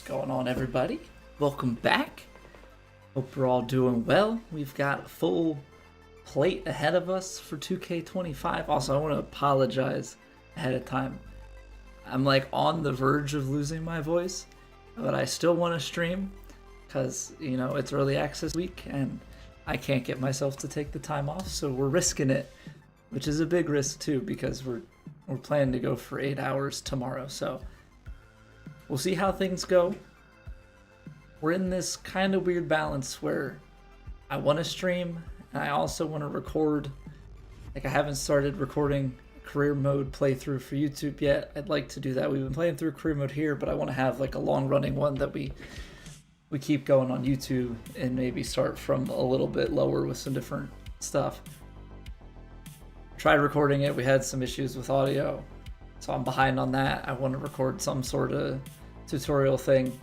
Going on, everybody? Welcome back. Hope you're all doing well. We've got a full plate ahead of us for 2K25. Also, I want to apologize ahead of time. I'm like on the verge of losing my voice, but I still want to stream because, you know, it's early access week and I can't get myself to take the time off, so we're risking it, which is a big risk too because we're planning to go for 8 hours tomorrow. So we'll see how things go. We're in this kind of weird balance where I want to stream and I also want to record. Like, I haven't started recording career mode playthrough for YouTube yet. I'd like to do that. We've been playing through career mode here, but I want to have like a long running one that we keep going on YouTube and maybe start from a little bit lower with some different stuff. Tried recording it. We had some issues with audio, so I'm behind on that. I want to record some sort of tutorial thing.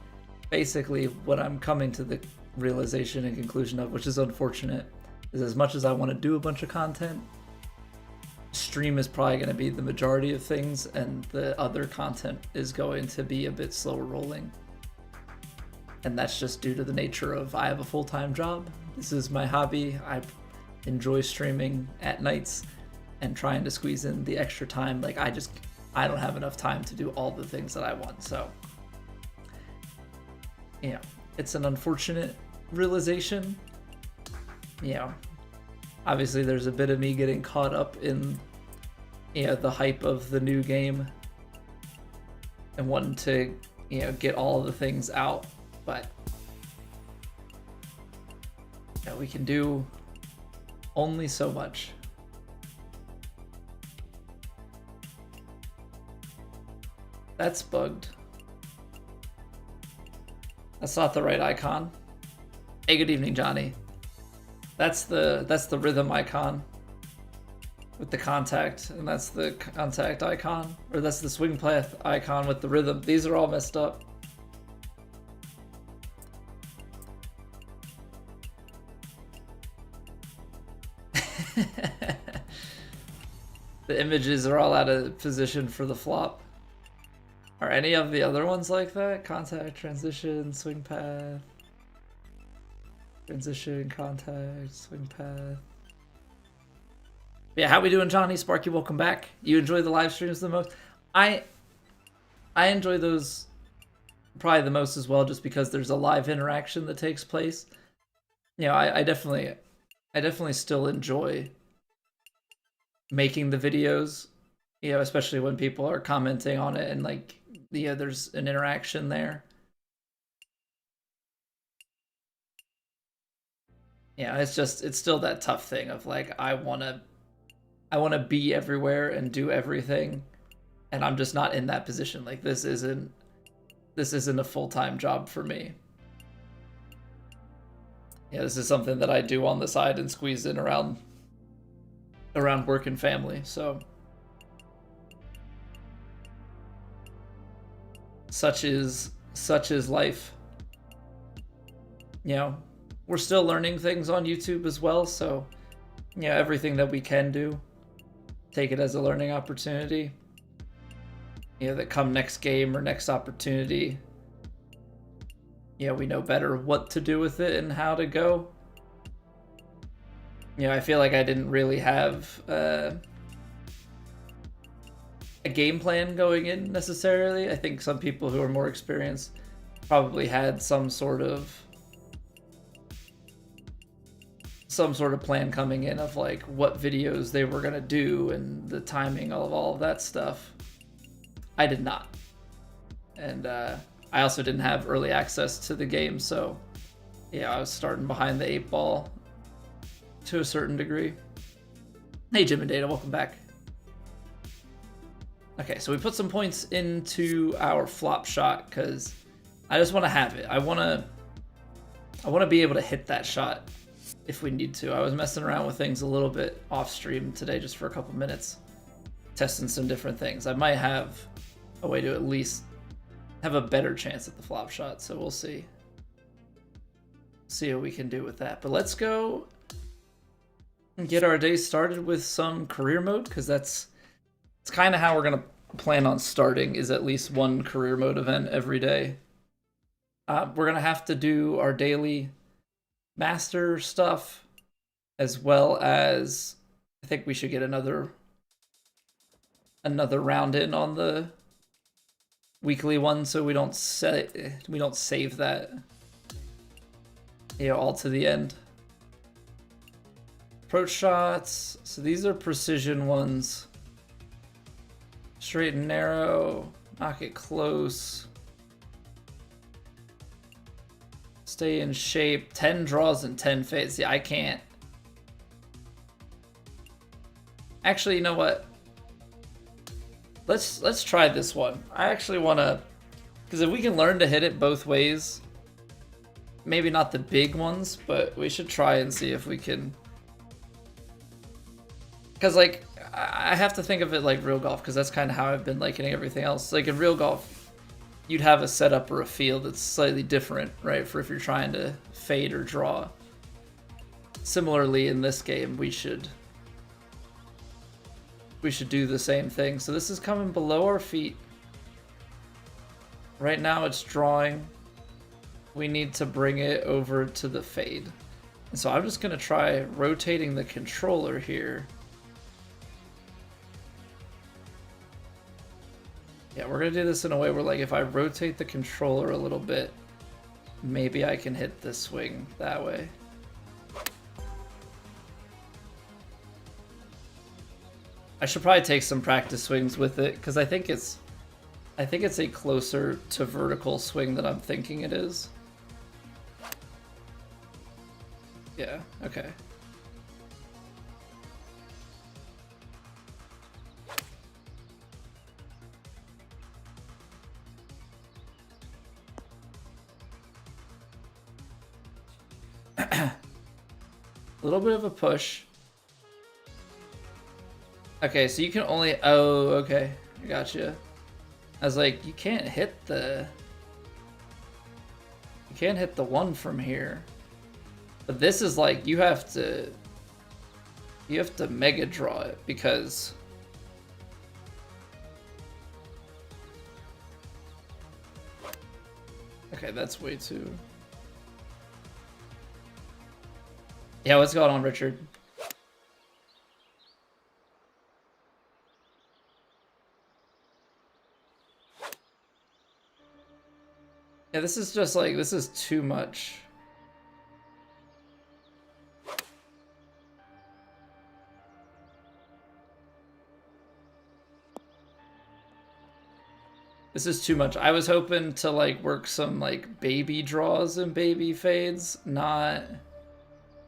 Basically, what I'm coming to the realization and conclusion of, which is unfortunate, is as much as I want to do a bunch of content, stream is probably going to be the majority of things, and the other content is going to be a bit slower rolling. And that's just due to the nature of I have a full-time job. This is my hobby. I enjoy streaming at nights and trying to squeeze in the extra time. Like, I don't have enough time to do all the things that I want. So, you know, it's an unfortunate realization. You know, obviously there's a bit of me getting caught up in, you know, the hype of the new game and wanting to, you know, get all of the things out. But, you know, we can do only so much. That's bugged. That's not the right icon. Hey, good evening, Johnny. That's the rhythm icon with the contact, and that's the contact icon, or that's the swing path icon with the rhythm. These are all messed up. The images are all out of position for the flop. Are any of the other ones like that? Contact, transition, swing path. Transition, contact, swing path. Yeah, how we doing, Johnny? Sparky, welcome back. You enjoy the live streams the most? I enjoy those probably the most as well, just because there's a live interaction that takes place. You know, I definitely still enjoy making the videos, you know, especially when people are commenting on it and, like, yeah, there's an interaction there. Yeah, it's still that tough thing of, like, I want to be everywhere and do everything, and I'm just not in that position. Like, this isn't a full-time job for me. Yeah, this is something that I do on the side and squeeze in around work and family. So such is life. You know, we're still learning things on YouTube as well, so, you know, everything that we can do, take it as a learning opportunity. You know, that come next game or next opportunity, you know, we know better what to do with it and how to go. You know, I feel like I didn't really have a game plan going in necessarily. I think some people who are more experienced probably had some sort of plan coming in of, like, what videos they were gonna do and the timing of all of that stuff. I did not. And I also didn't have early access to the game, so yeah, I was starting behind the 8 ball to a certain degree. Hey, Jim and Data, welcome back. Okay, so we put some points into our flop shot because I just want to have it. I want to be able to hit that shot if we need to. I was messing around with things a little bit off stream today just for a couple minutes, testing some different things. I might have a way to at least have a better chance at the flop shot, so we'll see what we can do with that. But let's go and get our day started with some career mode, because it's kind of how we're going to plan on starting, is at least one career mode event every day. We're gonna have to do our daily master stuff, as well as I think we should get another round in on the weekly one, so we don't save that, all to the end. Approach shots. So these are precision ones. Straight and narrow. Knock it close. Stay in shape. 10 draws and 10 fades. Yeah, I can't. Actually, you know what? Let's try this one. I actually want to, because if we can learn to hit it both ways, maybe not the big ones, but we should try and see if we can. Because like I have to think of it like real golf, because that's kind of how I've been liking everything else. Like in real golf, you'd have a setup or a field that's slightly different, right? For if you're trying to fade or draw. Similarly, in this game, we should do the same thing. So this is coming below our feet. Right now it's drawing. We need to bring it over to the fade. And so I'm just gonna try rotating the controller here. Yeah, we're gonna do this in a way where like if I rotate the controller a little bit, maybe I can hit the swing that way. I should probably take some practice swings with it, because I think it's a closer to vertical swing than I'm thinking it is. Yeah, okay. A little bit of a push. Okay, so you can only... Oh, okay. I gotcha. I was like, you can't hit the... You can't hit the one from here. But this is like, you have to mega draw it, because... Okay, that's way too... Yeah, what's going on, Richard? Yeah, this is just like, this is too much. This is too much. I was hoping to like work some like baby draws and baby fades, not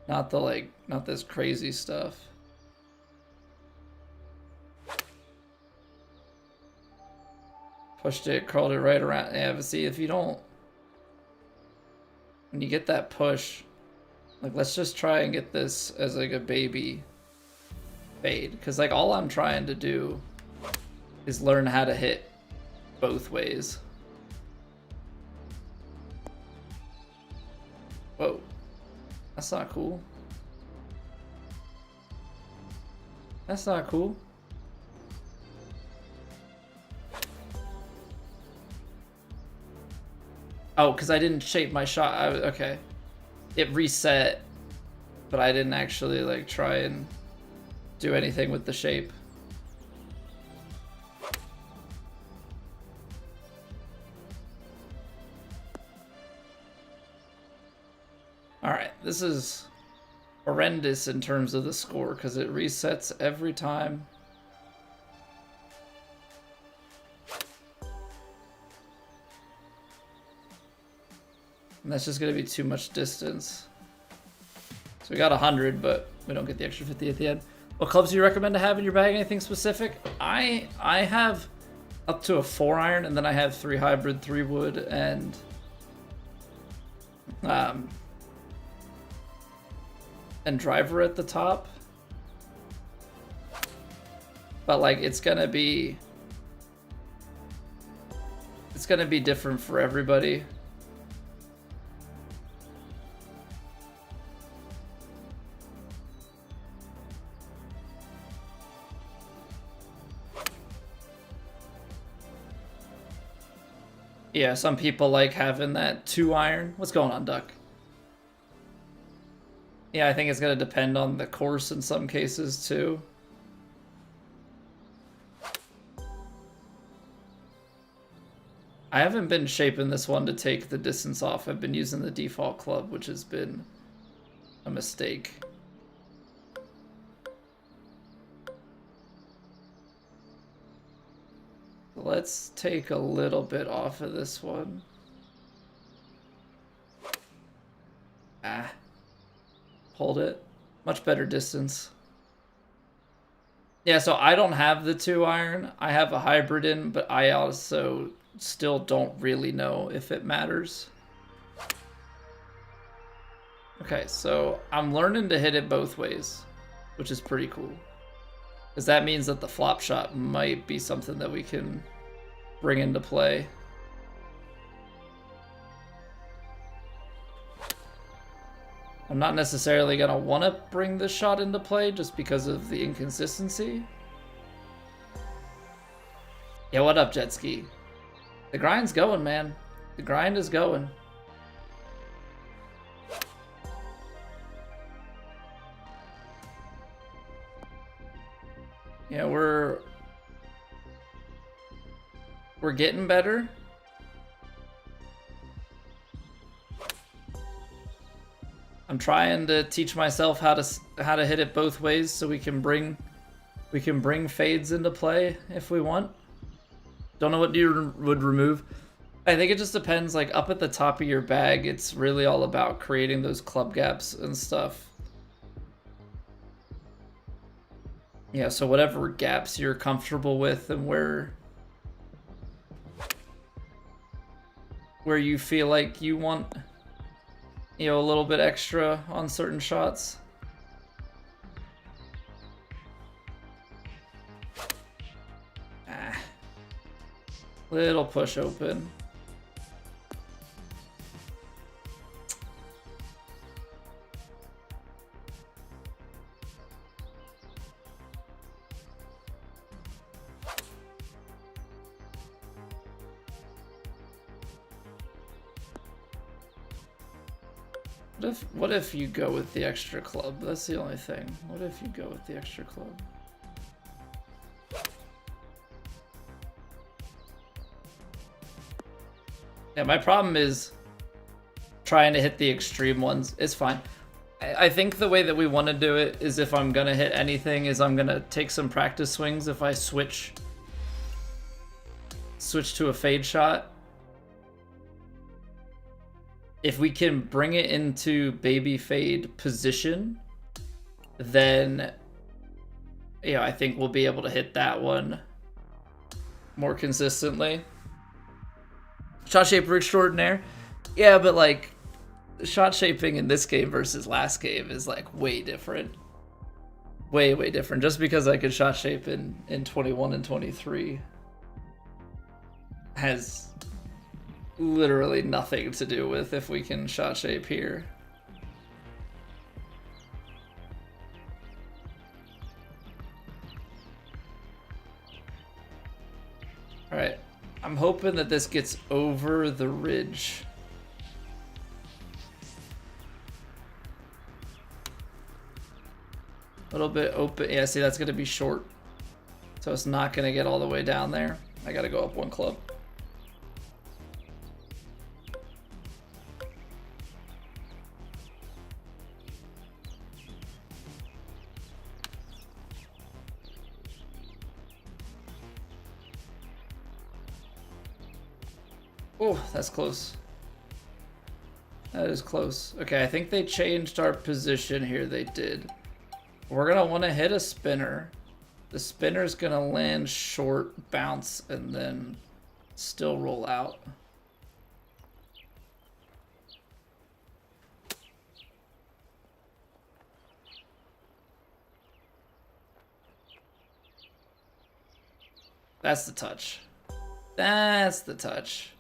the like, not this crazy stuff. Pushed it, curled it right around. Yeah, but see, if you don't, when you get that push, like let's just try and get this as like a baby fade, because like all I'm trying to do is learn how to hit both ways. Whoa, that's not cool. That's not cool. Oh, because I didn't shape my shot. Okay. It reset, but I didn't actually like try and do anything with the shape. Alright, this is horrendous in terms of the score, because it resets every time. And that's just going to be too much distance. So we got 100, but we don't get the extra 50 at the end. What clubs do you recommend to have in your bag? Anything specific? I have up to a 4-iron, and then I have 3 hybrid, 3 wood, and driver at the top. But like it's gonna be different for everybody. Yeah, some people like having that 2-iron. What's going on, Duck? Yeah, I think it's going to depend on the course in some cases, too. I haven't been shaping this one to take the distance off. I've been using the default club, which has been a mistake. Let's take a little bit off of this one. Ah. Hold it. Much better distance. Yeah, so I don't have the 2-iron. I have a hybrid in, but I also still don't really know if it matters. Okay, so I'm learning to hit it both ways, which is pretty cool. Because that means that the flop shot might be something that we can bring into play. I'm not necessarily going to want to bring this shot into play just because of the inconsistency. Yeah, what up, Jet Ski? The grind's going, man. The grind is going. Yeah, we're getting better. I'm trying to teach myself how to hit it both ways so we can bring fades into play if we want. Don't know what you would remove. I think it just depends. Like up at the top of your bag, it's really all about creating those club gaps and stuff. Yeah, so whatever gaps you're comfortable with and where you feel like you want, you know, a little bit extra on certain shots. Ah. Little push open. What if you go with the extra club? That's the only thing. What if you go with the extra club? Yeah, my problem is trying to hit the extreme ones. It's fine. I think the way that we want to do it is if I'm going to hit anything is I'm going to take some practice swings if I switch to a fade shot. If we can bring it into baby fade position, then yeah, I think we'll be able to hit that one more consistently. Shot shaper extraordinaire. Yeah, but like shot shaping in this game versus last game is like way different. Way different. Just because I could shot shape in 21 and 23 has literally nothing to do with if we can shot shape here. All right, I'm hoping that this gets over the ridge. A little bit open. Yeah, see, that's going to be short. So it's not going to get all the way down there. I got to go up one club. Oh, that's close. That is close. Okay, I think they changed our position here. They did. We're going to want to hit a spinner. The spinner's going to land short, bounce, and then still roll out. That's the touch. That's the touch.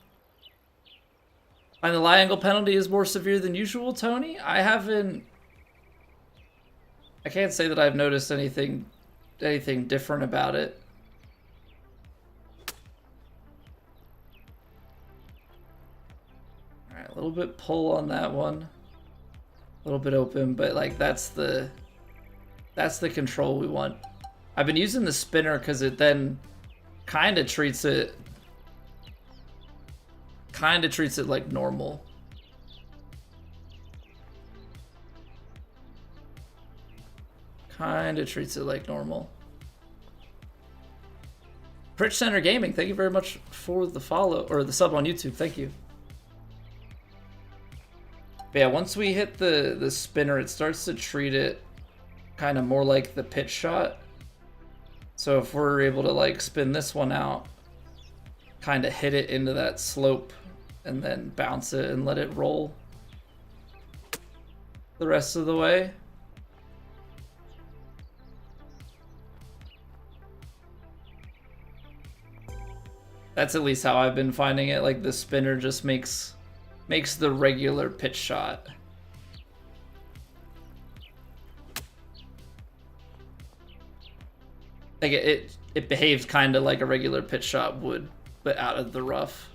And the lie angle penalty is more severe than usual, Tony? I can't say that I've noticed anything different about it. Alright, a little bit pull on that one. A little bit open, but like that's the control we want. I've been using the spinner because it then kind of treats it like normal. Kind of treats it like normal. Pritch Center Gaming, thank you very much for the follow or the sub on YouTube. Thank you. But yeah, once we hit the spinner, it starts to treat it kind of more like the pitch shot. So if we're able to like spin this one out, kind of hit it into that slope and then bounce it and let it roll the rest of the way. That's at least how I've been finding it. Like the spinner just makes the regular pitch shot. Like it behaves kind of like a regular pitch shot would, but out of the rough.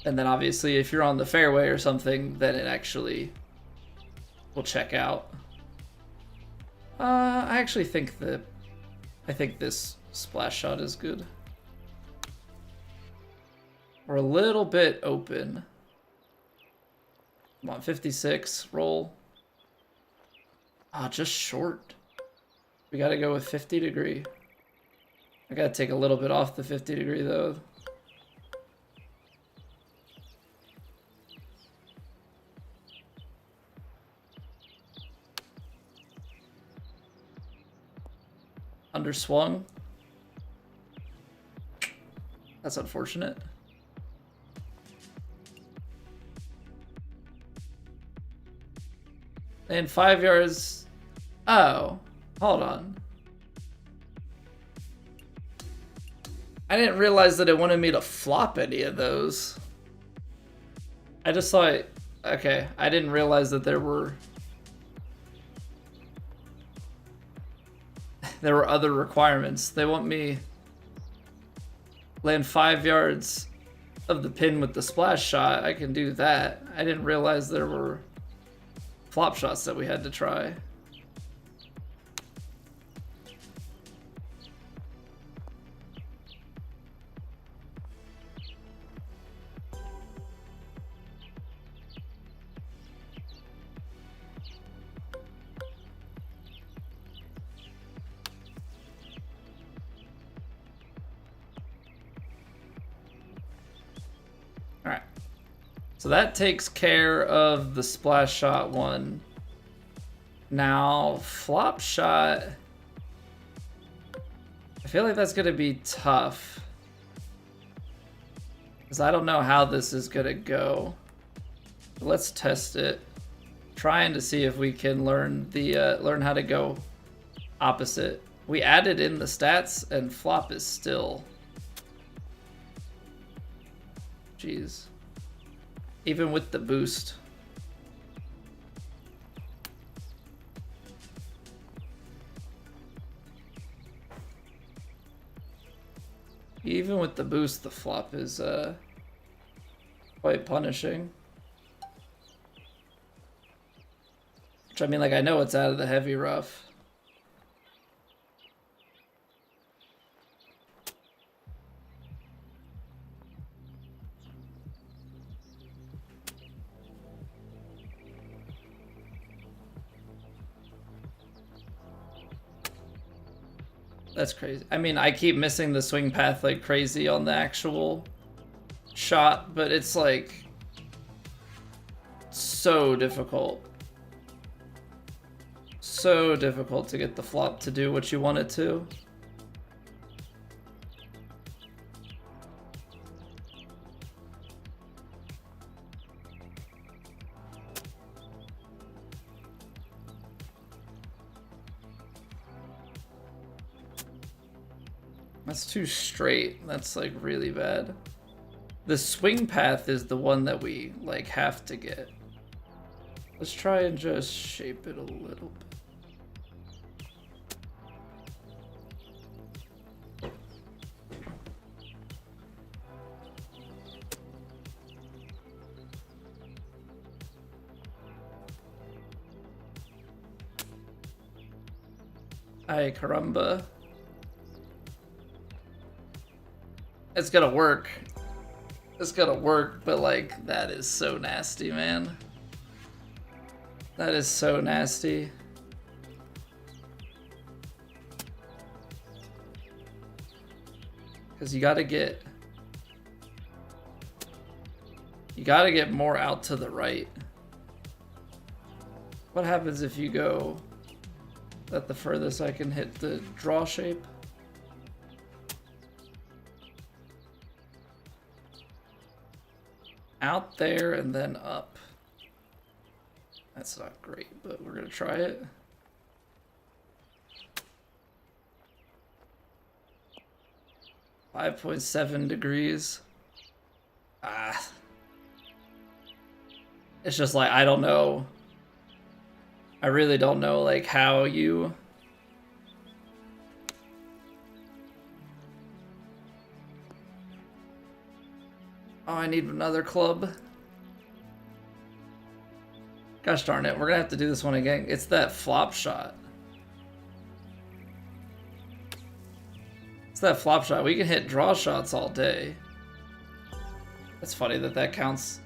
And then obviously if you're on the fairway or something, then it actually will check out. I actually think this splash shot is good. We're a little bit open. Come on, 56, roll. Ah, just short. We gotta go with 50 degree. I gotta take a little bit off the 50 degree though. Underswung. That's unfortunate. And 5 yards. Oh, hold on. I didn't realize that it wanted me to flop any of those. I just saw it. Okay, I didn't realize that there were other requirements. They want me land 5 yards of the pin with the splash shot. I can do that. I didn't realize there were flop shots that we had to try. So that takes care of the splash shot one. Now, flop shot. I feel like that's going to be tough. Because I don't know how this is going to go. Let's test it. Trying to see if we can learn how to go opposite. We added in the stats and flop is still. Jeez. Even with the boost. Even with the boost, the flop is quite punishing. Which I mean, like, I know it's out of the heavy rough. That's crazy. I mean, I keep missing the swing path like crazy on the actual shot, but it's like so difficult. So difficult to get the flop to do what you want it to. That's too straight. That's like really bad. The swing path is the one that we like have to get. Let's try and just shape it a little bit. Ay caramba. It's gonna work. It's gonna work, but like, that is so nasty, man. That is so nasty. Because you gotta get more out to the right. What happens if you go, is that the furthest I can hit the draw shape? Out there and then up. That's not great, but we're gonna try it. .7 degrees. Ah. It's just like, I don't know. I really don't know like how you... Oh, I need another club. Gosh darn it, we're gonna have to do this one again. It's that flop shot. It's that flop shot. We can hit draw shots all day. That's funny that that counts.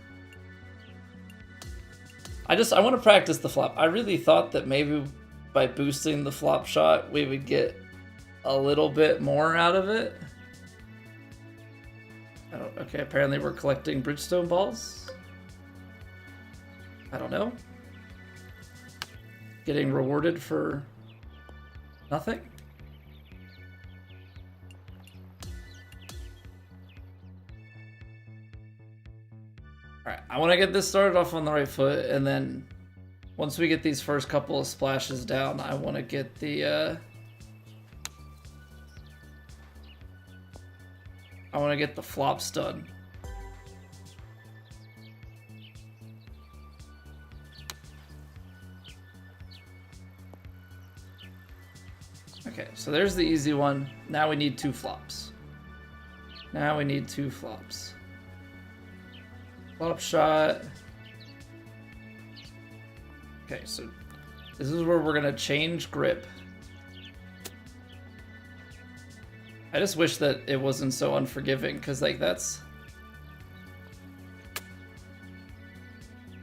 I want to practice the flop. I really thought that maybe by boosting the flop shot, we would get a little bit more out of it. Oh, okay, apparently we're collecting Bridgestone balls. I don't know. Getting rewarded for nothing? Alright, I want to get this started off on the right foot, and then once we get these first couple of splashes down, I want to get the flops done. Okay, so there's the easy one. Now we need 2 flops. Now we need 2 flops. Flop shot. Okay, so this is where we're gonna change grip. I just wish that it wasn't so unforgiving, because like that's...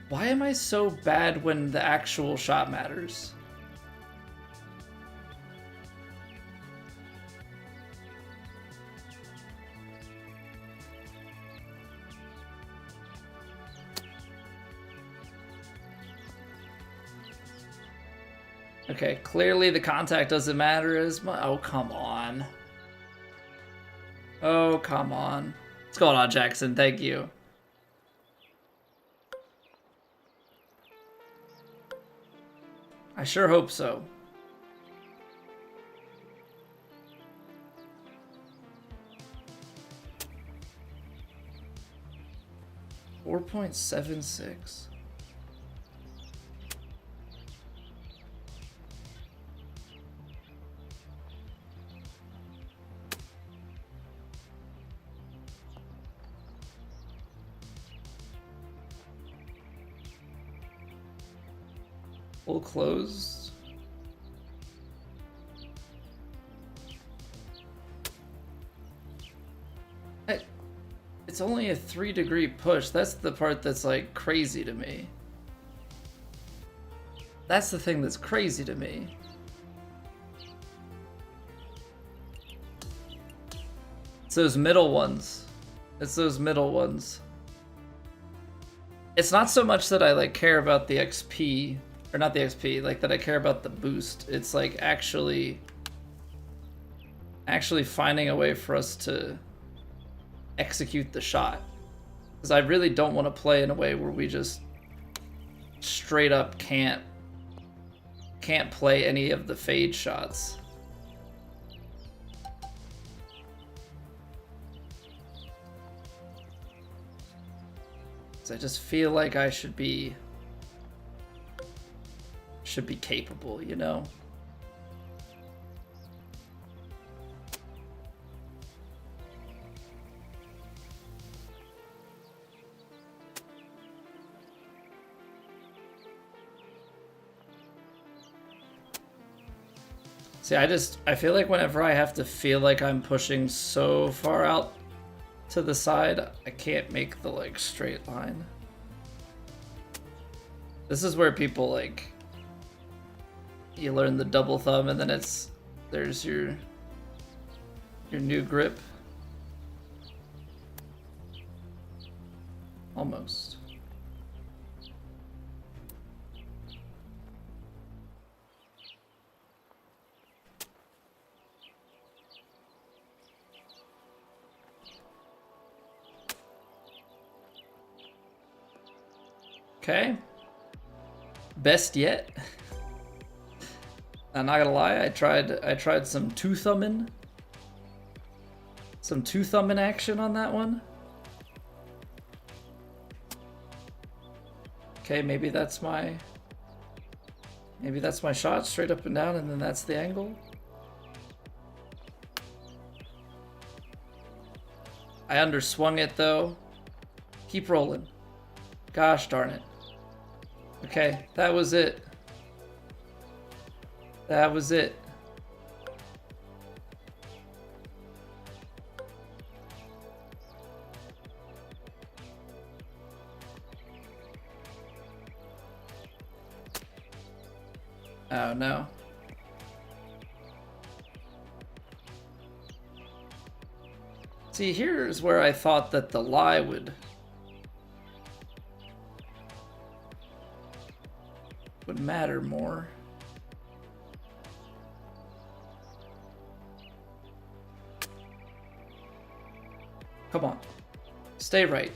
Why am I so bad when the actual shot matters? Okay, clearly the contact doesn't matter as much. Oh, come on. Oh, come on. What's going on, Jackson? Thank you. I sure hope so. .76. Full closed. It's only a 3-degree push. That's the part that's like crazy to me. That's the thing that's crazy to me. It's those middle ones. It's those middle ones. It's not so much that I like care about the XP, or not the XP, like that I care about the boost. It's like actually finding a way for us to execute the shot. Because I really don't want to play in a way where we just straight up can't play any of the fade shots. I just feel like I should be capable, you know? See, I feel like whenever I have to feel like I'm pushing so far out to the side, I can't make the like straight line. This is where people like, you learn the double thumb and then there's your new grip. Almost. Okay. Best yet. I'm not gonna lie, I tried some two-thumbing. Some two-thumbing action on that one. Okay, maybe that's my shot, straight up and down, and then that's the angle. I underswung it though. Keep rolling. Gosh darn it. Okay, that was it. That was it. Oh no. See, here's where I thought that the lie would matter more. Come on. Stay right.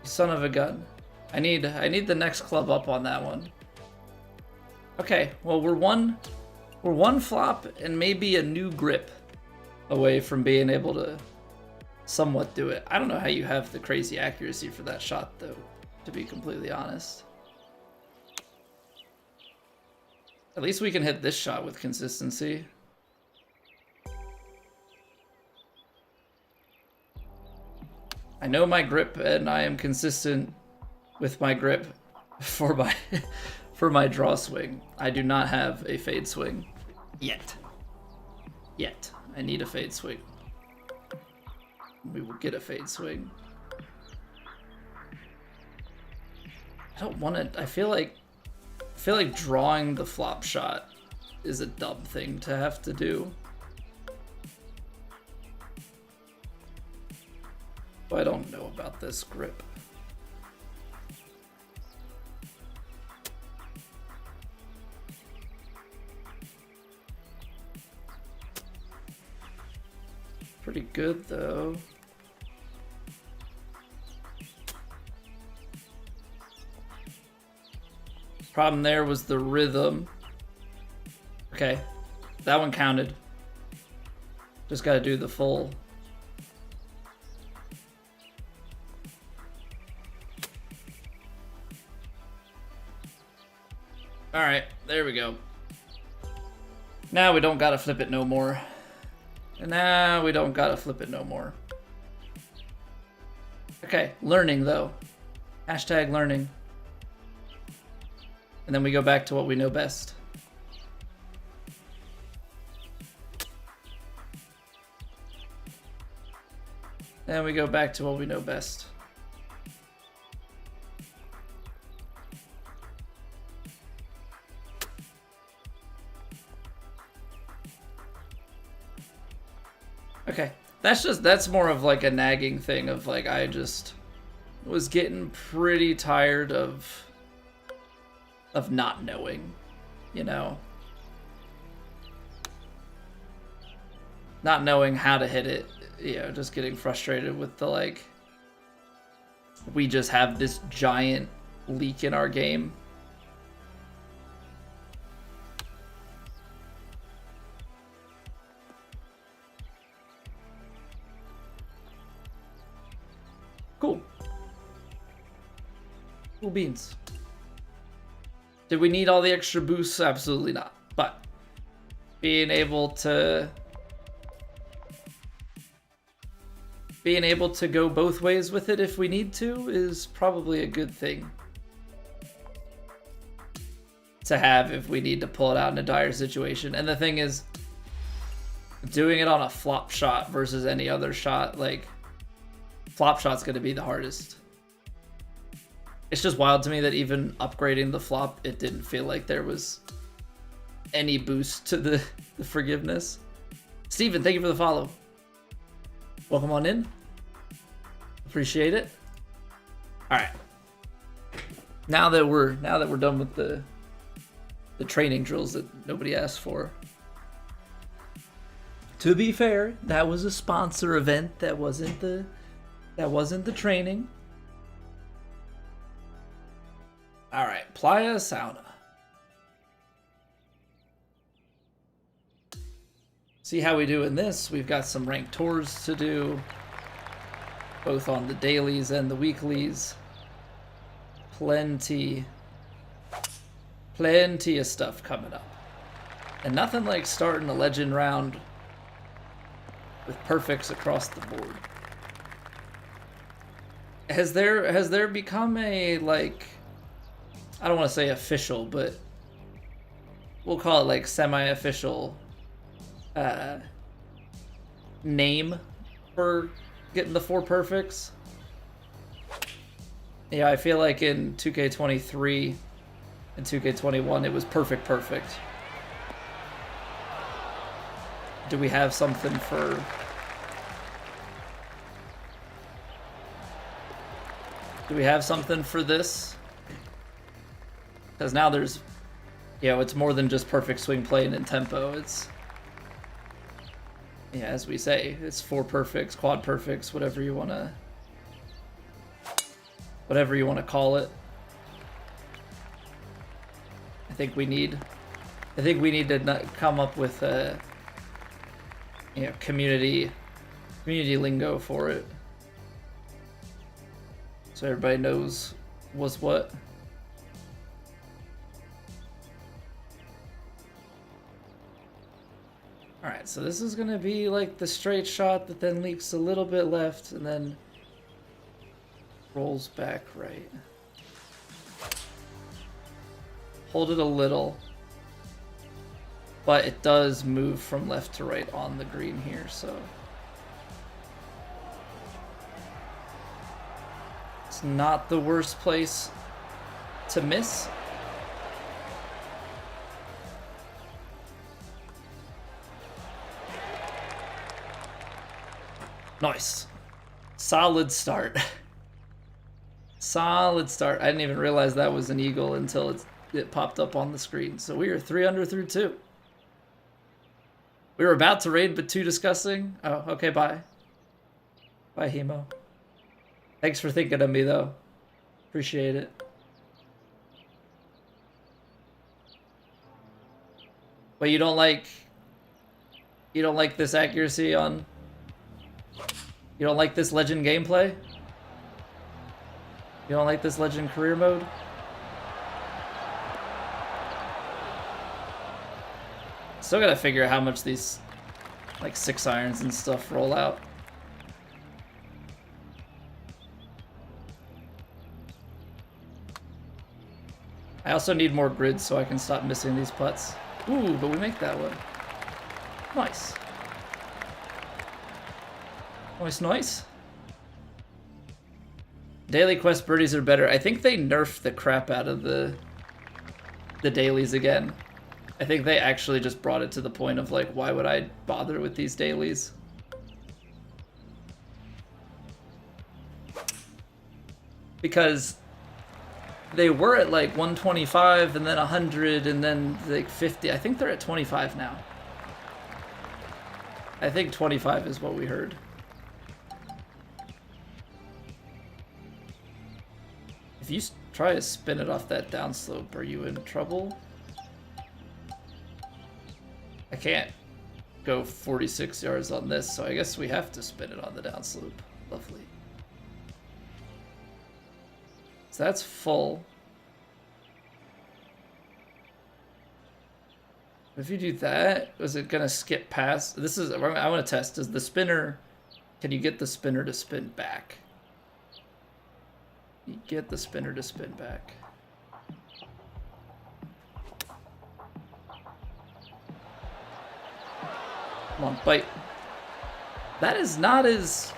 Son of a gun. I need the next club up on that one. Okay, well we're one flop and maybe a new grip away from being able to somewhat do it. I don't know how you have the crazy accuracy for that shot though, to be completely honest. At least we can hit this shot with consistency. I know my grip and I am consistent with my grip for my draw swing. I do not have a fade swing yet. Yet. I need a fade swing. We will get a fade swing. I don't want to. I feel like drawing the flop shot is a dumb thing to have to do. I don't know about this grip. Pretty good though. Problem there was the rhythm. Okay, that one counted. Just gotta do the full. All right, there we go. Now we don't gotta flip it no more. And now we don't gotta flip it no more. Okay, learning though. Hashtag learning. And then we go back to what we know best. Then we go back to what we know best. Okay, that's more of like a nagging thing of like I just was getting pretty tired of not knowing, you know? Not knowing how to hit it, you know, just getting frustrated with the like, we just have this giant leak in our game. Cool. Cool beans. Did we need all the extra boosts? Absolutely not. But being able to go both ways with it if we need to is probably a good thing to have if we need to pull it out in a dire situation. And the thing is, doing it on a flop shot versus any other shot, like, flop shot's going to be the hardest. It's just wild to me that even upgrading the flop, it didn't feel like there was any boost to the forgiveness. Steven, thank you for the follow. Welcome on in. Appreciate it. All right. Now that we're done with the training drills that nobody asked for. To be fair, that was a sponsor event. That wasn't the training. All right, Playa Sauna. See how we do in this. We've got some ranked tours to do, both on the dailies and the weeklies. Plenty of stuff coming up. And nothing like starting a legend round with perfects across the board. Has there become a, like, I don't want to say official, but we'll call it like semi-official name for getting the 4 perfects? Yeah, I feel like in 2K23 and 2K21 it was perfect. Do we have something for... Do we have something for this? Because now there's, you know, it's more than just perfect swing play and in tempo. It's, yeah, as we say, it's 4 perfects, quad perfects, whatever you wanna call it. I think we need to come up with a, you know, community lingo for it, so everybody knows what's what. Alright, so this is gonna be like the straight shot that then leaks a little bit left and then rolls back right. Hold it a little, but it does move from left to right on the green here, so it's not the worst place to miss. Nice. Solid start. Solid start. I didn't even realize that was an eagle until it popped up on the screen. So we are 3 under through 2. We were about to raid, but too disgusting. Oh, okay, bye. Bye, Hemo. Thanks for thinking of me, though. Appreciate it. But you don't like this accuracy on... You don't like this legend gameplay? You don't like this legend career mode? Still gotta figure out how much these, like, 6 irons and stuff roll out. I also need more grids so I can stop missing these putts. Ooh, but we make that one. Nice. Nice. Daily quest birdies are better. I think they nerfed the crap out of the dailies again. I think they actually just brought it to the point of, like, why would I bother with these dailies? Because they were at like 125 and then 100 and then like 50. I think they're at 25 now. I think 25 is what we heard. If you try to spin it off that downslope, are you in trouble? I can't go 46 yards on this, so I guess we have to spin it on the downslope. Lovely. So that's full. If you do that, is it gonna skip past? This is, I want to test. Does the spinner, can you get the spinner to spin back? You get the spinner to spin back. Come on, bite. That is not as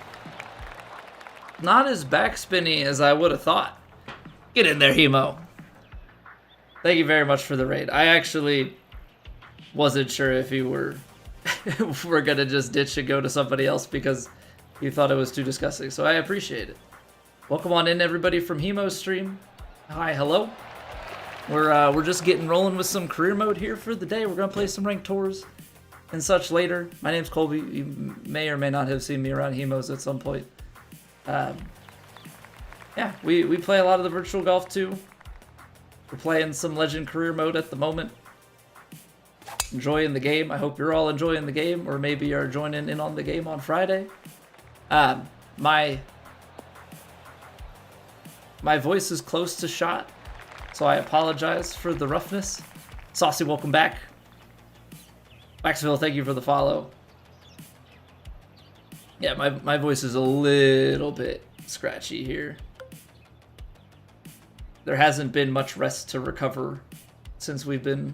backspinny as I would have thought. Get in there, Hemo. Thank you very much for the raid. I actually wasn't sure if you were we're gonna just ditch and go to somebody else because you thought it was too disgusting. So I appreciate it. Welcome on in, everybody, from Hemo's stream. Hi, hello. We're just getting rolling with some career mode here for the day. We're gonna play some ranked tours and such later. My name's Colby. You may or may not have seen me around Hemos at some point. Yeah, we play a lot of the virtual golf too. We're playing some Legend career mode at the moment. Enjoying the game. I hope you're all enjoying the game, or maybe you're joining in on the game on Friday. My voice is close to shot, so I apologize for the roughness. Saucy, welcome back. Maxville, thank you for the follow. Yeah, my voice is a little bit scratchy here. There hasn't been much rest to recover since we've been,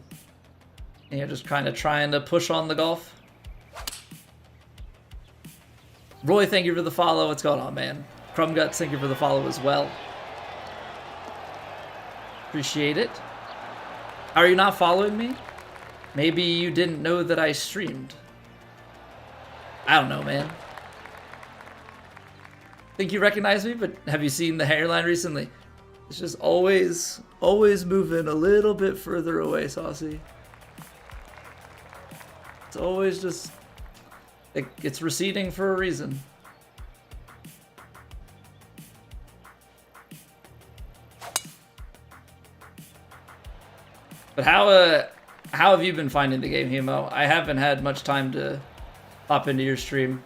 just kind of trying to push on the golf. Roy, thank you for the follow. What's going on, man? Crumguts, thank you for the follow as well. Appreciate it. Are you not following me? Maybe you didn't know that I streamed. I don't know, man. Think you recognize me, but have you seen the hairline recently? It's just always moving a little bit further away, Saucy. It's always just, it's receding for a reason. But how have you been finding the game, Hemo? I haven't had much time to hop into your stream.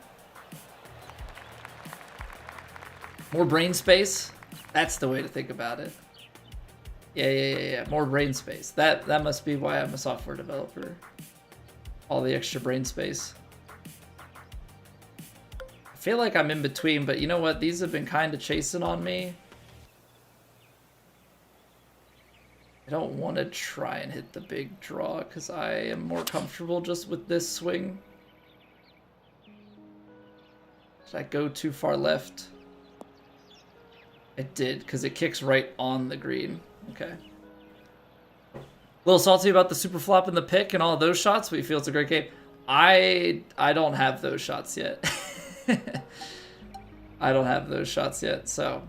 More brain space? That's the way to think about it. Yeah. More brain space. That must be why I'm a software developer. All the extra brain space. I feel like I'm in between, but you know what? These have been kind of chasing on me. I don't want to try and hit the big draw because I am more comfortable just with this swing. Did I go too far left? I did, because it kicks right on the green. Okay. A little salty about the super flop and the pick and all of those shots, but you feel it's a great game. I don't have those shots yet. I don't have those shots yet, so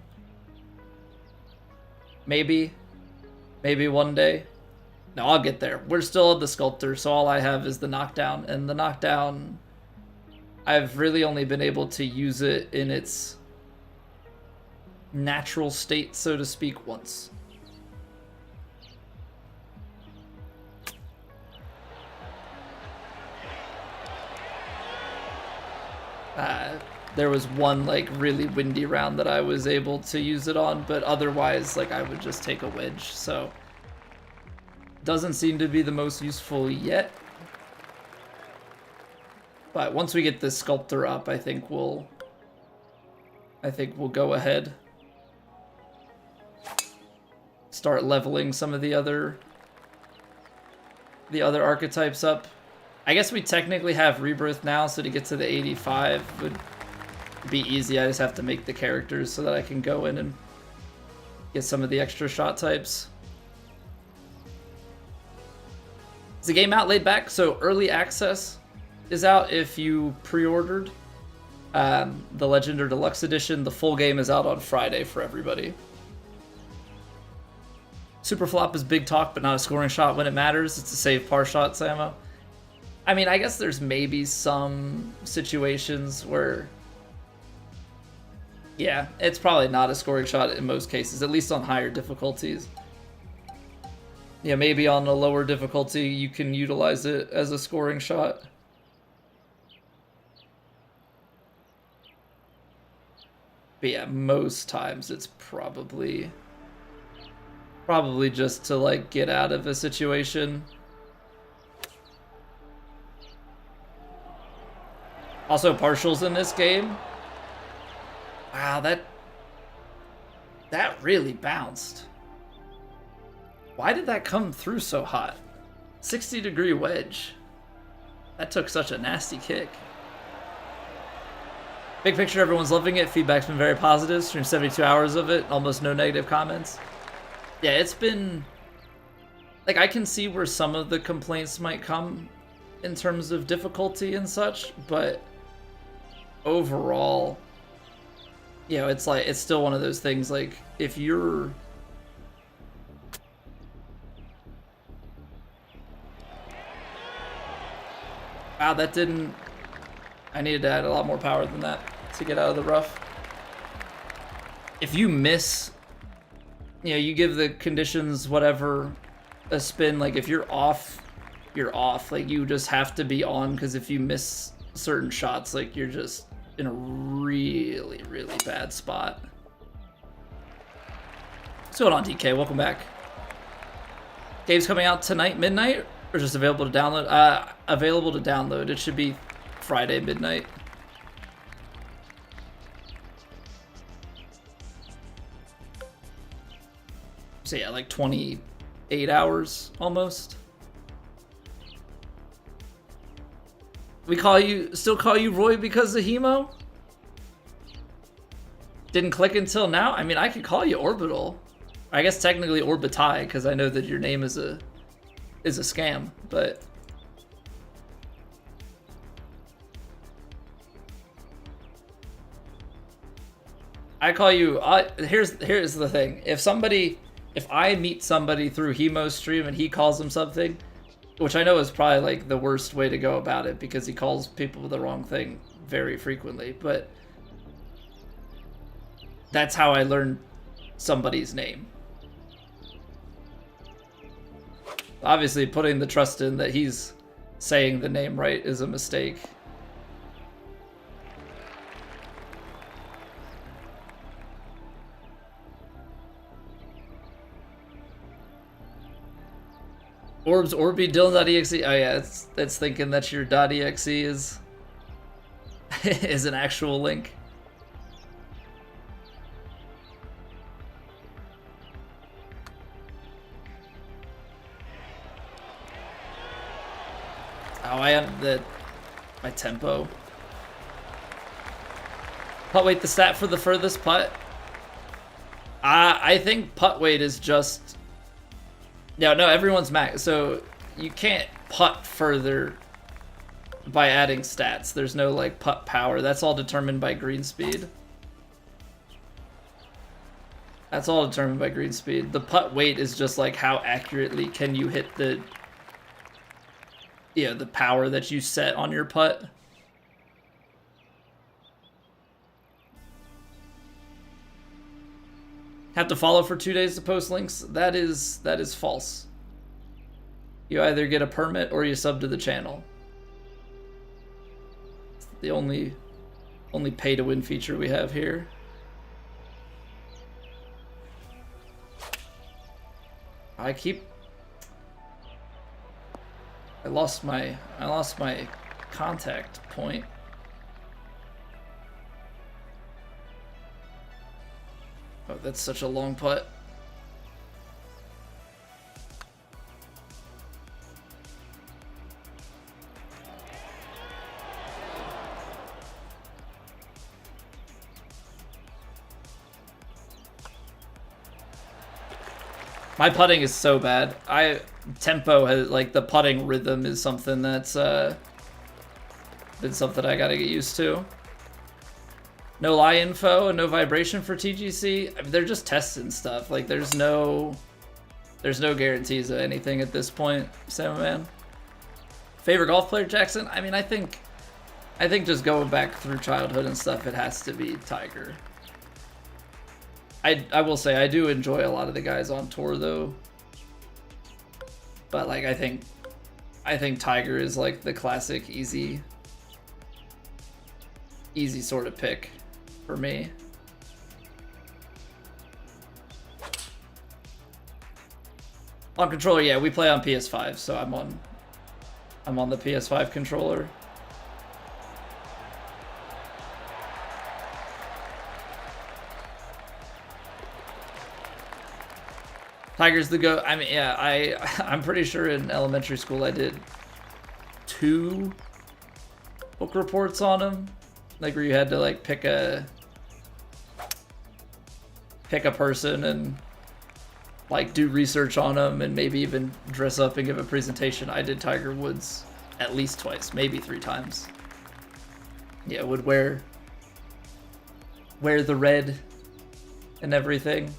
maybe one day. No, I'll get there. We're still at the sculptor, so all I have is the knockdown, and the knockdown, I've really only been able to use it in its natural state, so to speak, once. There was one really windy round that I was able to use it on, but otherwise I would just take a wedge, so doesn't seem to be the most useful yet. But once we get this sculptor up, I think we'll go ahead. Start leveling some of the other archetypes up. I guess we technically have rebirth now, so to get to the 85 would be easy. I just have to make the characters so that I can go in and get some of the extra shot types. Is the game out laid back? So early access is out if you pre-ordered the Legend or Deluxe Edition. The full game is out on Friday for everybody. Super flop is big talk, but not a scoring shot when it matters. It's a save par shot, Samo. I mean, I guess there's maybe some situations where, yeah, it's probably not a scoring shot in most cases, at least on higher difficulties. Yeah, maybe on a lower difficulty, you can utilize it as a scoring shot. But yeah, most times it's probably just to get out of a situation. Also, partials in this game. Wow, that really bounced. Why did that come through so hot? 60-degree wedge. That took such a nasty kick. Big picture, everyone's loving it. Feedback's been very positive. Streamed 72 hours of it. Almost no negative comments. Yeah, it's been... Like, I can see where some of the complaints might come in terms of difficulty and such, but overall, you know, it's like, it's still one of those things, like, if you're... Wow, that didn't... I needed to add a lot more power than that to get out of the rough. If you miss, you know, you give the conditions whatever a spin, like if you're off, you're off. Like you just have to be on, because if you miss certain shots, like you're just in a really, really bad spot. What's going on, DK? Welcome back. Game's coming out tonight, midnight, or just available to download? Available to download. It should be Friday midnight. So yeah, like 28 hours almost. We still call you Roy because of Hemo? Didn't click until now? I mean, I could call you Orbital. I guess technically Orbitai, because I know that your name is a scam, but I call you, here's the thing. If I meet somebody through Hemo's stream and he calls him something, which I know is probably like the worst way to go about it because he calls people the wrong thing very frequently, but that's how I learned somebody's name. Obviously, putting the trust in that he's saying the name right is a mistake. Orbs, Orby, Dylan.exe. Oh yeah, it's thinking that your .exe is is an actual link. Oh, I am my tempo. Putt weight, the stat for the furthest putt. I think putt weight is just. No, everyone's max. So you can't putt further by adding stats. There's no like putt power. That's all determined by green speed. That's all determined by green speed. The putt weight is just like how accurately can you hit the the power that you set on your putt. Have to follow for 2 days to post links. That is false. You either get a permit or you sub to the channel. It's the only pay to win feature we have here. I lost my contact point. Oh, that's such a long putt. My putting is so bad. Tempo has, like, the putting rhythm is something that's been something I gotta get used to. No lie info and no vibration for TGC. I mean, they're just testing stuff. Like there's no guarantees of anything at this point, Sam man. Favorite golf player, Jackson? I mean, I think just going back through childhood and stuff, it has to be Tiger. I will say I do enjoy a lot of the guys on tour though. But like I think Tiger is like the classic easy sort of pick for me. On controller, yeah, we play on PS5, so I'm on the PS5 controller. Tiger's the GOAT. I mean, yeah, I'm pretty sure in elementary school I did 2 book reports on him, like where you had to like pick a person and like do research on him and maybe even dress up and give a presentation. I did Tiger Woods at least twice, maybe 3 times. Yeah, would wear the red and everything.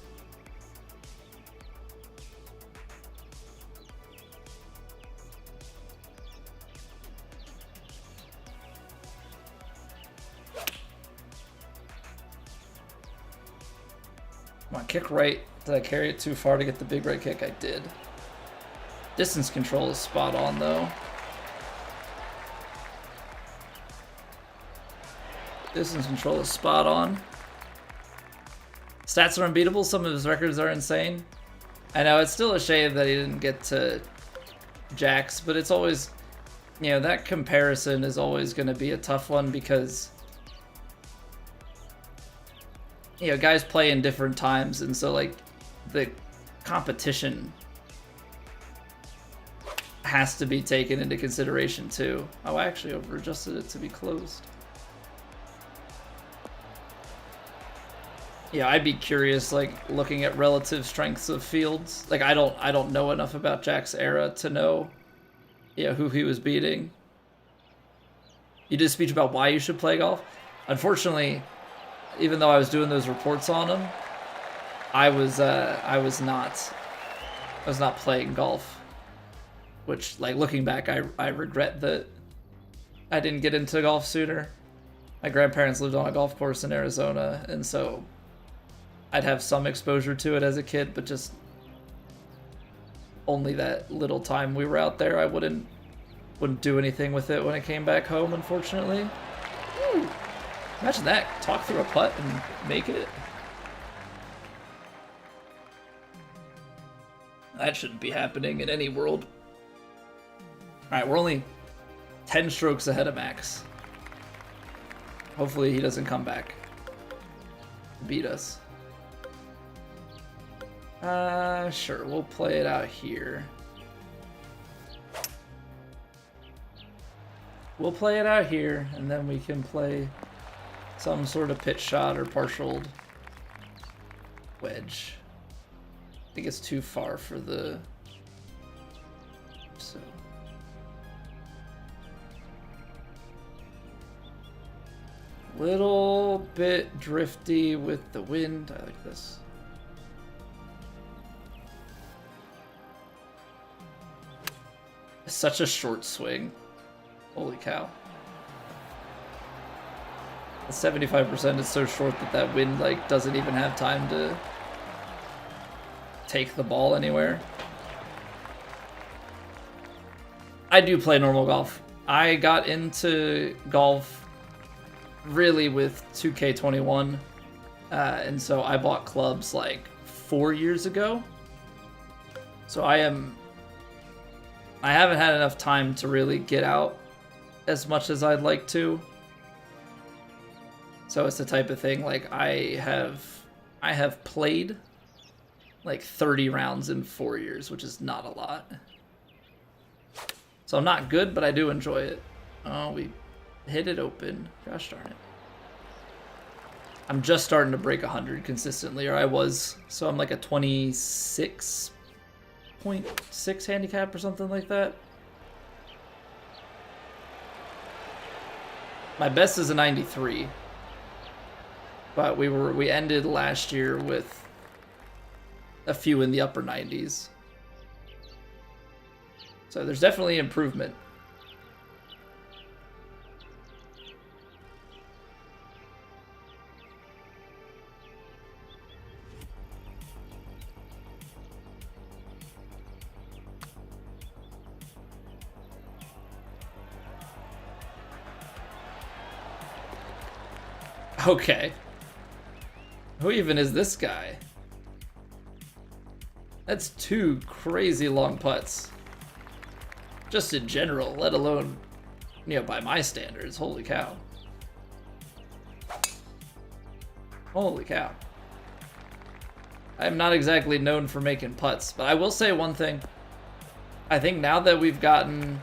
Come on, kick right. Did I carry it too far to get the big right kick? I did. Distance control is spot on though. Distance control is spot on. Stats are unbeatable. Some of his records are insane. I know it's still a shame that he didn't get to Jack's, but it's always, you know, that comparison is always going to be a tough one because, you know, guys play in different times, and so like the competition has to be taken into consideration too. Oh, I actually over-adjusted it to be closed. Yeah, I'd be curious, like, looking at relative strengths of fields. Like, I don't know enough about Jack's era to know, yeah, who he was beating. You did a speech about why you should play golf. Unfortunately, even though I was doing those reports on him, I was not playing golf. Which, like, looking back, I regret that I didn't get into golf sooner. My grandparents lived on a golf course in Arizona, and so I'd have some exposure to it as a kid, but just only that little time we were out there. I wouldn't do anything with it when I came back home, unfortunately. Woo. Imagine that. Talk through a putt and make it. That shouldn't be happening in any world. Alright, we're only 10 strokes ahead of Max. Hopefully he doesn't come back. Beat us. Sure, we'll play it out here. We'll play it out here, and then we can play some sort of pitch shot or partial wedge. I think it's too far for the... So... Little bit drifty with the wind. I like this. Such a short swing. Holy cow. The 75% is so short that wind like doesn't even have time to take the ball anywhere. I do play normal golf. I got into golf really with 2K21, and so I bought clubs like 4 years ago. So I haven't had enough time to really get out as much as I'd like to. So it's the type of thing, like I have played like 30 rounds in 4 years, which is not a lot. So I'm not good, but I do enjoy it. Oh, we hit it open. Gosh darn it. I'm just starting to break 100 consistently, or I was. So I'm like a 26.6 handicap or something like that. My best is a 93. But we ended last year with a few in the upper 90s. So there's definitely improvement. Okay. Who even is this guy? That's 2 crazy long putts. Just in general, let alone, you know, by my standards. Holy cow. Holy cow. I'm not exactly known for making putts, but I will say one thing. I think now that we've gotten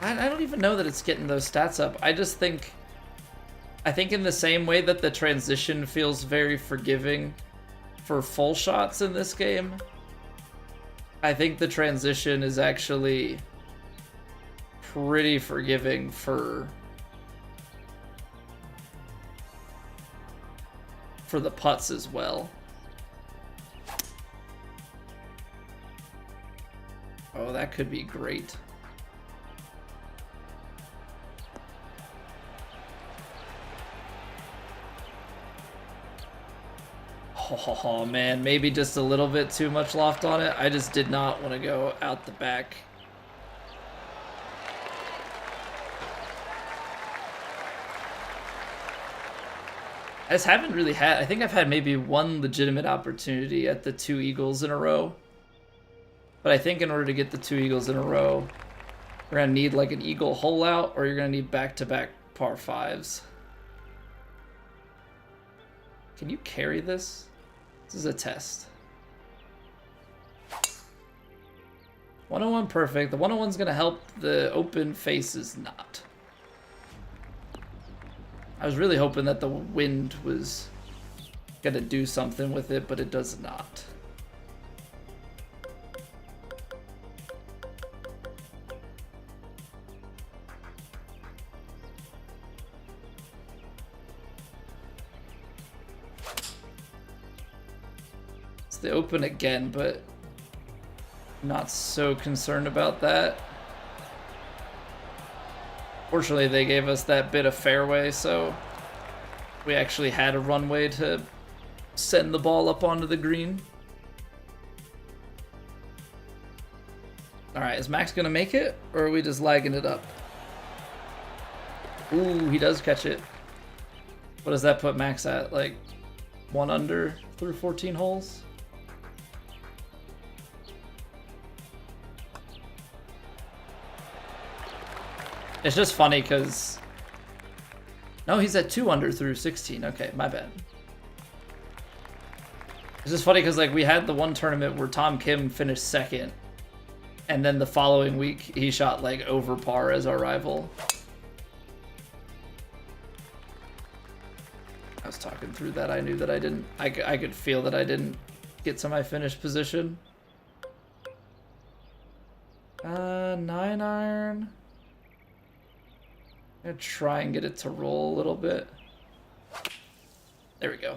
I don't even know that it's getting those stats up. I think in the same way that the transition feels very forgiving for full shots in this game, I think the transition is actually pretty forgiving for the putts as well. Oh, that could be great. Oh man, maybe just a little bit too much loft on it. I just did not want to go out the back. I just haven't really had, I think I've had maybe one legitimate opportunity at the 2 eagles in a row. But I think in order to get the 2 eagles in a row, we're going to need like an eagle hole out, or you're going to need back-to-back par 5s. Can you carry this? This is a test. 101 perfect. The 101's going to help. The open face is not. I was really hoping that the wind was going to do something with it, but it does not. It's the open again, but not so concerned about that. Fortunately, they gave us that bit of fairway, so we actually had a runway to send the ball up onto the green. All right, is Max gonna make it, or are we just lagging it up? Ooh, he does catch it. What does that put Max at? Like 1 under through 14 holes? It's just funny because... No, he's at 2 under through 16. Okay, my bad. It's just funny because like we had the one tournament where Tom Kim finished 2nd, and then the following week he shot like over par as our rival. I was talking through that. I knew that I didn't... I could feel that I didn't get to my finished position. 9 iron. I'm gonna try and get it to roll a little bit. There we go.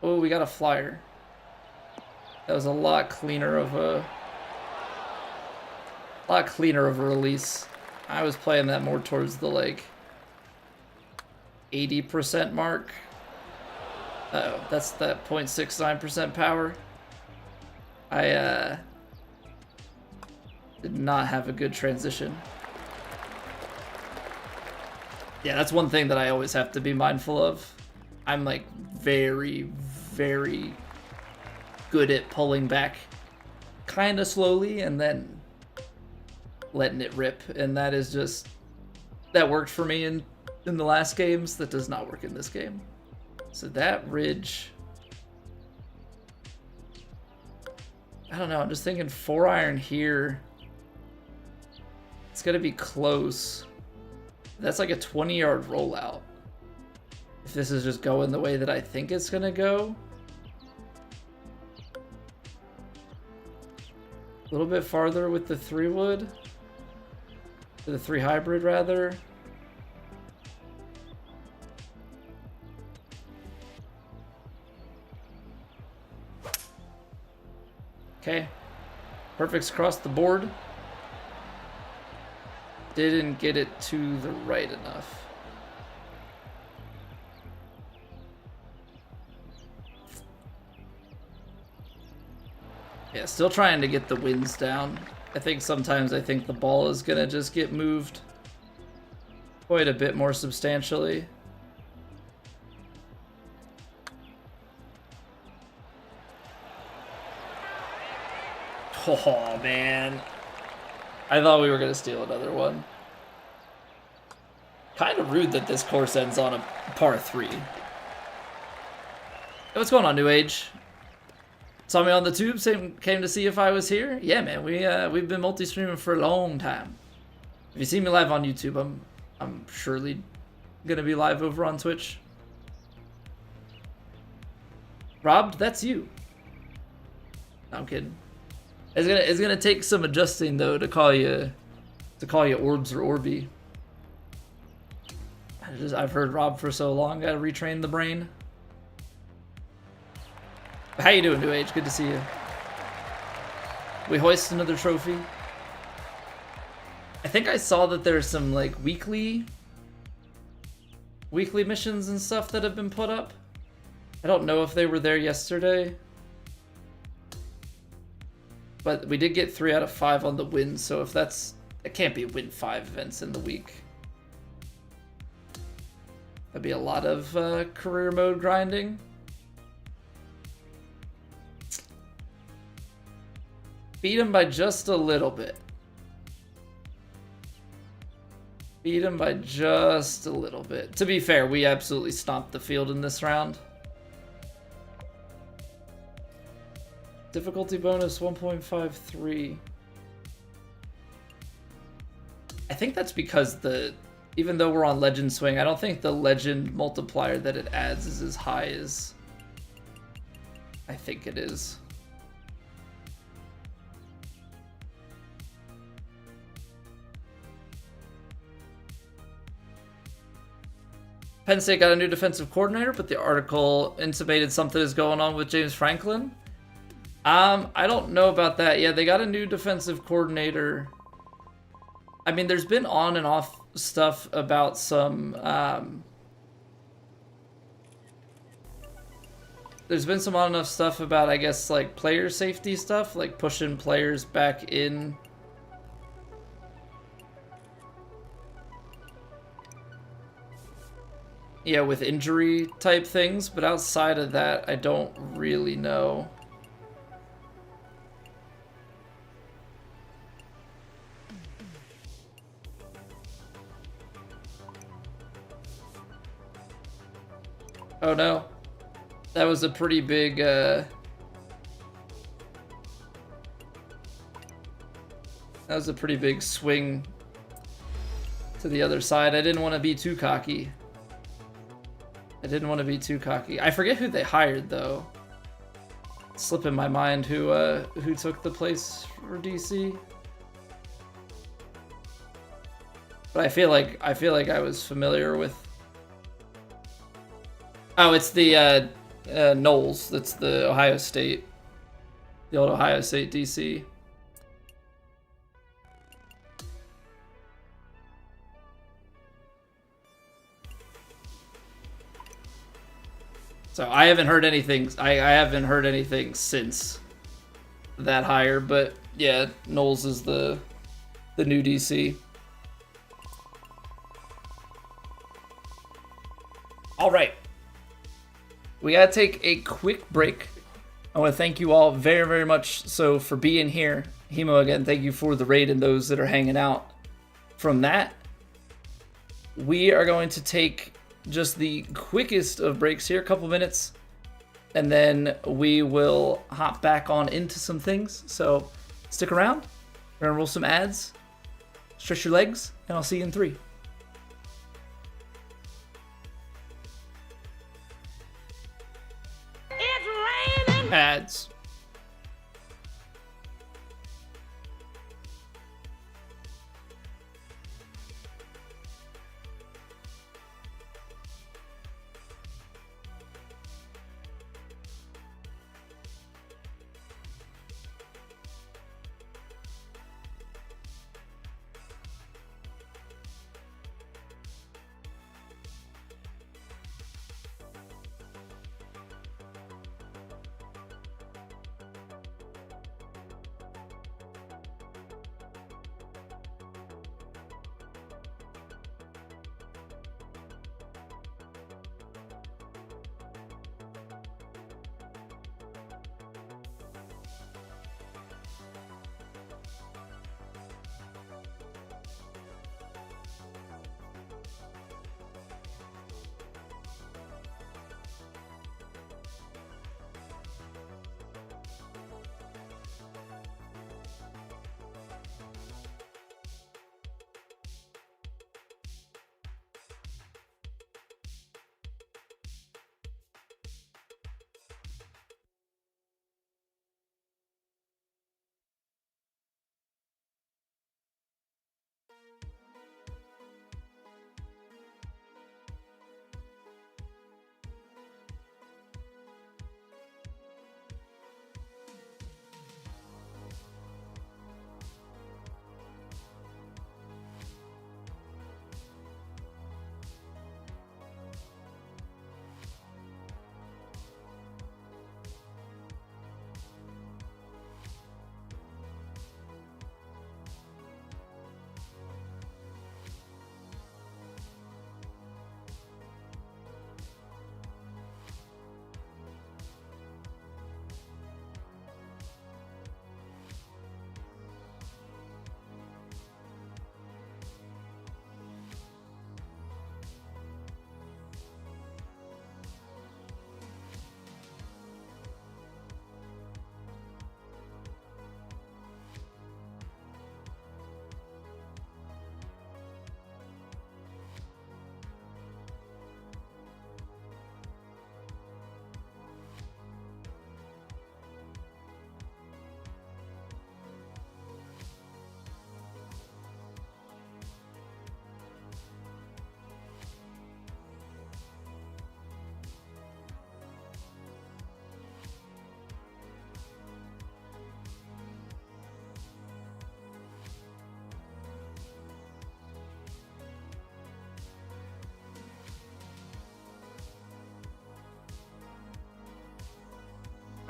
Oh, we got a flyer. That was a lot cleaner of a release. I was playing that more towards the like 80% mark. Uh-oh, that's that 0.69% power. I did not have a good transition. Yeah, that's one thing that I always have to be mindful of. I'm like very, very good at pulling back kind of slowly and then letting it rip. And that is just, that worked for me in the last games. That does not work in this game. So that ridge, I don't know. I'm just thinking 4 iron here. It's going to be close. That's like a 20-yard rollout. If this is just going the way that I think it's gonna go. A little bit farther with the 3-wood. The 3 hybrid, rather. Okay. Perfects across the board. Didn't get it to the right enough. Yeah, still trying to get the winds down. I think sometimes the ball is gonna just get moved quite a bit more substantially. Oh man. I thought we were going to steal another one. Kind of rude that this course ends on a par 3. Hey, what's going on, New Age? Saw me on the tube, came to see if I was here. Yeah, man, we've been multi-streaming for a long time. If you see me live on YouTube, I'm surely gonna be live over on Twitch. Robbed, that's you. No, I'm kidding. It's gonna take some adjusting though to call you Orbs or Orby. I've heard Rob for so long. Gotta retrain the brain. How you doing, New Age? Good to see you. We hoist another trophy. I think I saw that there's some like weekly missions and stuff that have been put up. I don't know if they were there yesterday. But we did get 3 out of 5 on the win, so if it can't be win 5 events in the week. That'd be a lot of career mode grinding. Beat him by just a little bit. Beat him by just a little bit. To be fair, we absolutely stomped the field in this round. Difficulty bonus 1.53. I think that's because even though we're on Legend Swing, I don't think the Legend multiplier that it adds is as high as I think it is. Penn State got a new defensive coordinator, but the article intimated something is going on with James Franklin. I don't know about that. Yeah, they got a new defensive coordinator. I mean, there's been on and off stuff about some, there's been some on and off stuff about, I guess, like, player safety stuff, like pushing players back in. Yeah, with injury type things, but outside of that, I don't really know. Oh no, that was a pretty big, that was a pretty big swing to the other side. I didn't want to be too cocky. I forget who they hired though. It's slipping my mind who took the place for DC. But I feel like I was familiar with. Oh, it's the Knowles. That's the Ohio State, the old Ohio State DC. So I haven't heard anything. I haven't heard anything since that hire, but yeah, Knowles is the new DC. All right, we gotta take a quick break. I want to thank you all very, very much so for being here. Hemo, again, thank you for the raid and those that are hanging out. From that, we are going to take just the quickest of breaks here, a couple minutes, and then we will hop back on into some things. So stick around. We're gonna roll some ads, stretch your legs, and I'll see you in 3. It's raining. Ads.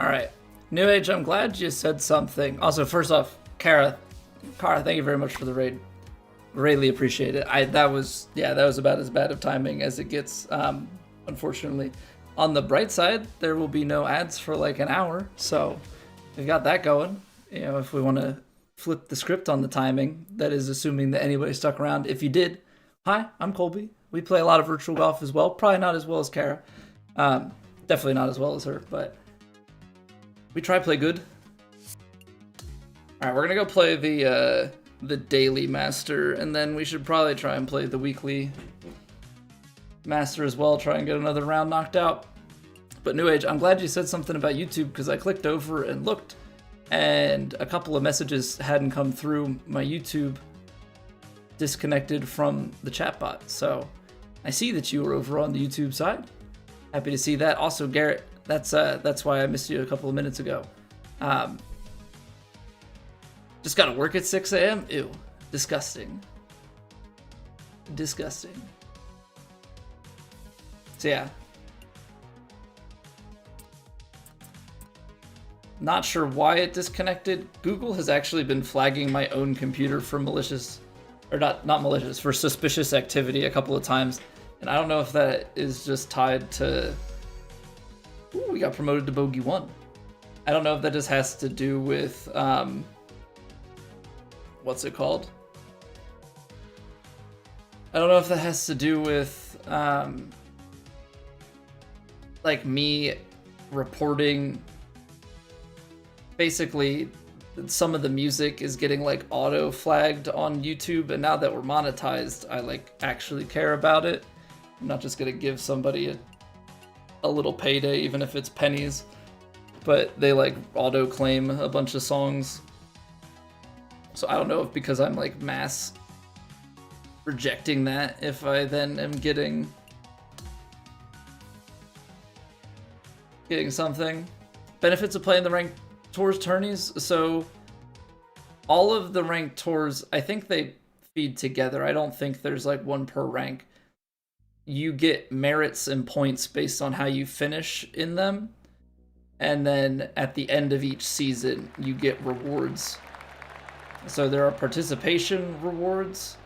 All right. New Age, I'm glad you said something. Also, first off, Kara, thank you very much for the raid. Greatly appreciate it. That was about as bad of timing as it gets, unfortunately. On the bright side, there will be no ads for like an hour, so we've got that going. You know, if we want to flip the script on the timing, that is assuming that anybody stuck around. If you did, hi, I'm Colby. We play a lot of virtual golf as well. Probably not as well as Kara. Definitely not as well as her, but we try to play good. All right, we're gonna go play the daily master, and then we should probably try and play the weekly master as well. Try and get another round knocked out. But New Age, I'm glad you said something about YouTube, because I clicked over and looked, and a couple of messages hadn't come through. My YouTube disconnected from the chatbot, so I see that you were over on the YouTube side. Happy to see that. Also, Garrett, that's why I missed you a couple of minutes ago. Just gotta work at 6 a.m. Ew, disgusting. Disgusting. So yeah. Not sure why it disconnected. Google has actually been flagging my own computer for malicious, or not malicious, for suspicious activity a couple of times. And I don't know if that is just tied to... Ooh, we got promoted to Bogey 1. I don't know if that just has to do with... what's it called? I don't know if that has to do with... like me reporting... Basically, some of the music is getting like auto flagged on YouTube, and now that we're monetized, I like actually care about it. I'm not just gonna give somebody a little payday, even if it's pennies, but they like auto claim a bunch of songs. So I don't know if because I'm like mass rejecting that, if I then am getting something. Benefits of playing the ranked tours tourneys. So all of the ranked tours, I think they feed together. I don't think there's like one per rank. You get merits and points based on how you finish in them. And then at the end of each season, you get rewards. So there are participation rewards,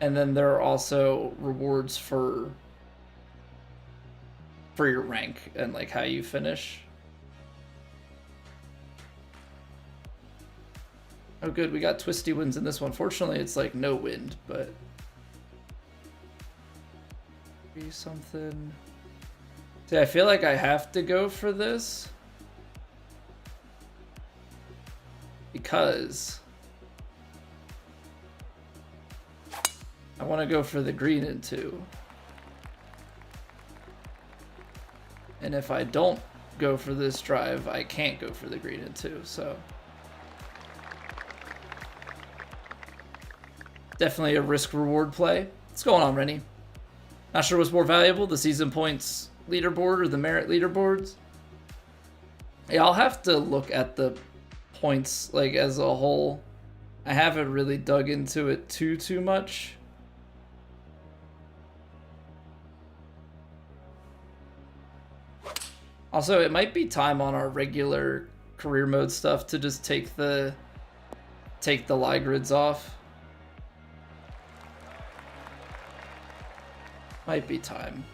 and then there are also rewards for your rank and like how you finish. Oh good, we got twisty winds in this one. Fortunately, it's like no wind, but... Be something... See, I feel like I have to go for this. Because... I want to go for the green in 2. And if I don't go for this drive, I can't go for the green in 2, so... Definitely a risk-reward play. What's going on, Rennie? Not sure what's more valuable, the season points leaderboard or the merit leaderboards. Yeah, I'll have to look at the points like as a whole. I haven't really dug into it too much. Also, it might be time on our regular career mode stuff to just take the lie grids off. Might be time.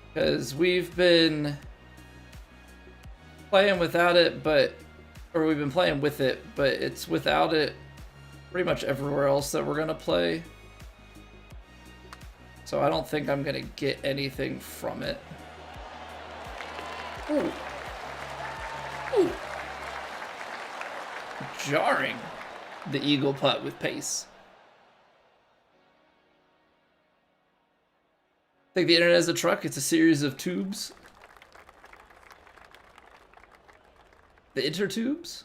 Because we've been playing without it, or we've been playing with it, but it's without it pretty much everywhere else that we're gonna play. So I don't think I'm gonna get anything from it. Ooh. Ooh. Jarring. The eagle putt with pace. Think the internet is a truck, it's a series of tubes. The intertubes?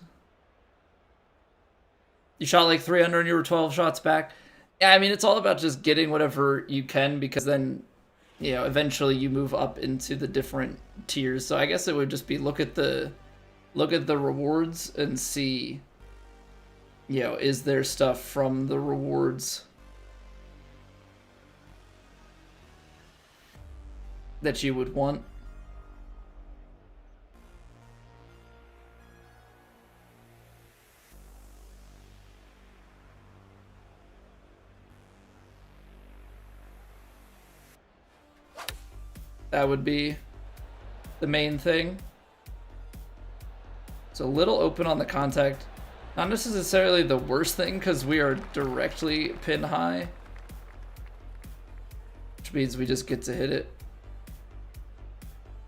You shot like 300 and you were 12 shots back. Yeah, I mean, it's all about just getting whatever you can, because then, you know, eventually you move up into the different tiers. So I guess it would just be look at the rewards and see, you know, is there stuff from the rewards that you would want. That would be the main thing. It's a little open on the contact. Not necessarily the worst thing because we are directly pin high. Which means we just get to hit it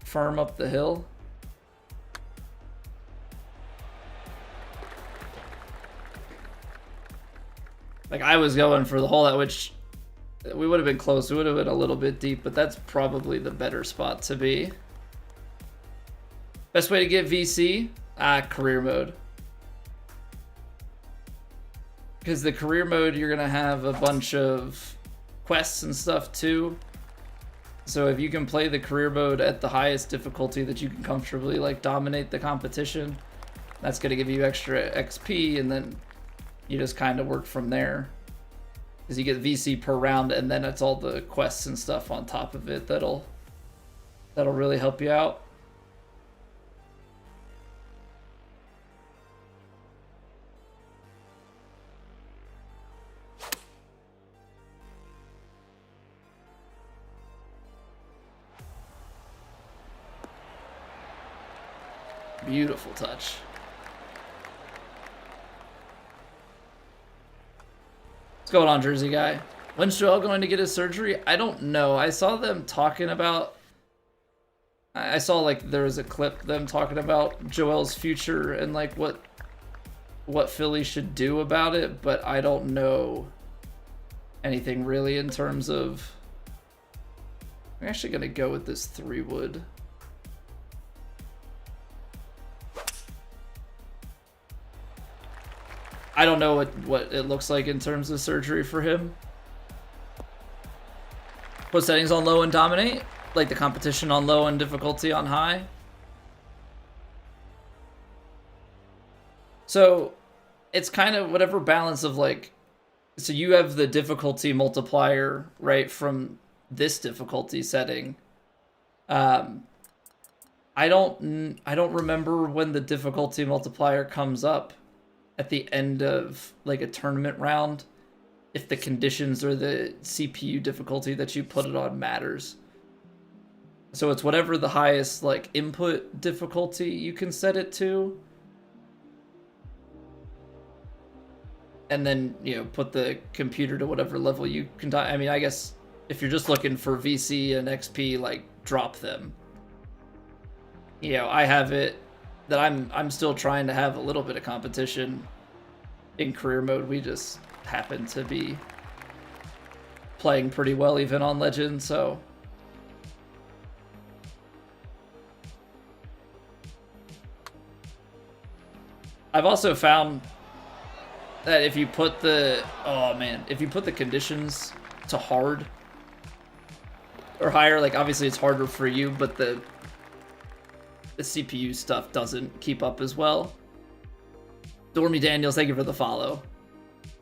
firm up the hill. Like I was going for the hole at which we would have been close. We would have been a little bit deep, but that's probably the better spot to be. Best way to get VC? Career mode. Because the career mode, you're going to have a bunch of quests and stuff too. So if you can play the career mode at the highest difficulty that you can comfortably like dominate the competition, that's going to give you extra XP, and then you just kind of work from there. Because you get VC per round, and then it's all the quests and stuff on top of it that'll really help you out. Beautiful touch. What's going on, Jersey guy? When's Joel going to get his surgery? I don't know. I saw them talking about... I saw like there was a clip them talking about Joel's future and like what Philly should do about it, but I don't know anything really in terms of... I'm actually going to go with this 3-wood. I don't know what it looks like in terms of surgery for him. Put settings on low and dominate, like the competition on low and difficulty on high. So it's kind of whatever balance of like, so you have the difficulty multiplier, right, from this difficulty setting. I don't remember when the difficulty multiplier comes up at the end of like a tournament round, if the conditions or the CPU difficulty that you put it on matters. So it's whatever the highest like input difficulty you can set it to. And then, you know, put the computer to whatever level you can. I mean, I guess if you're just looking for VC and XP, like drop them. You know, I have it that I'm still trying to have a little bit of competition in career mode. We just happen to be playing pretty well even on Legend, so I've also found that if you put the if you put the conditions to hard or higher, like obviously it's harder for you, but the CPU stuff doesn't keep up as well. Dormy Daniels, thank you for the follow.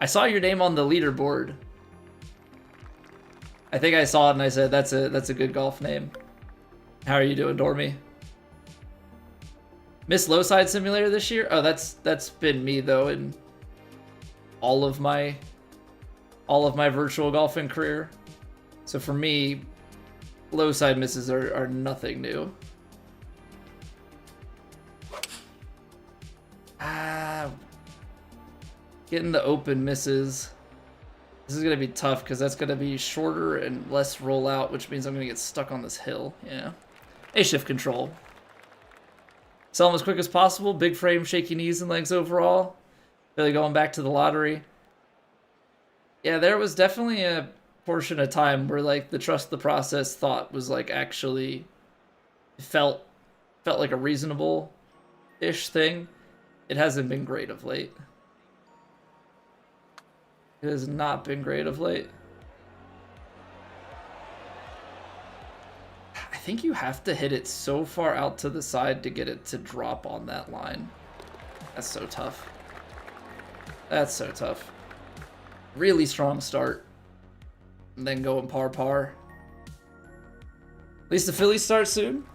I saw your name on the leaderboard. I think I saw it and I said that's a good golf name. How are you doing, Dormy? Missed low side simulator this year? Oh, that's been me though in all of my virtual golfing career. So for me, low side misses are nothing new. Getting the open misses. This is going to be tough because that's going to be shorter and less rollout, which means I'm going to get stuck on this hill. Yeah. A shift control. Sell them as quick as possible. Big frame, shaky knees and legs overall. Really going back to the lottery. Yeah, there was definitely a portion of time where like the trust the process thought was like actually felt like a reasonable-ish thing. It hasn't been great of late. It has not been great of late. I think you have to hit it so far out to the side to get it to drop on that line. That's so tough. That's so tough. Really strong start. And then going par. At least the Phillies start soon.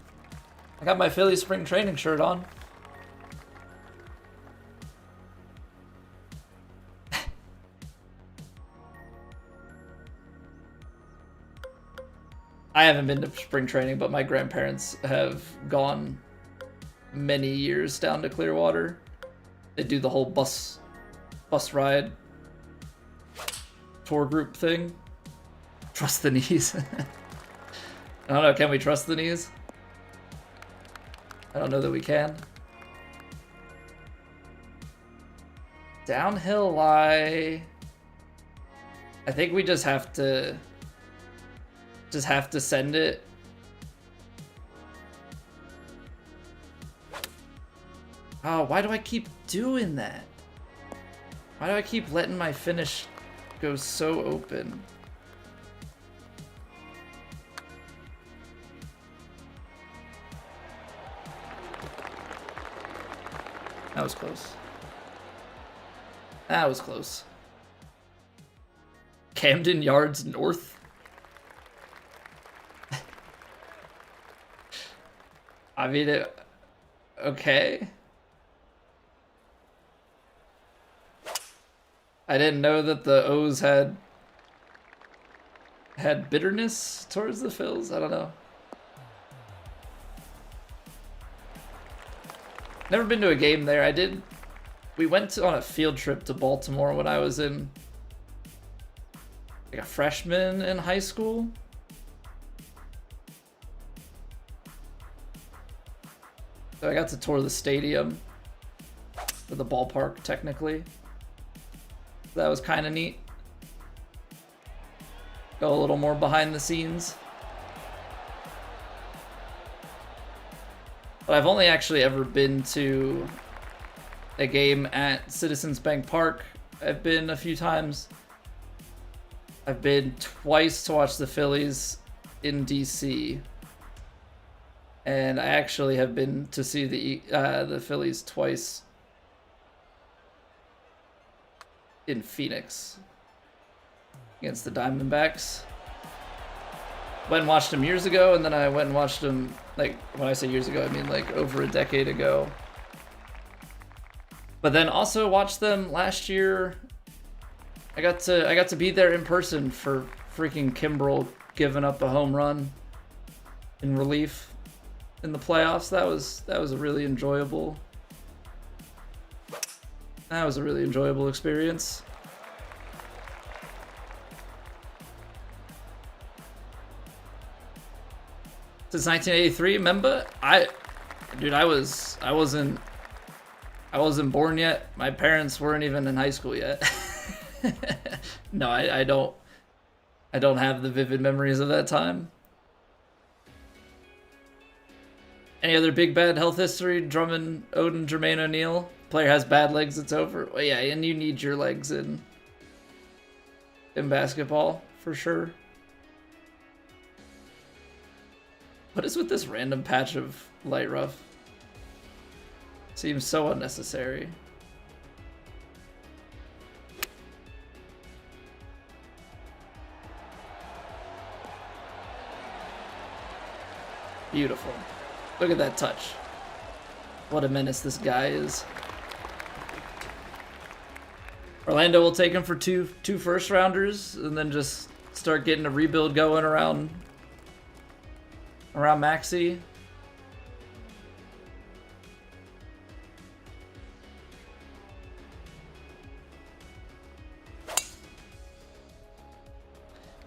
I got my Phillies spring training shirt on. I haven't been to spring training, but my grandparents have gone many years down to Clearwater. They do the whole bus ride tour group thing. Trust the knees. I don't know, can we trust the knees? I don't know that we can. Downhill lie. I think we just have to send it. Oh, why do I keep doing that? Why do I keep letting my finish go so open? That was close. That was close. Camden Yards North? I mean, okay. I didn't know that the O's had bitterness towards the Phils. I don't know. Never been to a game there. We went on a field trip to Baltimore when I was in like a freshman in high school. So I got to tour the stadium, or the ballpark technically. That was kind of neat. Go a little more behind the scenes. But I've only actually ever been to a game at Citizens Bank Park. I've been a few times. I've been twice to watch the Phillies in DC. And I actually have been to see the Phillies twice in Phoenix against the Diamondbacks. Went and watched them years ago, and then I went and watched them, like, when I say years ago, I mean like over a decade ago. But then also watched them last year. I got to be there in person for freaking Kimbrel giving up a home run in relief in the playoffs. That was a really enjoyable. That was a really enjoyable experience. Since 1983, remember? I wasn't born yet. My parents weren't even in high school yet. No, I don't have the vivid memories of that time. Any other big bad health history? Drummond, Odin, Jermaine O'Neal. Player has bad legs, it's over. Well, yeah, and you need your legs in basketball for sure. What is with this random patch of light rough? Seems so unnecessary. Beautiful. Look at that touch. What a menace this guy is. Orlando will take him for two first rounders and then just start getting a rebuild going around Maxey.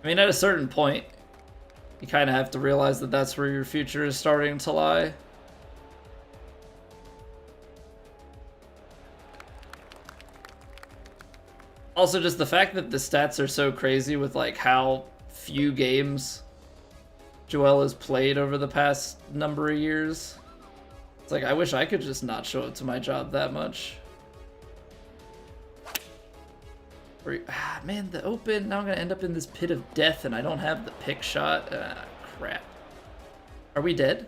I mean, at a certain point, you kind of have to realize that that's where your future is starting to lie. Also, just the fact that the stats are so crazy with like how few games Joel has played over the past number of years. It's like, I wish I could just not show up to my job that much. Man, the Open, now I'm going to end up in this pit of death and I don't have the pick shot. Crap. Are we dead?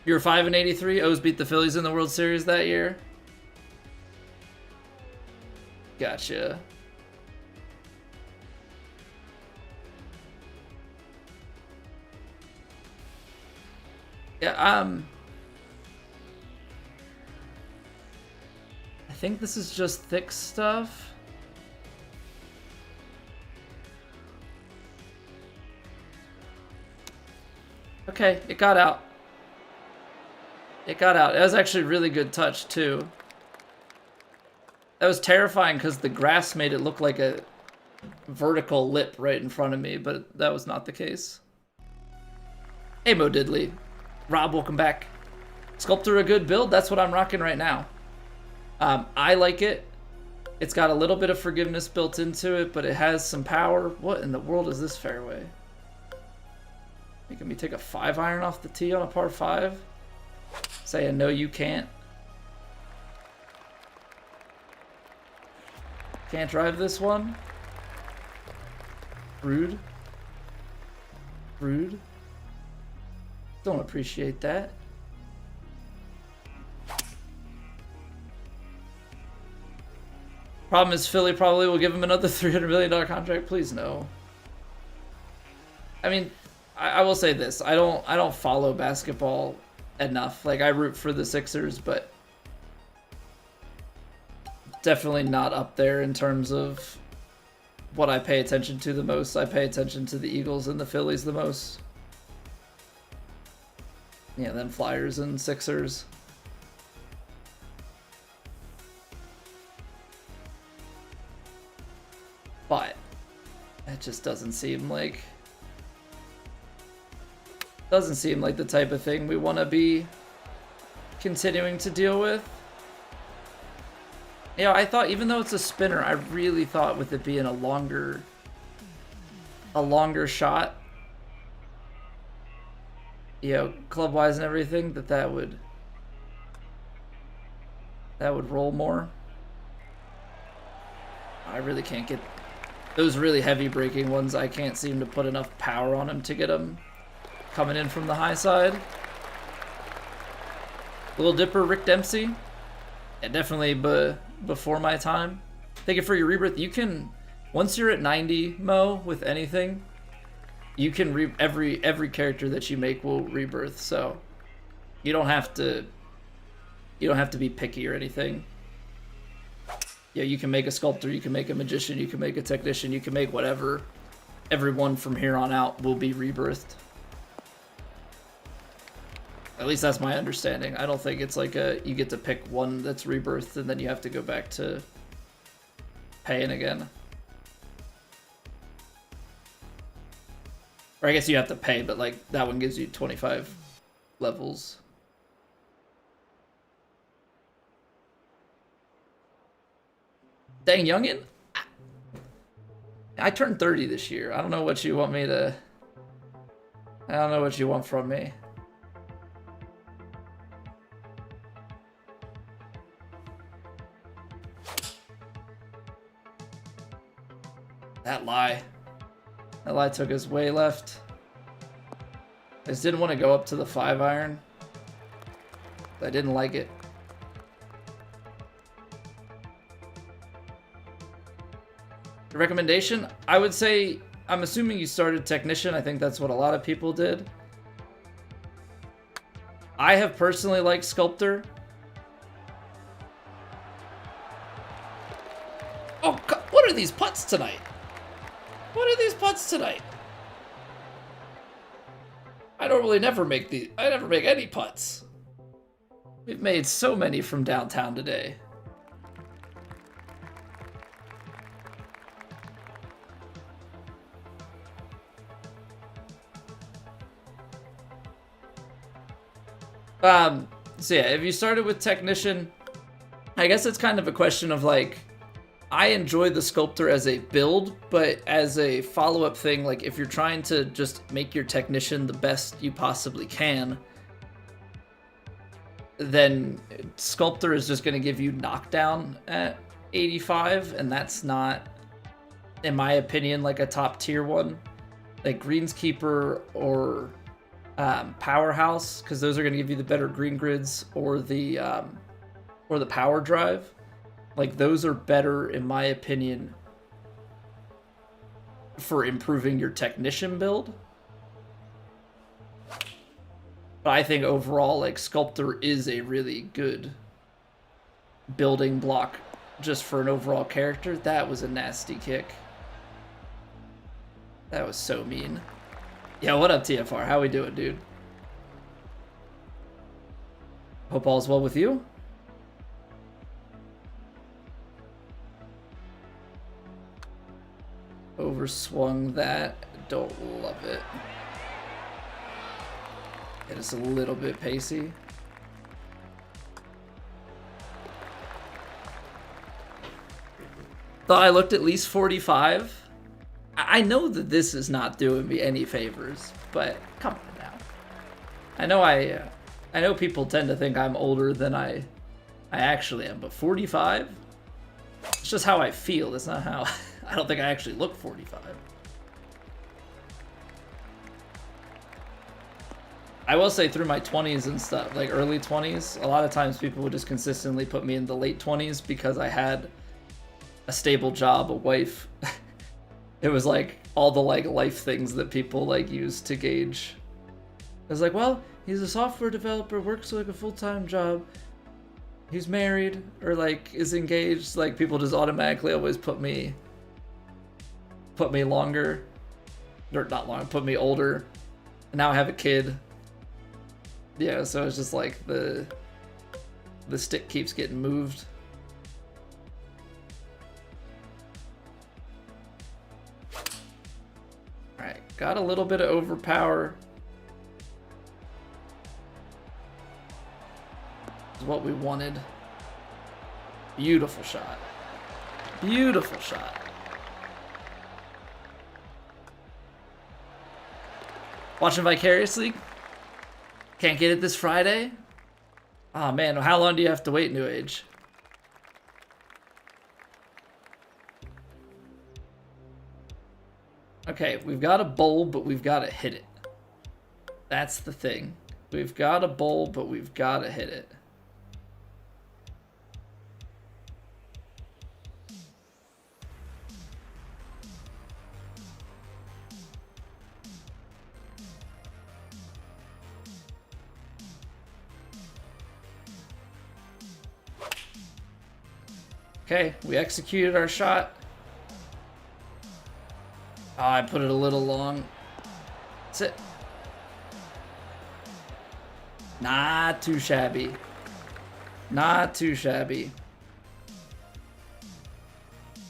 You were 5-83. O's beat the Phillies in the World Series that year. Gotcha. Yeah, I think this is just thick stuff. Okay, it got out. It got out. It was actually really good touch, too. That was terrifying because the grass made it look like a vertical lip right in front of me, but that was not the case. Hey, Mo Diddley. Rob, welcome back. Sculptor a good build? That's what I'm rocking right now. I like it. It's got a little bit of forgiveness built into it, but it has some power. What in the world is this fairway? Making me take a 5-iron off the tee on a par 5? Saying no, you can't. Can't drive this one? Rude. Rude. Don't appreciate that. Problem is Philly probably will give him another $300 million contract. Please no. I mean, I will say this. I don't follow basketball enough. Like, I root for the Sixers, but definitely not up there in terms of what I pay attention to the most. I pay attention to the Eagles and the Phillies the most. Yeah, then Flyers and Sixers. But it just doesn't seem like the type of thing we want to be continuing to deal with. Yeah, I thought, even though it's a spinner, I really thought with it being a longer shot, you know, club-wise and everything, that would roll more. I really can't get those really heavy braking ones. I can't seem to put enough power on them to get them coming in from the high side. Little Dipper, Rick Dempsey. Yeah, definitely before my time. Thank you for your rebirth. You can, once you're at 90, Mo, with anything, you can every character that you make will rebirth. So you don't have to be picky or anything. Yeah, you can make a sculptor, you can make a magician, you can make a technician, you can make whatever. Everyone from here on out will be rebirthed. At least that's my understanding. I don't think it's like you get to pick one that's rebirthed and then you have to go back to paying again. Or I guess you have to pay, but like that one gives you 25 levels. Dang, youngin'. I turned 30 this year. I don't know what you want me to... I don't know what you want from me. That lie took us way left. I just didn't want to go up to the 5-iron. I didn't like it. Recommendation? I would say, I'm assuming you started Technician. I think that's what a lot of people did. I have personally liked Sculptor. Oh, what are these putts tonight? What are these putts tonight? I normally never make any putts. We've made so many from downtown today. So yeah, if you started with Technician, I guess it's kind of a question of like, I enjoy the Sculptor as a build, but as a follow-up thing, like if you're trying to just make your Technician the best you possibly can, then Sculptor is just going to give you knockdown at 85, and that's not, in my opinion, like a top tier one. Like Greenskeeper or Powerhouse, because those are going to give you the better green grids, or the power drive. Like those are better, in my opinion, for improving your Technician build. But I think overall, like Sculptor is a really good building block just for an overall character. That was a nasty kick. That was so mean. Yeah, what up, TFR? How we doing, dude? Hope all is well with you. Overswung that. Don't love it. It is a little bit pacey. Thought I looked at least 45. I know that this is not doing me any favors, but come on now. I know people tend to think I'm older than I actually am, but 45? It's just how I feel. It's not how... I don't think I actually look 45. I will say through my 20s and stuff, like early 20s, a lot of times people would just consistently put me in the late 20s because I had a stable job, a wife. It was like all the like life things that people like use to gauge. It was like, well, he's a software developer, works like a full-time job, he's married or like is engaged. Like people just automatically always put me longer, or not long, put me older. And now I have a kid. Yeah, so it's just like the stick keeps getting moved. Alright, got a little bit of overpower. Is what we wanted. Beautiful shot. Beautiful shot. Watching vicariously? Can't get it this Friday? Oh man, how long do you have to wait, New Age? Okay, we've got a bowl, but we've got to hit it. That's the thing. We've got a bowl, but we've got to hit it. Okay, we executed our shot. Oh, I put it a little long. That's it. Not too shabby. Not too shabby.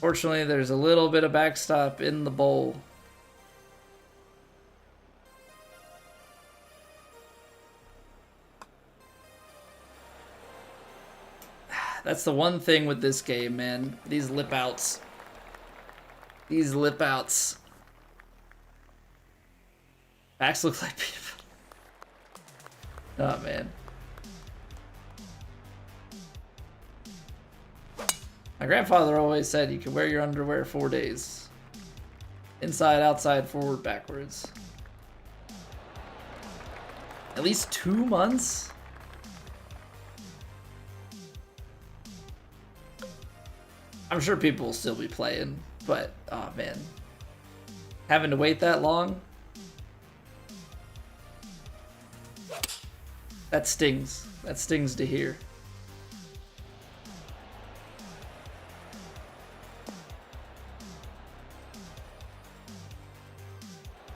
Fortunately, there's a little bit of backstop in the bowl. That's the one thing with this game, man. These lip outs. These lip outs. Backs look like people. Oh, man. My grandfather always said you can wear your underwear 4 days. Inside, outside, forward, backwards. At least 2 months? I'm sure people will still be playing, but, oh man. Having to wait that long? That stings. That stings to hear.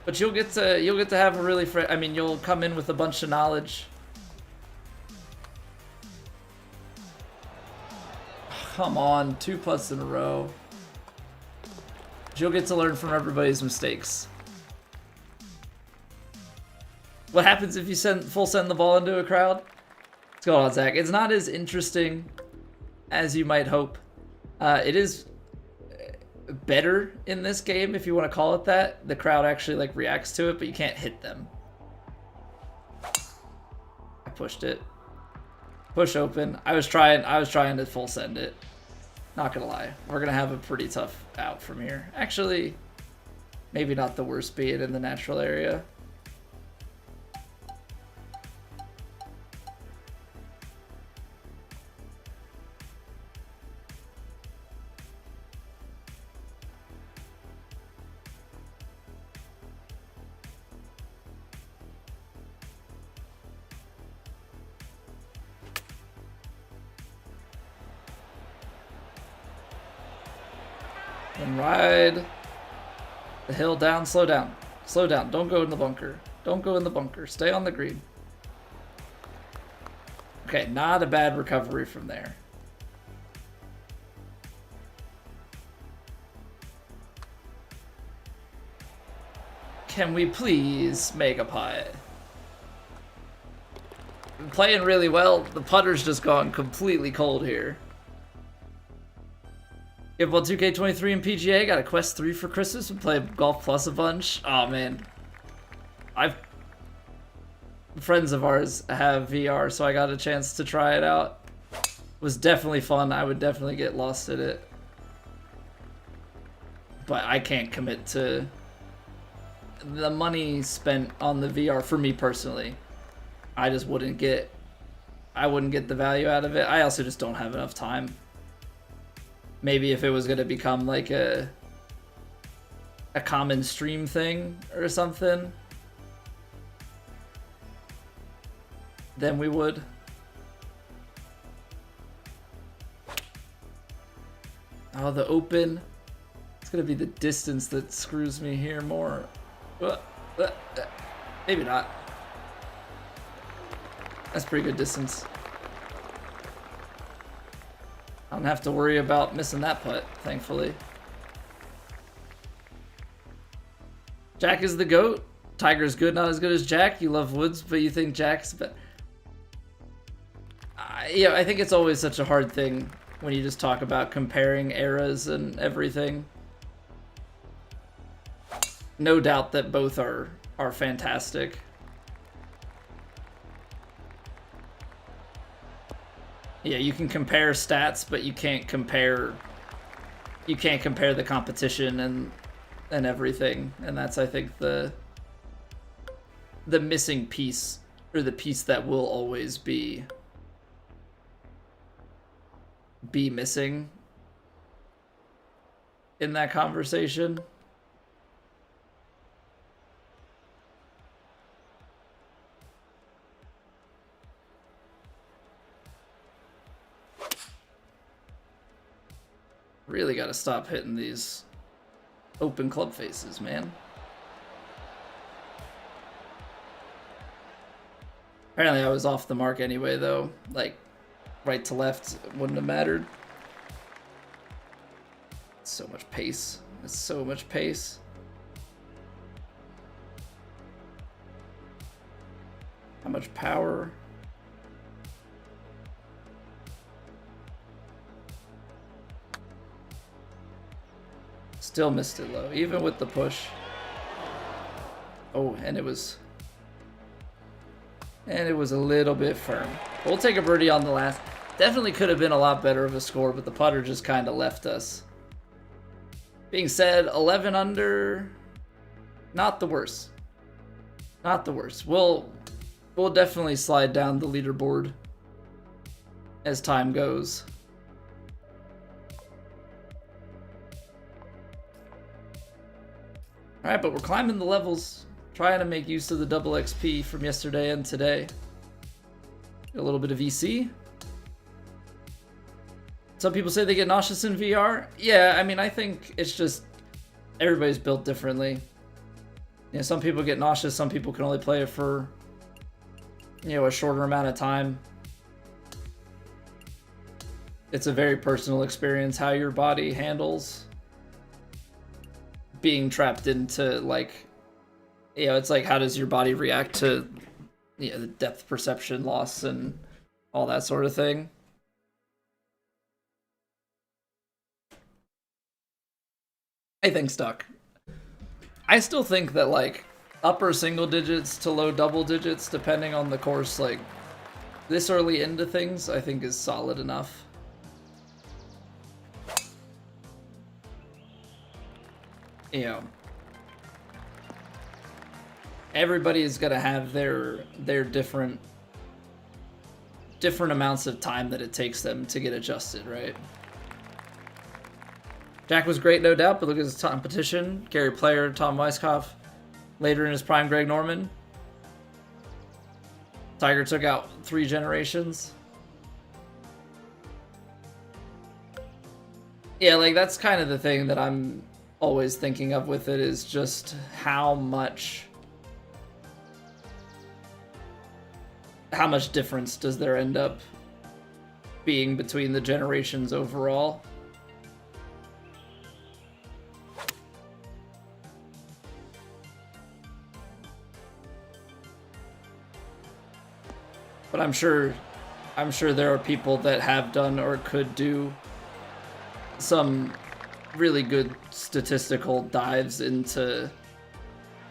But you'll get to have a really I mean, you'll come in with a bunch of knowledge. Come on, 2 putts in a row. You'll get to learn from everybody's mistakes. What happens if you full send the ball into a crowd? What's going on, Zach? It's not as interesting as you might hope. It is better in this game, if you want to call it that. The crowd actually like reacts to it, but you can't hit them. I pushed it. Push open. I was trying to full send it. Not gonna lie. We're gonna have a pretty tough out from here. Actually, maybe not the worst being in the natural area. And ride the hill down, slow down. Slow down, don't go in the bunker. Don't go in the bunker, stay on the green. Okay, not a bad recovery from there. Can we please make a putt? I'm playing really well. The putter's just gone completely cold here. Give about 2K23 and PGA. Got a Quest 3 for Christmas. We play Golf Plus a bunch. Oh man, friends of ours have VR, so I got a chance to try it out. It was definitely fun. I would definitely get lost in it, but I can't commit to the money spent on the VR for me personally. I just wouldn't get the value out of it. I also just don't have enough time. Maybe if it was going to become like a common stream thing or something, then we would. Oh, the open. It's going to be the distance that screws me here more. Maybe not. That's pretty good distance. I don't have to worry about missing that putt, thankfully. Jack is the GOAT. Tiger's good, not as good as Jack. You love Woods, but you think Jack's better. Yeah, I think it's always such a hard thing when you just talk about comparing eras and everything. No doubt that both are fantastic. Yeah, you can compare stats, but you can't compare the competition and everything. And that's, I think, the missing piece, or the piece that will always be missing in that conversation. Really got to stop hitting these open club faces, man. Apparently I was off the mark anyway, though. Like, right to left wouldn't have mattered. So much pace. It's so much pace. How much power. Still missed it low, even with the push. Oh, and it was a little bit firm. We'll take a birdie on the last. Definitely could have been a lot better of a score, but the putter just kind of left us. Being said, 11 under, not the worst. Not the worst. We'll definitely slide down the leaderboard as time goes. Alright, but we're climbing the levels, trying to make use of the double XP from yesterday and today. A little bit of EC. Some people say they get nauseous in VR. Yeah, I mean, I think it's just everybody's built differently. You know, some people get nauseous, some people can only play it for, you know, a shorter amount of time. It's a very personal experience how your body handles being trapped into, like, you know, it's like, how does your body react to, you know, the depth perception loss and all that sort of thing. I think stuck. I still think that, like, upper single digits to low double digits, depending on the course, like, this early into things, I think is solid enough. You know, everybody is gonna have their different amounts of time that it takes them to get adjusted, right? Jack was great, no doubt, but look at his competition. Gary Player, Tom Weiskopf, later in his prime, Greg Norman. Tiger took out 3 generations. Yeah, like, that's kind of the thing that I'm always thinking of with it, is just how much how much difference does there end up being between the generations overall? But I'm sure there are people that have done or could do some really good statistical dives into,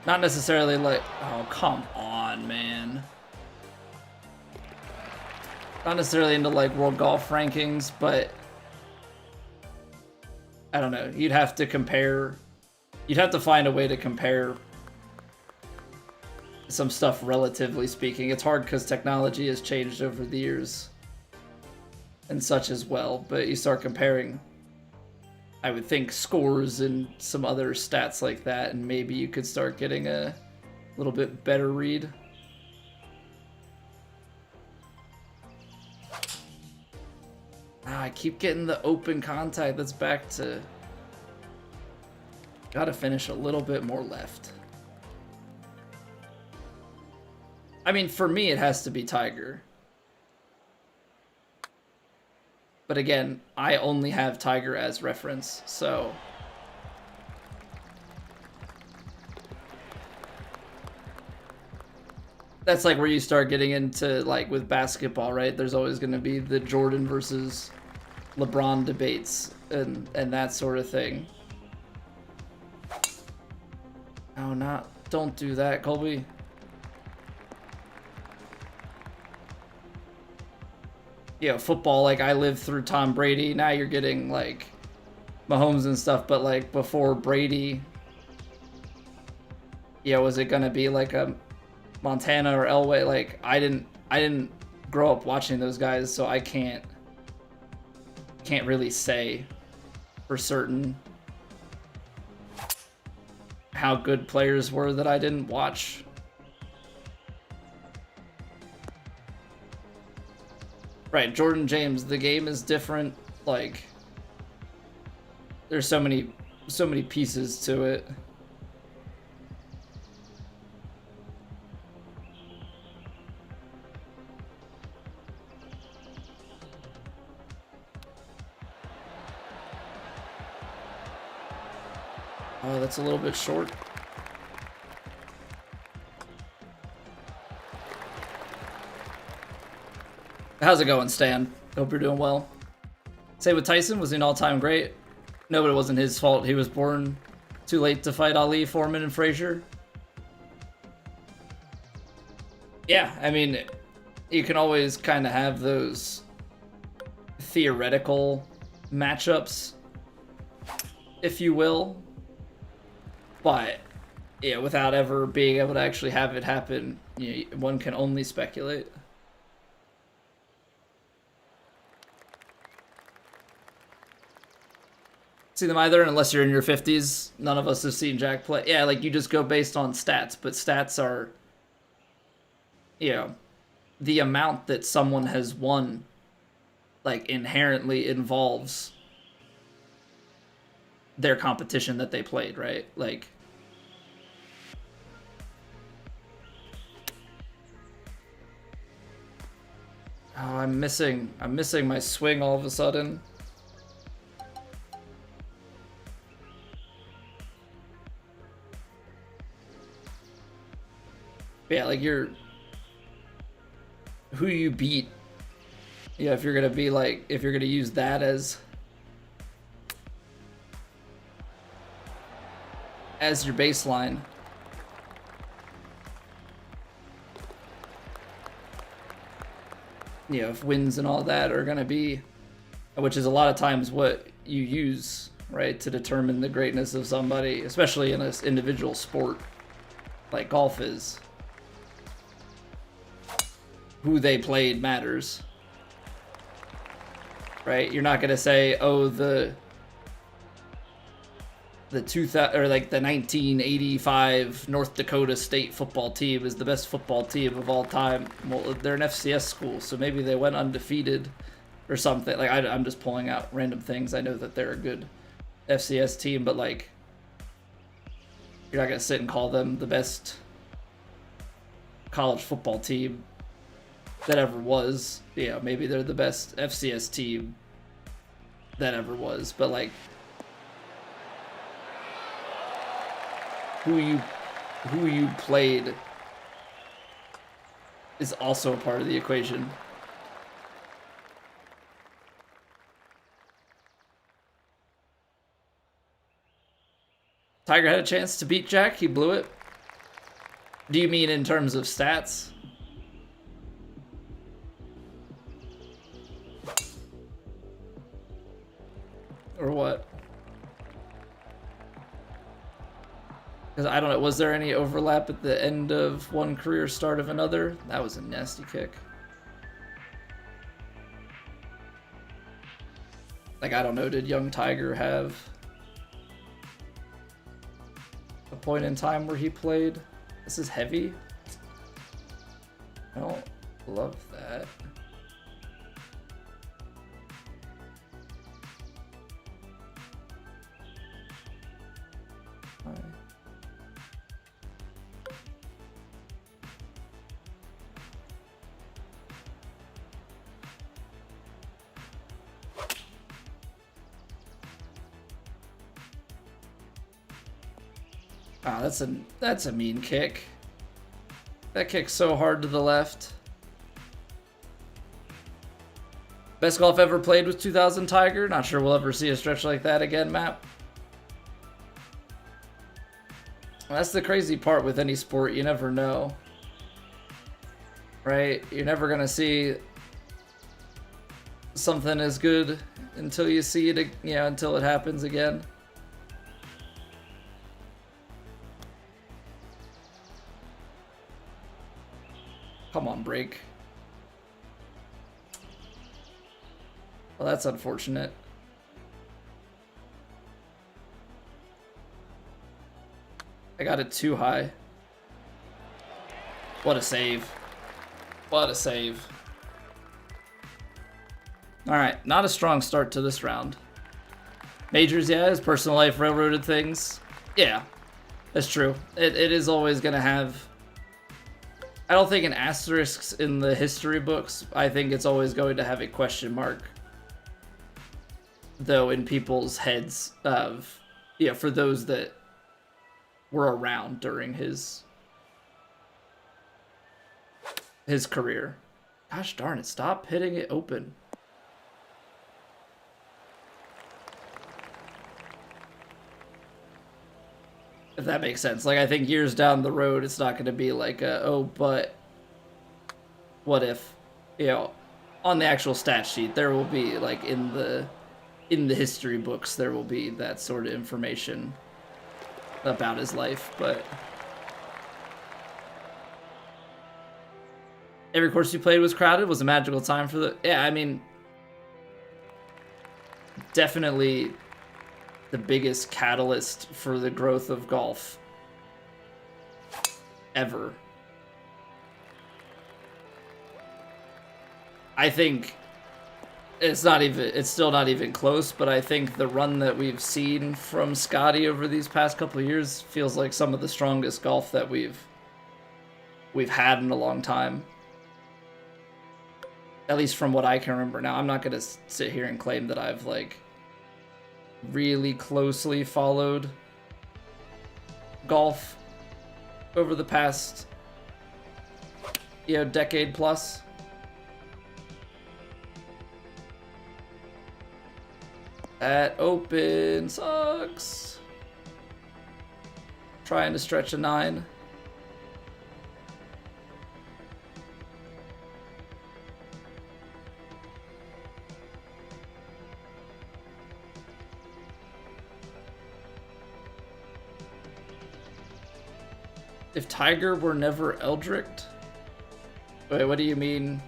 not necessarily like, oh, come on, man. Not necessarily into like world golf rankings, but I don't know. You'd have to find a way to compare some stuff, relatively speaking. It's hard because technology has changed over the years and such as well, but you start comparing, I would think, scores and some other stats like that, and maybe you could start getting a little bit better read. I keep getting the open contact. That's back to, gotta finish a little bit more left. I mean, for me, it has to be Tiger. But again, I only have Tiger as reference, so... That's like where you start getting into, like, with basketball, right? There's always going to be the Jordan versus LeBron debates and that sort of thing. Oh, don't do that, Colby. Yeah, football, like, I lived through Tom Brady. Now you're getting, like, Mahomes and stuff, but, like, before Brady, yeah, was it gonna be, like, a Montana or Elway? Like, I didn't grow up watching those guys, so I can't really say for certain how good players were that I didn't watch. Right, Jordan James, the game is different. Like, there's so many pieces to it. Oh, that's a little bit short. How's it going, Stan? Hope you're doing well. Say with Tyson, was he an all-time great? No, but it wasn't his fault. He was born too late to fight Ali, Foreman, and Frazier. Yeah, I mean, you can always kind of have those theoretical matchups, if you will. But, yeah, without ever being able to actually have it happen, you know, one can only speculate. See them either, unless you're in your 50s. None of us have seen Jack play. Yeah, like, you just go based on stats, but stats are, you know, the amount that someone has won, like, inherently involves their competition that they played, right? Like, oh, I'm missing my swing all of a sudden. Yeah, like, who you beat. Yeah, if you're gonna be like, if you're gonna use that as your baseline. You know, if wins and all that are gonna be, which is a lot of times what you use, right, to determine the greatness of somebody, especially in an individual sport like golf is. Who they played matters, right? You're not gonna say, oh, the 2000 or like the 1985 North Dakota State football team is the best football team of all time. Well, they're an FCS school, so maybe they went undefeated or something. Like, I'm just pulling out random things. I know that they're a good FCS team, but like, you're not gonna sit and call them the best college football team that ever was. Yeah, maybe they're the best FCS team that ever was, but like who you played is also a part of the equation. Tiger had a chance to beat Jack, he blew it. Do you mean in terms of stats? Or what? Because I don't know, was there any overlap at the end of one career, start of another? That was a nasty kick. Like, I don't know, did young Tiger have a point in time where he played? This is heavy. I don't love that. Wow, that's a mean kick. That kick's so hard to the left. Best golf ever played with 2000 Tiger. Not sure we'll ever see a stretch like that again, Matt. That's the crazy part with any sport. You never know. Right? You're never going to see something as good until you see it, you know, until it happens again. Come on, break. Well, that's unfortunate. I got it too high. What a save. What a save. Alright, not a strong start to this round. Majors, yeah, his personal life railroaded things. Yeah, that's true. It is always going to have... I don't think an asterisk in the history books. I think it's always going to have a question mark, though, in people's heads of, yeah, for those that were around during his career. Gosh darn it, stop hitting it open. If that makes sense. Like, I think years down the road, it's not going to be like, oh, but what if, you know, on the actual stat sheet, there will be, like, in the history books, there will be that sort of information about his life, but every course you played was crowded, was a magical time for the, yeah, I mean, definitely the biggest catalyst for the growth of golf ever. I think it's still not even close, but I think the run that we've seen from Scotty over these past couple of years feels like some of the strongest golf that we've had in a long time. At least from what I can remember. Now, I'm not going to sit here and claim that I've, like, really closely followed golf over the past, you know, decade plus. That open sucks. Trying to stretch a 9. If Tiger were never Eldricked? Wait, what do you mean?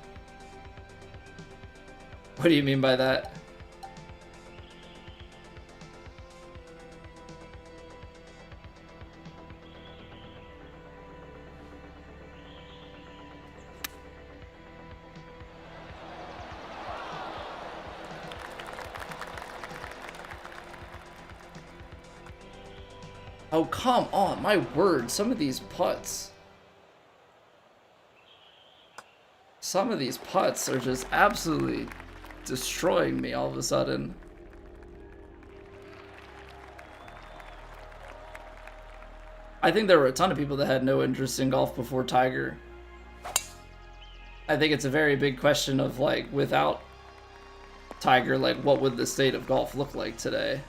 What do you mean by that? Oh, come on, my word, some of these putts. Some of these putts are just absolutely destroying me all of a sudden. I think there were a ton of people that had no interest in golf before Tiger. I think it's a very big question of, like, without Tiger, like, what would the state of golf look like today?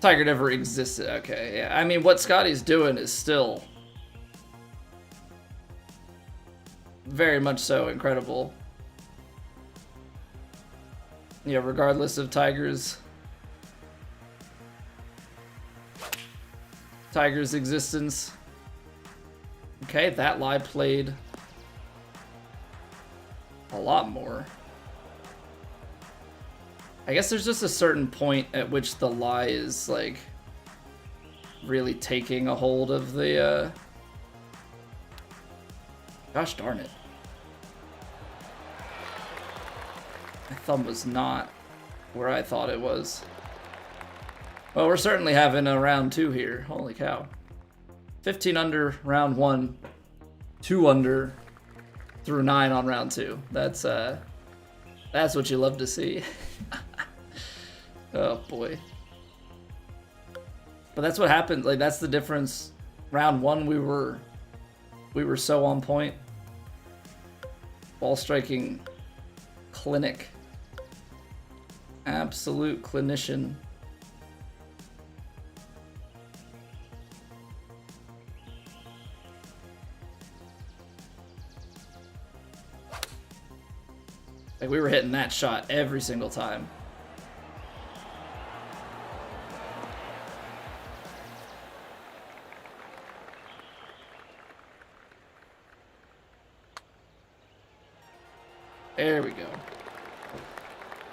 Tiger never existed. Okay, yeah. I mean, what Scotty's doing is still very much so incredible. Yeah, regardless of Tiger's existence. Okay, that lie played a lot more. I guess there's just a certain point at which the lie is, like, really taking a hold of the, Gosh darn it. My thumb was not where I thought it was. Well, we're certainly having a round 2 here. Holy cow. 15 under round 1, 2 under through 9 on round 2. That's what you love to see. Oh boy. But that's what happened. Like, that's the difference. Round 1 we were so on point. Ball striking clinic. Absolute clinician. Like, we were hitting that shot every single time. There we go.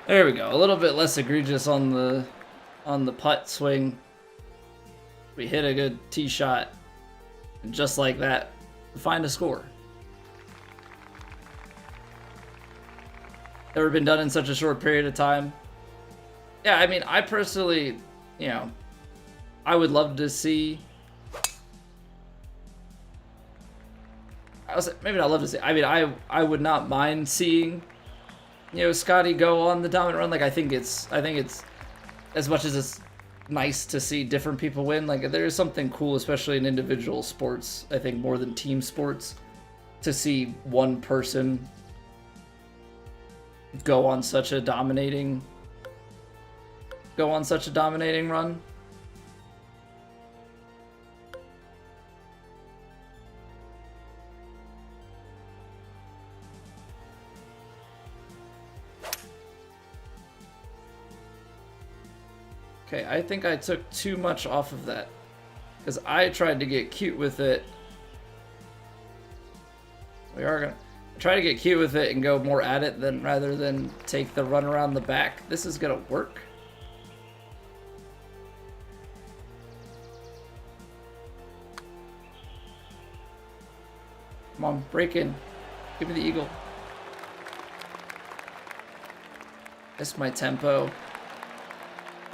There we go. A little bit less egregious on the putt swing. We hit a good tee shot, and just like that, find a score. Never been done in such a short period of time. Yeah, I mean, I personally, you know, I would love to see. Maybe not love to see. I mean, I would not mind seeing, you know, Scotty go on the dominant run. Like, I think it's as much as it's nice to see different people win. Like, there is something cool, especially in individual sports. I think more than team sports, to see one person go on such a dominating run. Okay, I think I took too much off of that, because I tried to get cute with it. We are gonna try to get cute with it and go more at it rather than take the run around the back. This is gonna work. Come on, break in. Give me the eagle. Missed my tempo.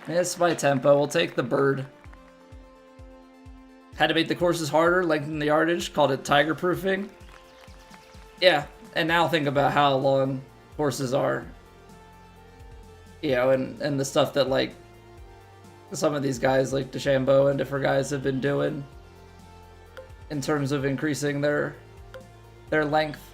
Missed my tempo. We'll take the bird. Had to make the courses harder, lengthen the yardage, called it tiger proofing. Yeah, and now think about how long courses are. You know, and the stuff that, like, some of these guys like DeChambeau and different guys have been doing in terms of increasing their length.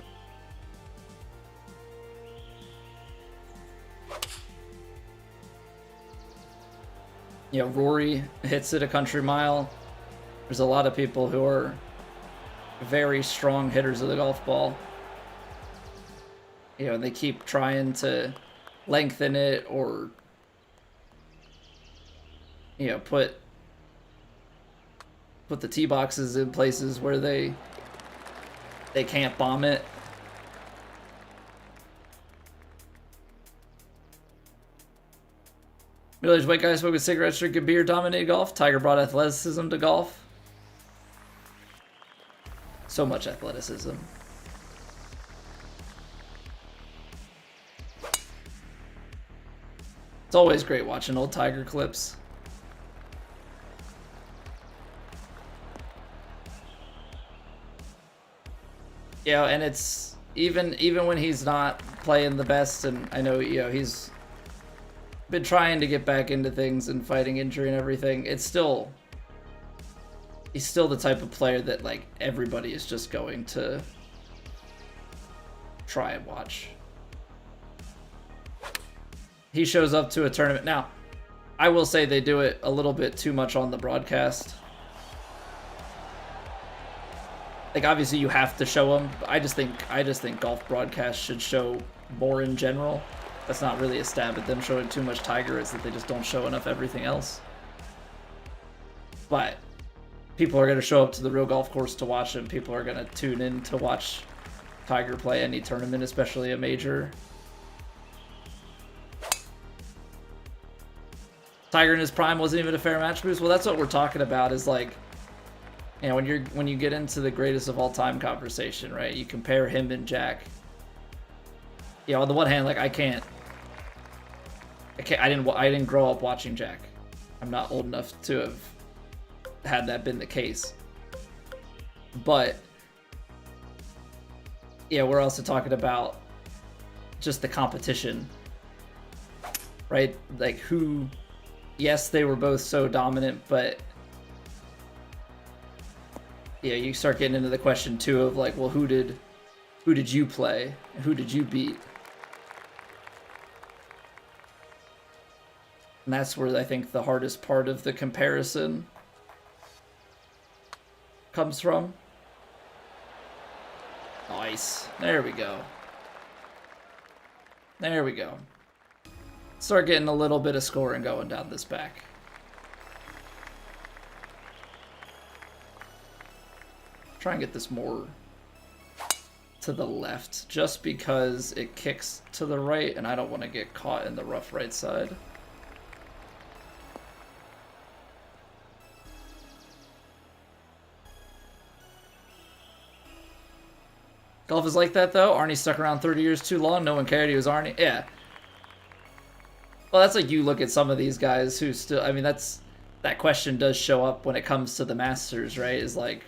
You know, Rory hits it a country mile. There's a lot of people who are very strong hitters of the golf ball. You know, and they keep trying to lengthen it or, you know, put the tee boxes in places where they can't bomb it. Middle-aged white guys smoking cigarettes, drinking beer, dominated golf. Tiger brought athleticism to golf. So much athleticism. It's always great watching old Tiger clips. Yeah, and it's even when he's not playing the best, and I know, you know, he's been trying to get back into things and fighting injury and everything, it's still, he's still the type of player that like everybody is just going to try and watch. He shows up to a tournament. Now, I will say they do it a little bit too much on the broadcast. Like, obviously you have to show him. I just think golf broadcasts should show more in general. That's not really a stab at them showing too much Tiger, it's that they just don't show enough everything else. But people are going to show up to the real golf course to watch him. People are going to tune in to watch Tiger play any tournament, especially a major. Tiger in his prime wasn't even a fair match boost. Well, that's what we're talking about, is like, you know, when you get into the greatest of all time conversation, right? You compare him and Jack. You know, on the one hand, like I didn't grow up watching Jack. I'm not old enough to have had that been the case. But yeah, we're also talking about just the competition, right? Like who, yes, they were both so dominant, but yeah, you start getting into the question too of like, well, who did you play? Who did you beat? And that's where I think the hardest part of the comparison comes from. Nice. There we go. There we go. Start getting a little bit of scoring going down this back. Try and get this more to the left, just because it kicks to the right and I don't want to get caught in the rough right side. Golf is like that though. Arnie stuck around 30 years too long. No one cared he was Arnie. Yeah. Well, that's like, you look at some of these guys who still, I mean, that question does show up when it comes to the Masters, right? Is like,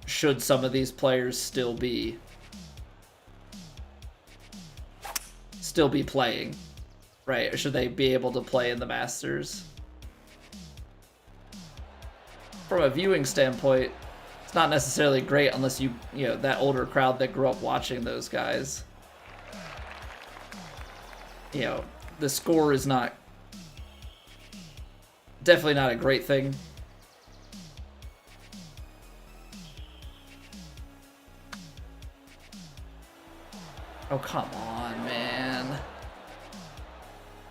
should some of these players still be playing, right? Or should they be able to play in the Masters? From a viewing standpoint, it's not necessarily great unless you know, that older crowd that grew up watching those guys. You know, the score is definitely not a great thing. Oh, come on, man.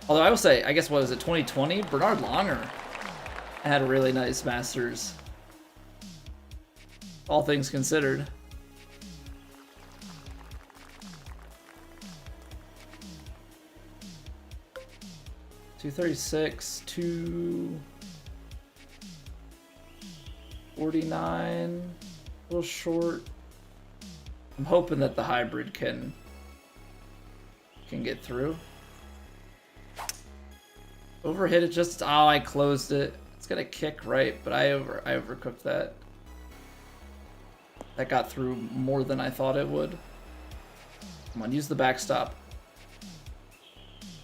Although I will say, I guess, what was it, 2020? Bernard Longer had a really nice Masters. All things considered. .236, 249, a little short. I'm hoping that the hybrid can get through. Overhit it just, oh, I closed it. It's gonna kick right, but I overcooked that. That got through more than I thought it would. Come on, use the backstop.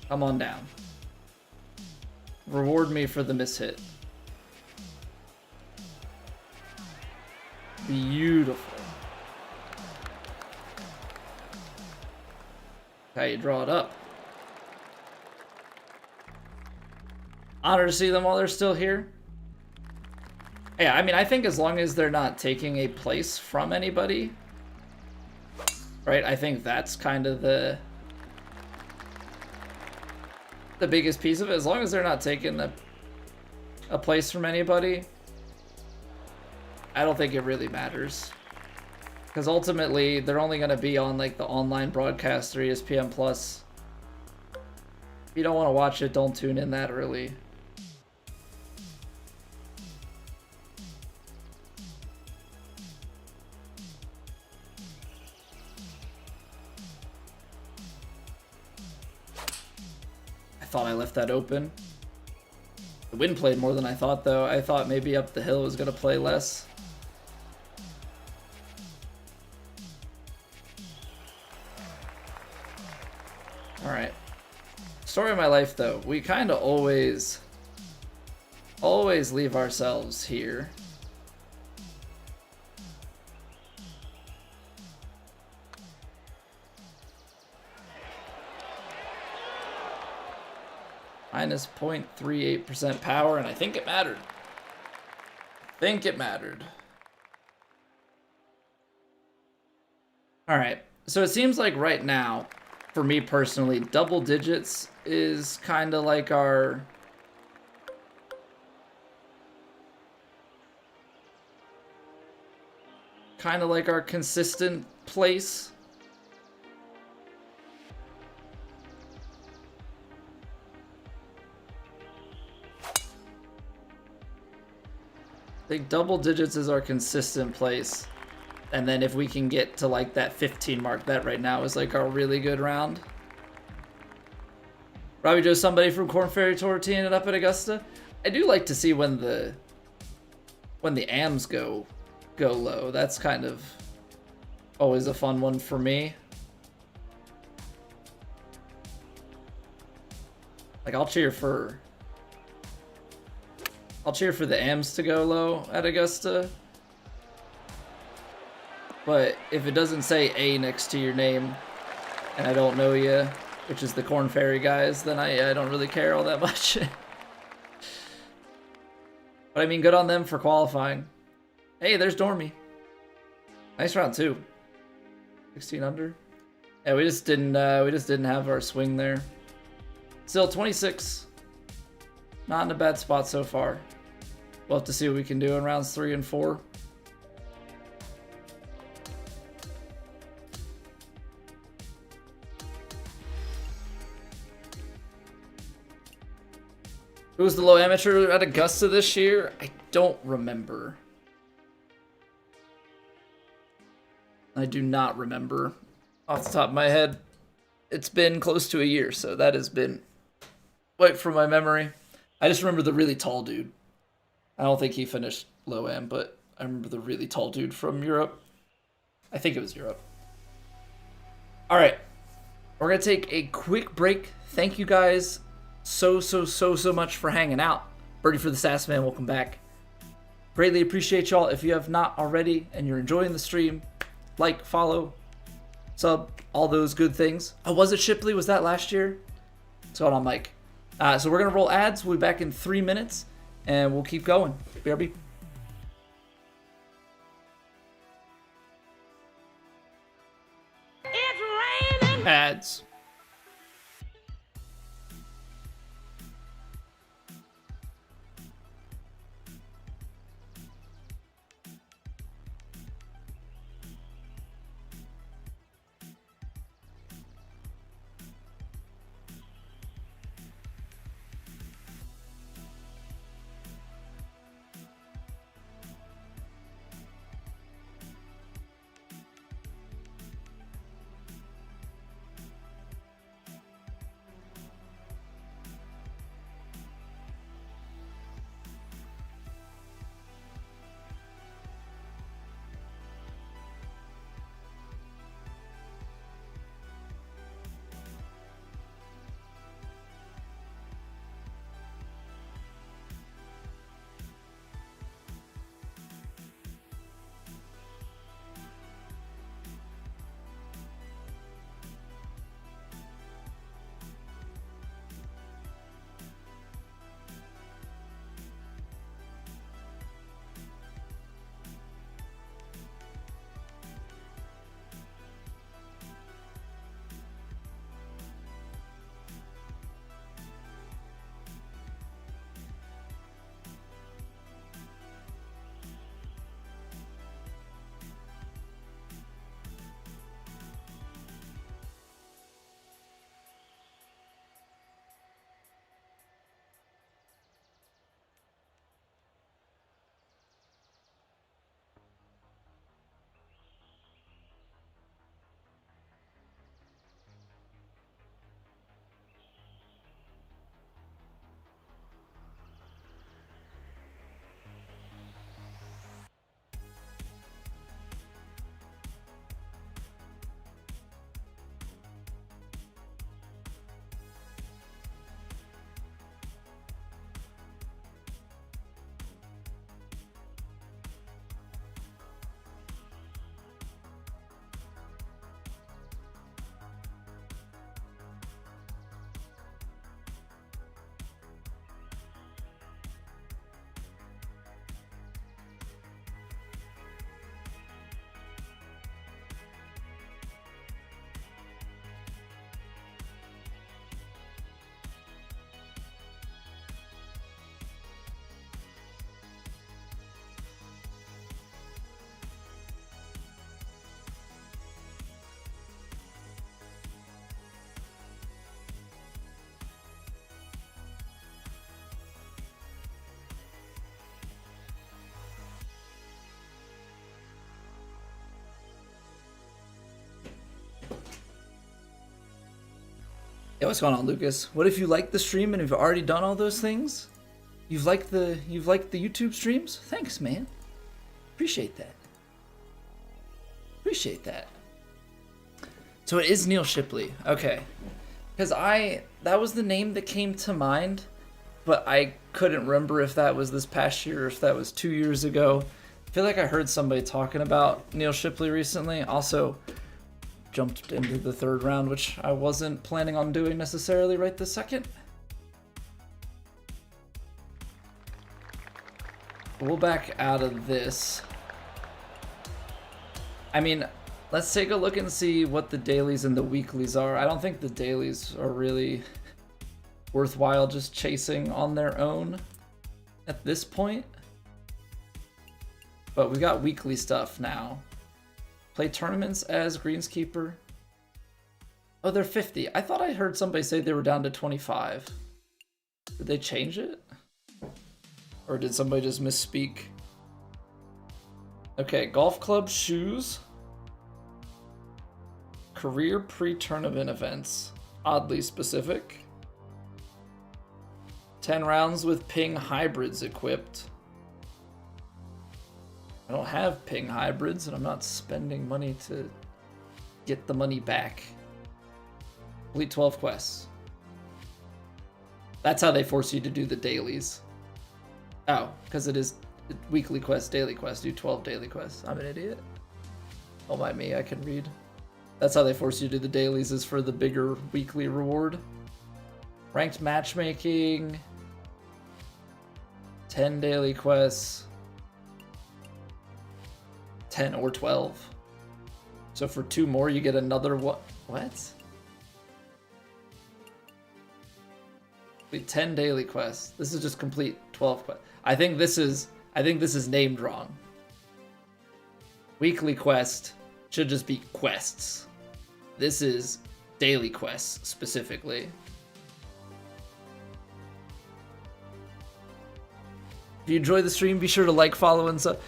Come on down. Reward me for the mishit. Beautiful. How you draw it up. Honor to see them while they're still here. Yeah, I mean, I think as long as they're not taking a place from anybody, right? I think that's kind of the biggest piece of it. As long as they're not taking a place from anybody, I don't think it really matters. Because ultimately, they're only going to be on like the online broadcast or ESPN Plus. If you don't want to watch it, don't tune in that early. I thought I left that open. The wind played more than I thought, though. I thought maybe up the hill was going to play less. Alright. Story of my life, though. We kind of always leave ourselves here. Minus 0.38% power, and I think it mattered. Alright, so it seems like right now, for me personally, double digits is kind of like our... consistent place. I think double digits is our consistent place. And then if we can get to like that 15 mark, that right now is like our really good round. Robbie Joe, somebody from Corn Ferry Tour teeing it up at Augusta. I do like to see when the AMs go low. That's kind of always a fun one for me. Like I'll cheer for the AMs to go low at Augusta. But if it doesn't say A next to your name and I don't know you, which is the Corn Ferry guys, then I don't really care all that much. But I mean, good on them for qualifying. Hey, there's Dormy. Nice round too. 16 under. Yeah, we just didn't have our swing there. Still 26. Not in a bad spot so far. We'll have to see what we can do in rounds 3 and 4. Who was the low amateur at Augusta this year? I don't remember. I do not remember off the top of my head. It's been close to a year, so that has been wiped from my memory. I just remember the really tall dude. I don't think he finished low am, but I remember the really tall dude from Europe. I think it was Europe. All right, we're gonna take a quick break. Thank you guys so much for hanging out. Birdie for the Sass Man, welcome back. Greatly appreciate y'all. If you have not already and you're enjoying the stream, like, follow, sub, all those good things. Oh, was it Shipley? Was that last year? What's going on, Mike? So we're gonna roll ads. We'll be back in 3 minutes, and we'll keep going. BRB. It's raining. Ads. Yeah, what's going on, Lucas? What if you like the stream and have already done all those things? You've liked the YouTube streams? Thanks, man. Appreciate that. Appreciate that. So it is Neil Shipley. Okay. Because that was the name that came to mind, but I couldn't remember if that was this past year or if that was 2 years ago. I feel like I heard somebody talking about Neil Shipley recently. Also, jumped into the third round, which I wasn't planning on doing necessarily right this second. We'll back out of this. I mean, let's take a look and see what the dailies and the weeklies are. I don't think the dailies are really worthwhile just chasing on their own at this point. But we got weekly stuff now. Play tournaments as greenskeeper. Oh, they're 50. I thought I heard somebody say they were down to 25. Did they change it? Or did somebody just misspeak? Okay, golf club shoes. Career pre-tournament events. Oddly specific. 10 rounds with Ping hybrids equipped. I don't have Ping hybrids, and I'm not spending money to get the money back. Complete 12 quests. That's how they force you to do the dailies. Oh, because it is weekly quest, daily quest. Do 12 daily quests. I'm an idiot. Don't mind me, I can read. That's how they force you to do the dailies, is for the bigger weekly reward. Ranked matchmaking. 10 daily quests. 10 or 12. So for 2 more, you get another what? What? Complete 10 daily quests. This is just complete 12 quests. I think this is named wrong. Weekly quest should just be quests. This is daily quests specifically. If you enjoy the stream, be sure to like, follow, and sub.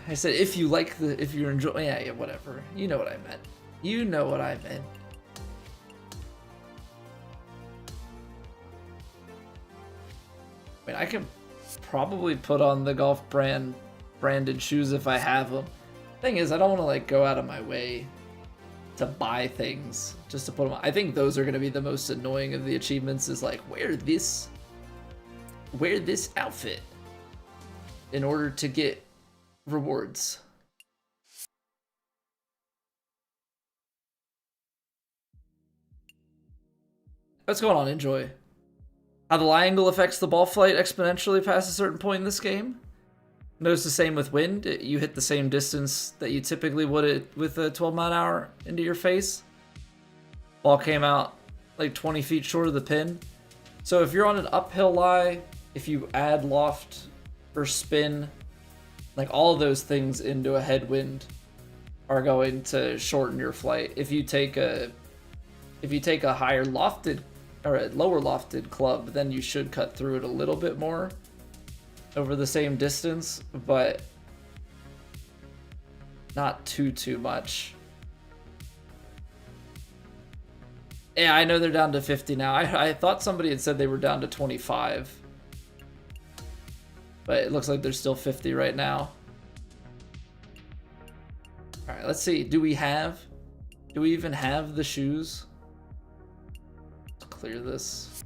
I said if you're enjoying, yeah, whatever. You know what I meant. You know what I meant. I mean, I can probably put on the golf branded shoes if I have them. Thing is, I don't want to like go out of my way to buy things just to put them on. I think those are going to be the most annoying of the achievements, is like wear this outfit in order to get rewards. What's going on? Enjoy. How the lie angle affects the ball flight exponentially past a certain point in this game. Notice the same with wind. You hit the same distance that you typically would with a 12-mile-an-hour into your face. Ball came out like 20 feet short of the pin. So if you're on an uphill lie, if you add loft or spin, like all of those things into a headwind are going to shorten your flight. If you take a higher lofted or a lower lofted club, then you should cut through it a little bit more over the same distance, but not too much. Yeah, I know they're down to 50 now. I thought somebody had said they were down to 25. But it looks like there's still 50 right now. Alright, let's see. Do we even have the shoes? Let's clear this.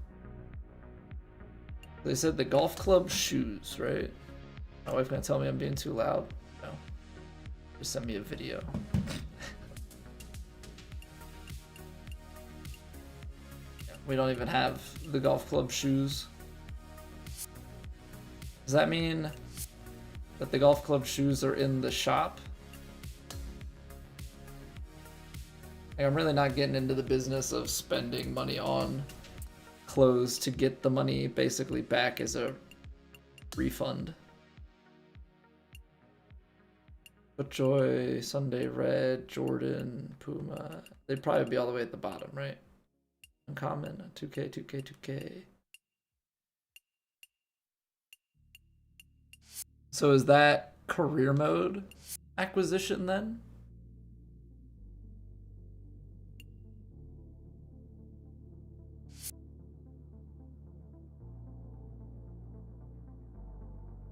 They said the golf club shoes, right? My wife gonna tell me I'm being too loud? No. Just send me a video. We don't even have the golf club shoes. Does that mean that the golf club shoes are in the shop? Like, I'm really not getting into the business of spending money on clothes to get the money basically back as a refund. FootJoy, Sunday Red, Jordan, Puma. They'd probably be all the way at the bottom, right? Uncommon, 2K, 2K, 2K. So is that career mode acquisition then?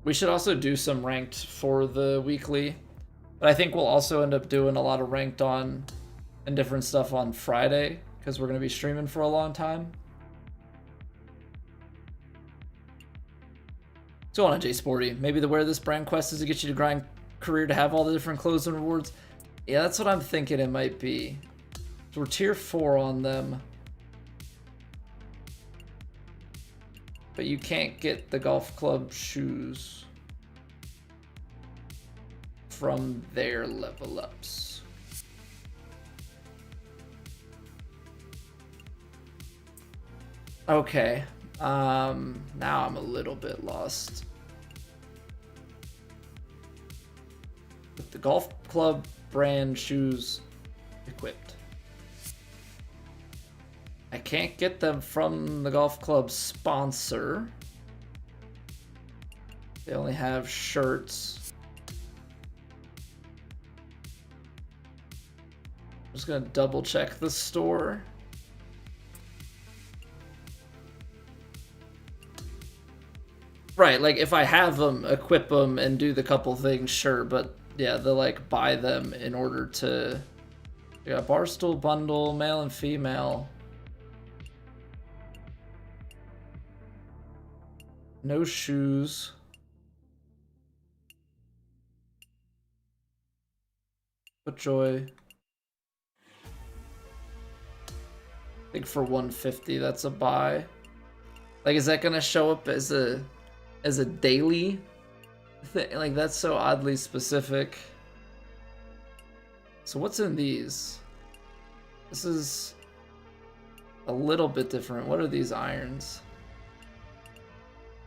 We should also do some ranked for the weekly, but I think we'll also end up doing a lot of ranked on and different stuff on Friday because we're going to be streaming for a long time. So on a J Sporty, maybe the wear this brand quest is to get you to grind career to have all the different clothes and rewards. Yeah, that's what I'm thinking it might be. So we're tier 4 on them. But you can't get the golf club shoes from their level ups. Okay. Now I'm a little bit lost. With the golf club brand shoes equipped. I can't get them from the golf club sponsor. They only have shirts. I'm just gonna double check the store. Right, like if I have them, equip them, and do the couple things, sure, but yeah, they'll like buy them in order to. We got Barstool bundle, male and female. No shoes. FootJoy. I think for 150, that's a buy. Like, is that gonna show up as a daily thing? Like, that's so oddly specific. So what's in these? This is a little bit different. What are these irons?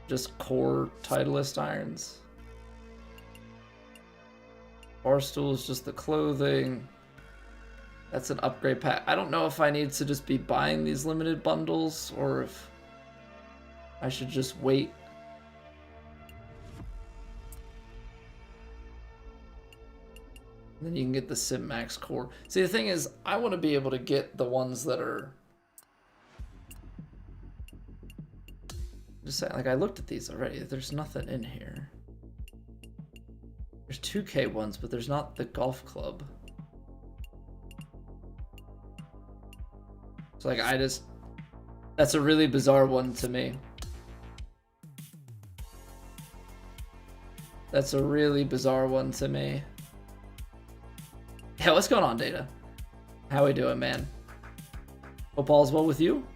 Just core Titleist irons. Barstool is just the clothing. That's an upgrade pack. I don't know if I need to just be buying these limited bundles or if I should just wait. Then you can get the Sim Max core. See, the thing is, I want to be able to get the ones that are... Just saying, like, I looked at these already. There's nothing in here. There's 2K ones, but there's not the golf club. So, like, I just... That's a really bizarre one to me. That's a really bizarre one to me. Yeah, what's going on, Data? How we doing, man? Hope all's well with you?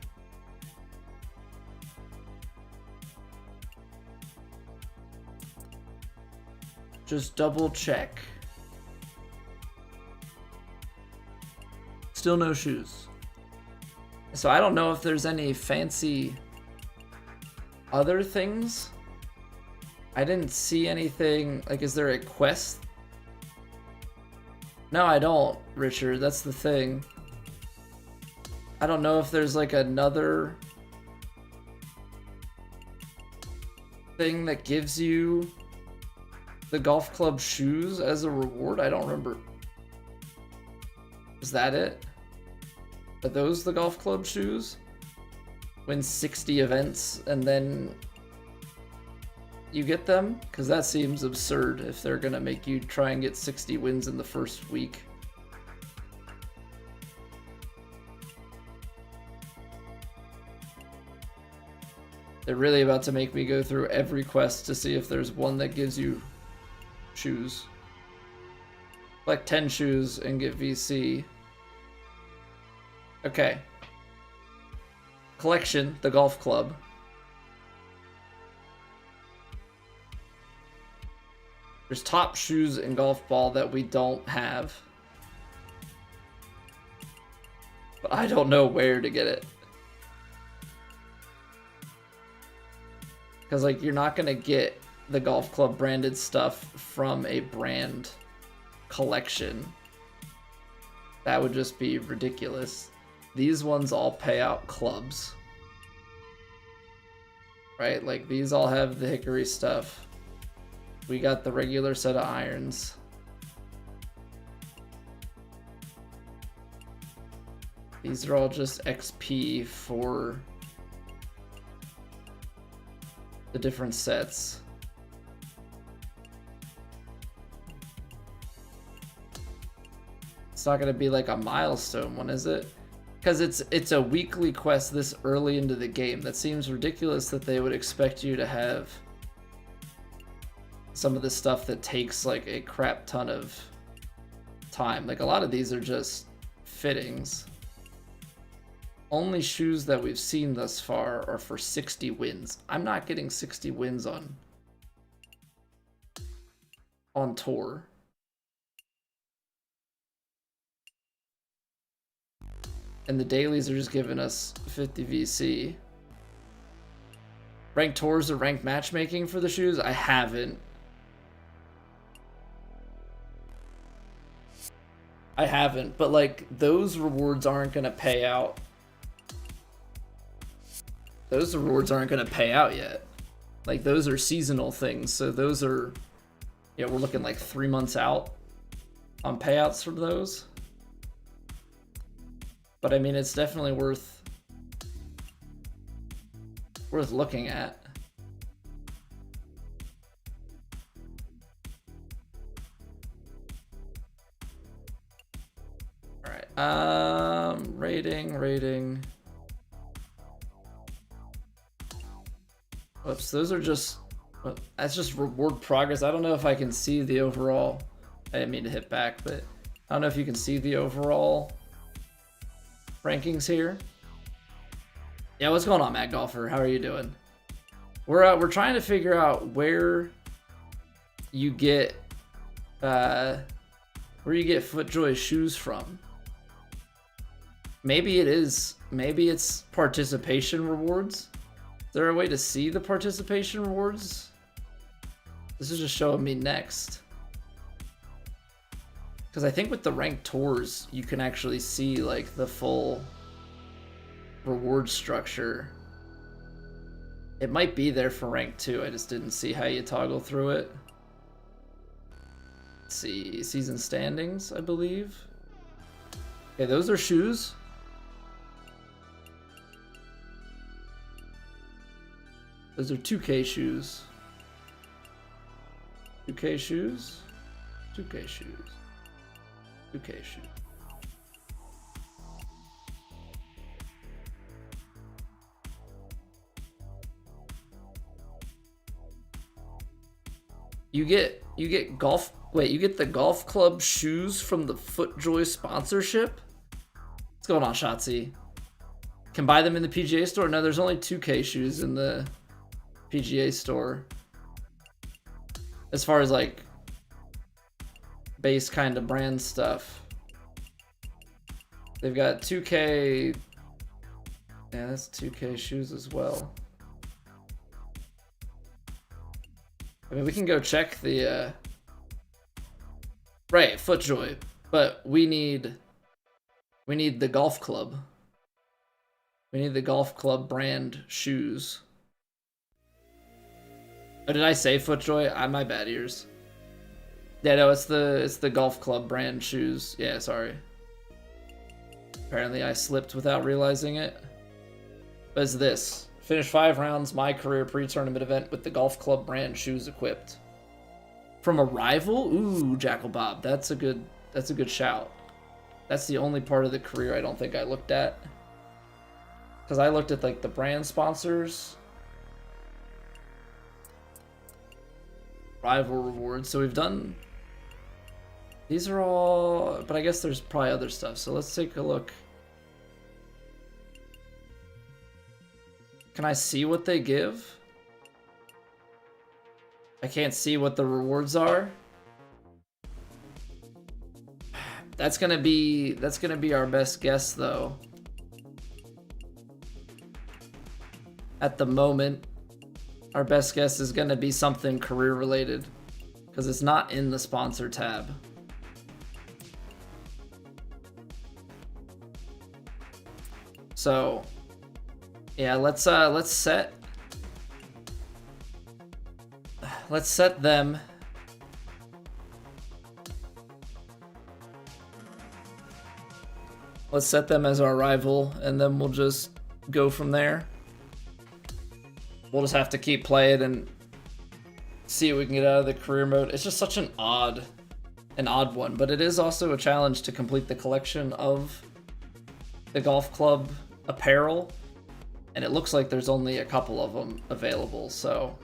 Just double check. Still no shoes. So I don't know if there's any fancy other things. I didn't see anything. Like, is there a quest? No, I don't, Richard. That's the thing. I don't know if there's like another thing that gives you the golf club shoes as a reward. I don't remember. Is that it? Are those the golf club shoes? Win 60 events and then you get them? Because that seems absurd if they're gonna make you try and get 60 wins in the first week. They're really about to make me go through every quest to see if there's one that gives you shoes. Collect 10 shoes and get VC. Okay. Collection, the golf club. There's top shoes and golf ball that we don't have. But I don't know where to get it. Because, like, you're not going to get the golf club branded stuff from a brand collection. That would just be ridiculous. These ones all pay out clubs. Right? Like, these all have the hickory stuff. We got the regular set of irons. These are all just XP for the different sets. It's not gonna be like a milestone one, is it? Because it's a weekly quest this early into the game. That seems ridiculous that they would expect you to have some of the stuff that takes like a crap ton of time. Like a lot of these are just fittings. Only shoes that we've seen thus far are for 60 wins. I'm not getting 60 wins on tour. And the dailies are just giving us 50 VC. Ranked tours or ranked matchmaking for the shoes? I haven't. But like those rewards aren't gonna pay out. Those rewards aren't gonna pay out yet. Like those are seasonal things, so those are, yeah, we're looking like 3 months out on payouts for those. But I mean, it's definitely worth looking at. All right. Rating. Oops, those are just, that's just reward progress. I don't know if I can see the overall. I didn't mean to hit back, but I don't know if you can see the overall rankings here. Yeah, what's going on, Matt Golfer? How are you doing? We're trying to figure out where you get FootJoy shoes from. Maybe it's participation rewards. Is there a way to see the participation rewards? This is just showing me next. Because I think with the ranked tours, you can actually see like the full reward structure. It might be there for rank 2. I just didn't see how you toggle through it. Let's see, season standings, I believe. Okay, those are shoes. Those are 2K shoes. 2K shoes. 2K shoes. 2K shoes. You get golf. Wait, you get the golf club shoes from the FootJoy sponsorship? What's going on, Shotzi? Can buy them in the PGA store? No, there's only 2K shoes in the PGA store. As far as like base kind of brand stuff. They've got 2K. Yeah, that's 2K shoes as well. I mean, we can go check the right, FootJoy, but we need the golf club. We need the golf club brand shoes. Oh, did I say FootJoy? My bad ears. Yeah, no, it's the golf club brand shoes. Yeah, sorry. Apparently I slipped without realizing it. But it's this. Finish 5 rounds, my career pre-tournament event with the golf club brand shoes equipped. From a rival? Ooh, Jackal Bob. That's a good shout. That's the only part of the career I don't think I looked at. Because I looked at like the brand sponsors. Rival rewards. So we've done... These are all... But I guess there's probably other stuff. So let's take a look. Can I see what they give? I can't see what the rewards are. That's gonna be our best guess though. At the moment, our best guess is gonna be something career related because it's not in the sponsor tab. So yeah, let's set them. Let's set them as our rival, and then we'll just go from there. We'll just have to keep playing and see what we can get out of the career mode. It's just such an odd an odd one, but it is also a challenge to complete the collection of the golf club apparel, and it looks like there's only a couple of them available, so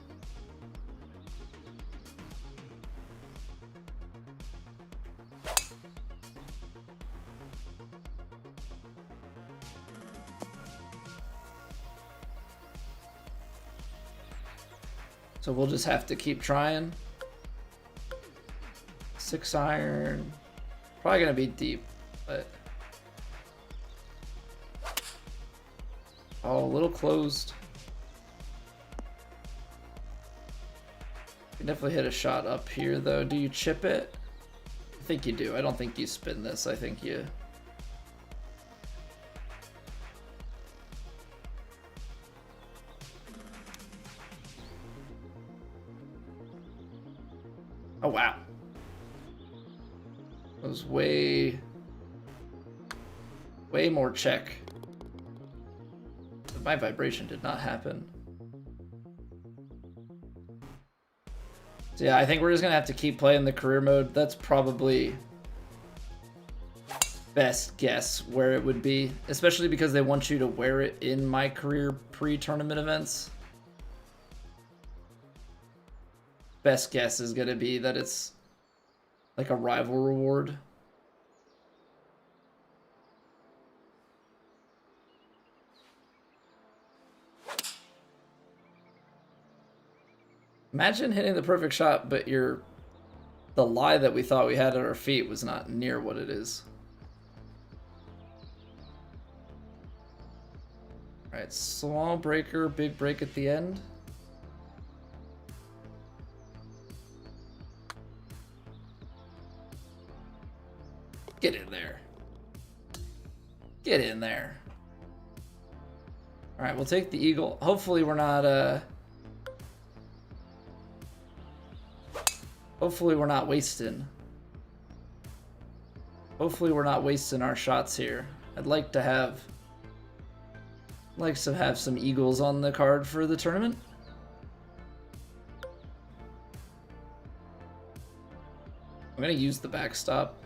we'll just have to keep trying. 6 iron, probably gonna be deep, but oh, a little closed. You definitely hit a shot up here though. Do you chip it? I think you do. I don't think you spin this. I think you... Oh, wow. That was way more check. My vibration did not happen. So yeah, I think we're just gonna have to keep playing the career mode. That's probably best guess where it would be, especially because they want you to wear it in my career pre-tournament events. Best guess is gonna be that it's like a rival reward. Imagine hitting the perfect shot, but the lie that we thought we had at our feet was not near what it is. Alright, small breaker, big break at the end. Get in there. Get in there. Alright, we'll take the eagle. Hopefully we're not, hopefully we're not wasting. Hopefully we're not wasting our shots here. I'd like to have some eagles on the card for the tournament. I'm gonna use the backstop.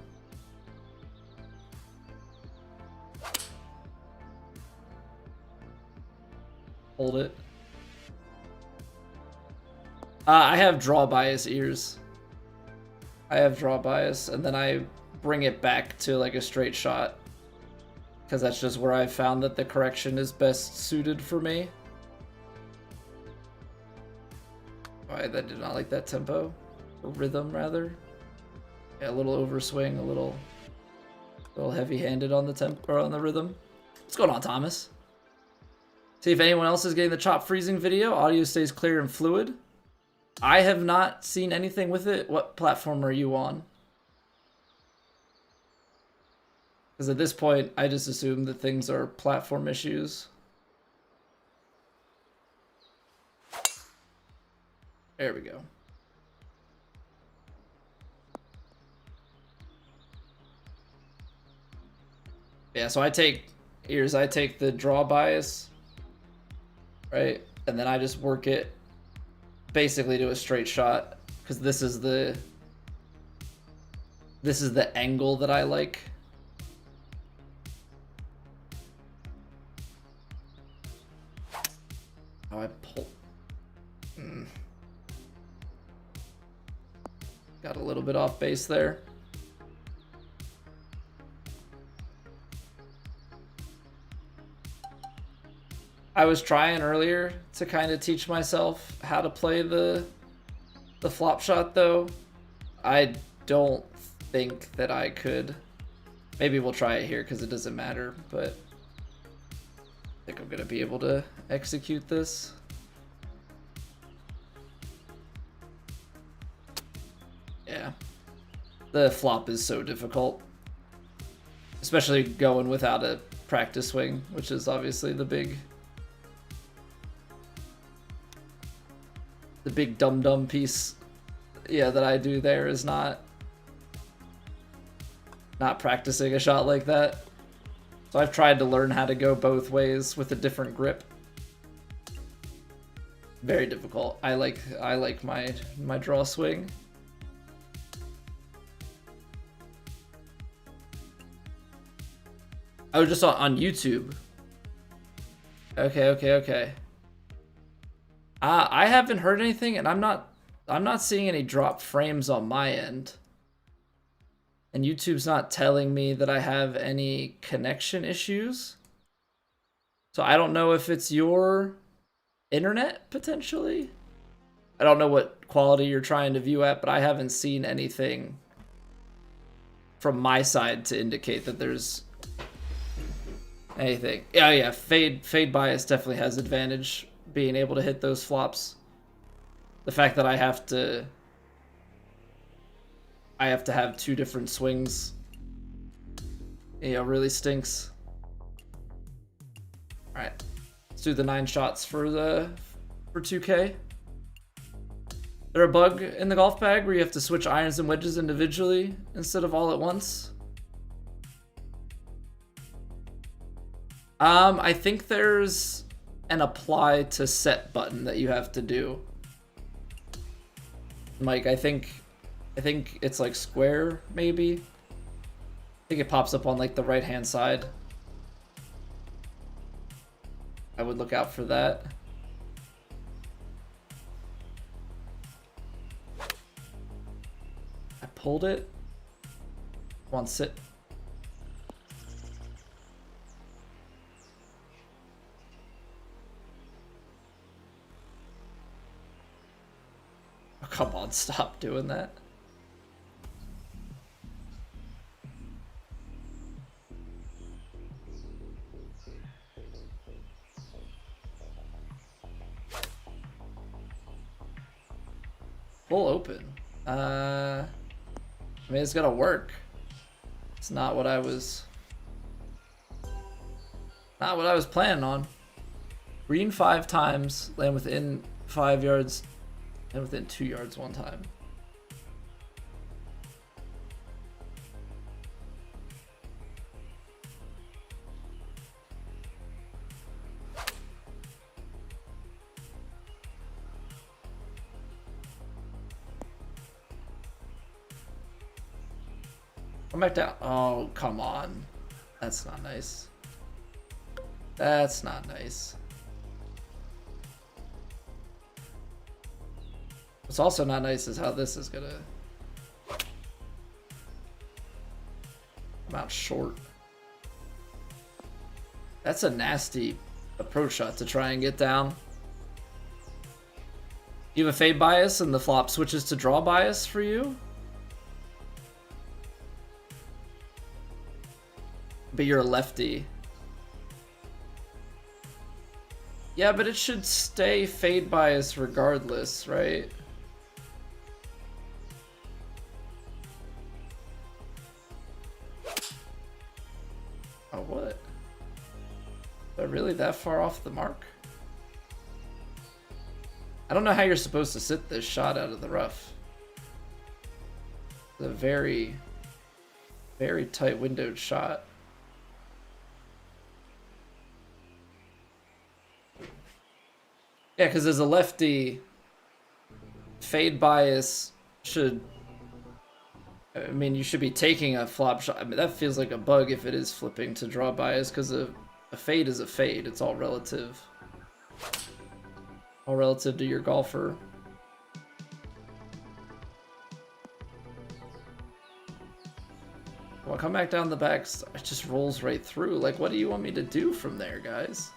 Hold it. I have draw bias ears. I have draw bias, and then I bring it back to like a straight shot, because that's just where I found that the correction is best suited for me. Oh, I did not like that tempo, or rhythm rather. Yeah, a little overswing, a little heavy-handed on the tempo or on the rhythm. What's going on, Thomas? See if anyone else is getting the chop freezing video. Audio stays clear and fluid. I have not seen anything with it. What platform are you on? Because at this point, I just assume that things are platform issues. There we go. Yeah, so I take the draw bias, right? And then I just work it basically to a straight shot, because this is the angle that I like. Oh, I pulled. Got a little bit off base there. I was trying earlier to kind of teach myself how to play the flop shot, though. I don't think that I could. Maybe we'll try it here because it doesn't matter, but I think I'm gonna be able to execute this. Yeah, the flop is so difficult, especially going without a practice swing, which is obviously the big dum-dum piece, yeah, that I do there is not practicing a shot like that. So I've tried to learn how to go both ways with a different grip. Very difficult. I like my draw swing. Oh, just on YouTube. Okay. I haven't heard anything, and I'm not seeing any drop frames on my end. And YouTube's not telling me that I have any connection issues. So I don't know if it's your internet, potentially. I don't know what quality you're trying to view at, but I haven't seen anything from my side to indicate that there's anything. Yeah, fade bias definitely has advantage, being able to hit those flops. The fact that I have to have two different swings, really stinks. All right, let's do the 9 shots for 2K. Is there a bug in the golf bag where you have to switch irons and wedges individually instead of all at once? I think there's an apply to set button that you have to do. Mike, I think it's like square, maybe. I think it pops up on like the right-hand side. I would look out for that. I pulled it. Come on, sit. Oh, come on, stop doing that. Full open. I mean, it's gonna work. It's not what I was planning on. Green 5 times, land within 5 yards, and within 2 yards 1 time. Come back down. Oh, come on. That's not nice. That's not nice. What's also not nice is how this is gonna come out short. That's a nasty approach shot to try and get down. You have a fade bias and the flop switches to draw bias for you? But you're a lefty. Yeah, but it should stay fade bias regardless, right? Oh, what? Am I really that far off the mark? I don't know how you're supposed to sit this shot out of the rough. It's a very, very tight windowed shot. Yeah, because as a lefty, fade bias should... I mean, you should be taking a flop shot. I mean, that feels like a bug if it is flipping to draw bias, because a fade is a fade. It's all relative. All relative to your golfer. Well, come back down the back. It just rolls right through. Like, what do you want me to do from there, guys?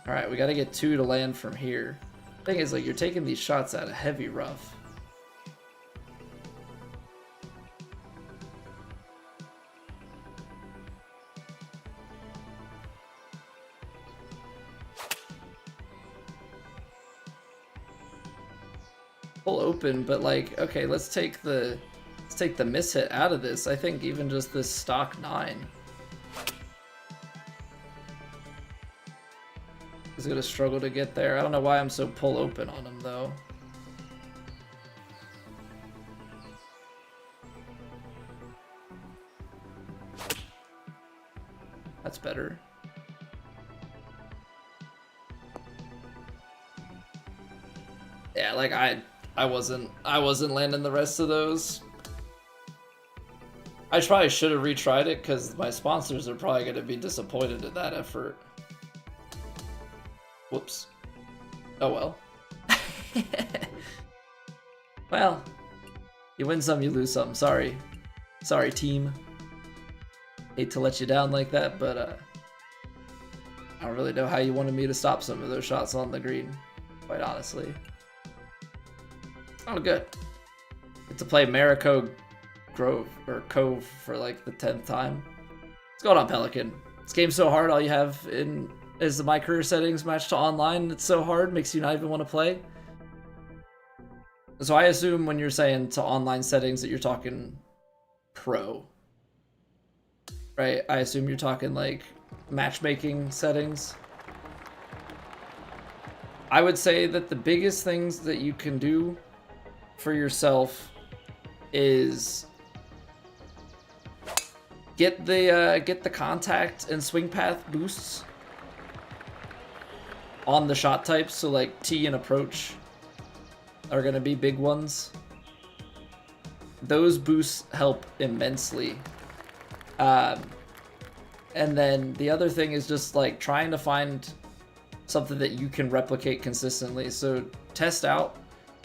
Alright, we gotta get 2 to land from here. Thing is, like, you're taking these shots out of heavy rough. Full open, but like, okay, let's take the miss hit out of this. I think even just this stock 9 is gonna struggle to get there. I don't know why I'm so pull open on him though. That's better. Yeah, like I wasn't landing the rest of those. I probably should have retried it because my sponsors are probably going to be disappointed in that effort. Whoops. Oh well. Well, you win some, you lose some. Sorry. Sorry, team. Hate to let you down like that, but I don't really know how you wanted me to stop some of those shots on the green, quite honestly. Oh, good. Get to play Marico Grove or Cove for like the 10th time. What's going on, Pelican? This game's so hard. All you have in is the my career settings matched to online. It's so hard, makes you not even want to play. So I assume when you're saying to online settings that you're talking pro, right? I assume you're talking like matchmaking settings. I would say that the biggest things that you can do for yourself is get the contact and swing path boosts on the shot types. So like tee and approach are gonna be big ones. Those boosts help immensely. And then the other thing is just like trying to find something that you can replicate consistently. So test out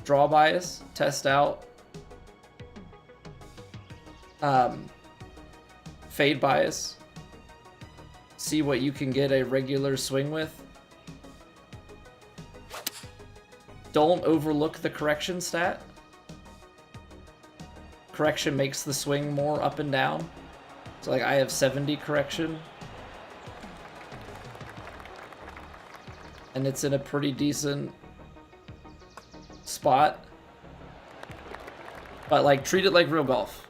draw bias, test out fade bias, see what you can get a regular swing with. Don't overlook the correction stat. Correction makes the swing more up and down. So like I have 70 correction. And it's in a pretty decent spot. But like treat it like real golf.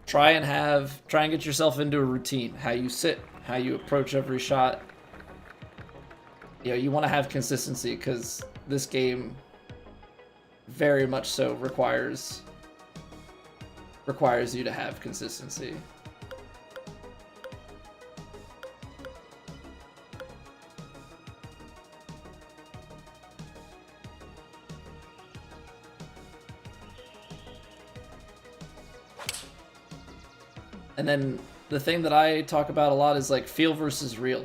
Try and get yourself into a routine. How you sit, how you approach every shot. You know, you want to have consistency because this game very much so requires you to have consistency. And then the thing that I talk about a lot is like feel versus real.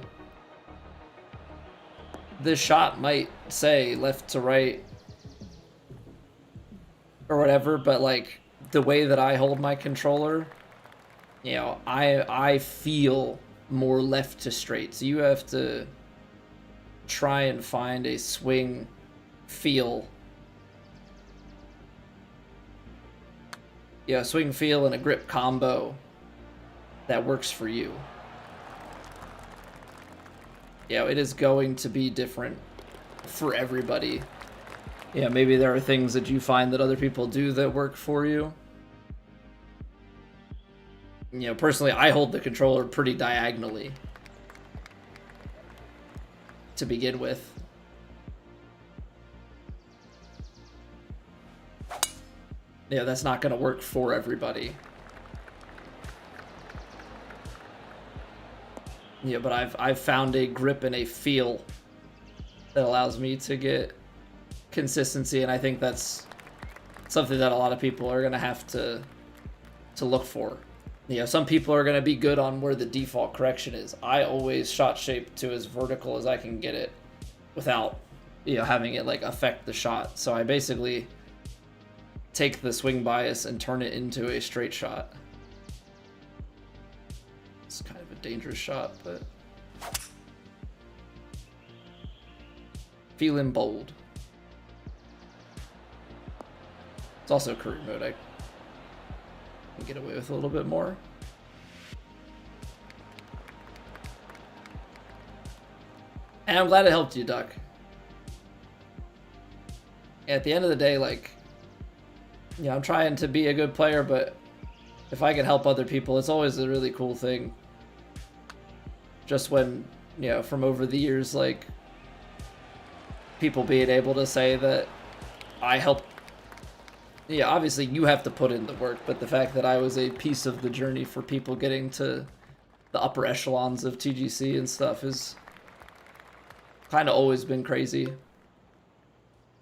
This shot might say left to right or whatever, but like the way that I hold my controller, you know, I feel more left to straight. So you have to try and find a swing feel. Yeah, swing feel and a grip combo that works for you. Yeah, it is going to be different for everybody. Yeah, maybe there are things that you find that other people do that work for you. You know, personally, I hold the controller pretty diagonally to begin with. Yeah, that's not going to work for everybody. Yeah, but I've found a grip and a feel that allows me to get consistency, and I think that's something that a lot of people are gonna have to look for. You know, some people are gonna be good on where the default correction is. I always shot shape to as vertical as I can get it without, you know, having it like affect the shot. So I basically take the swing bias and turn it into a straight shot. It's kind of a dangerous shot, but feeling bold. It's also career mode. I can get away with a little bit more. And I'm glad it helped you, Duck. At the end of the day, like, you know, I'm trying to be a good player, but if I can help other people, it's always a really cool thing. Just when, you know, from over the years, like, people being able to say that I helped. Yeah, obviously you have to put in the work, but the fact that I was a piece of the journey for people getting to the upper echelons of TGC and stuff is kind of always been crazy.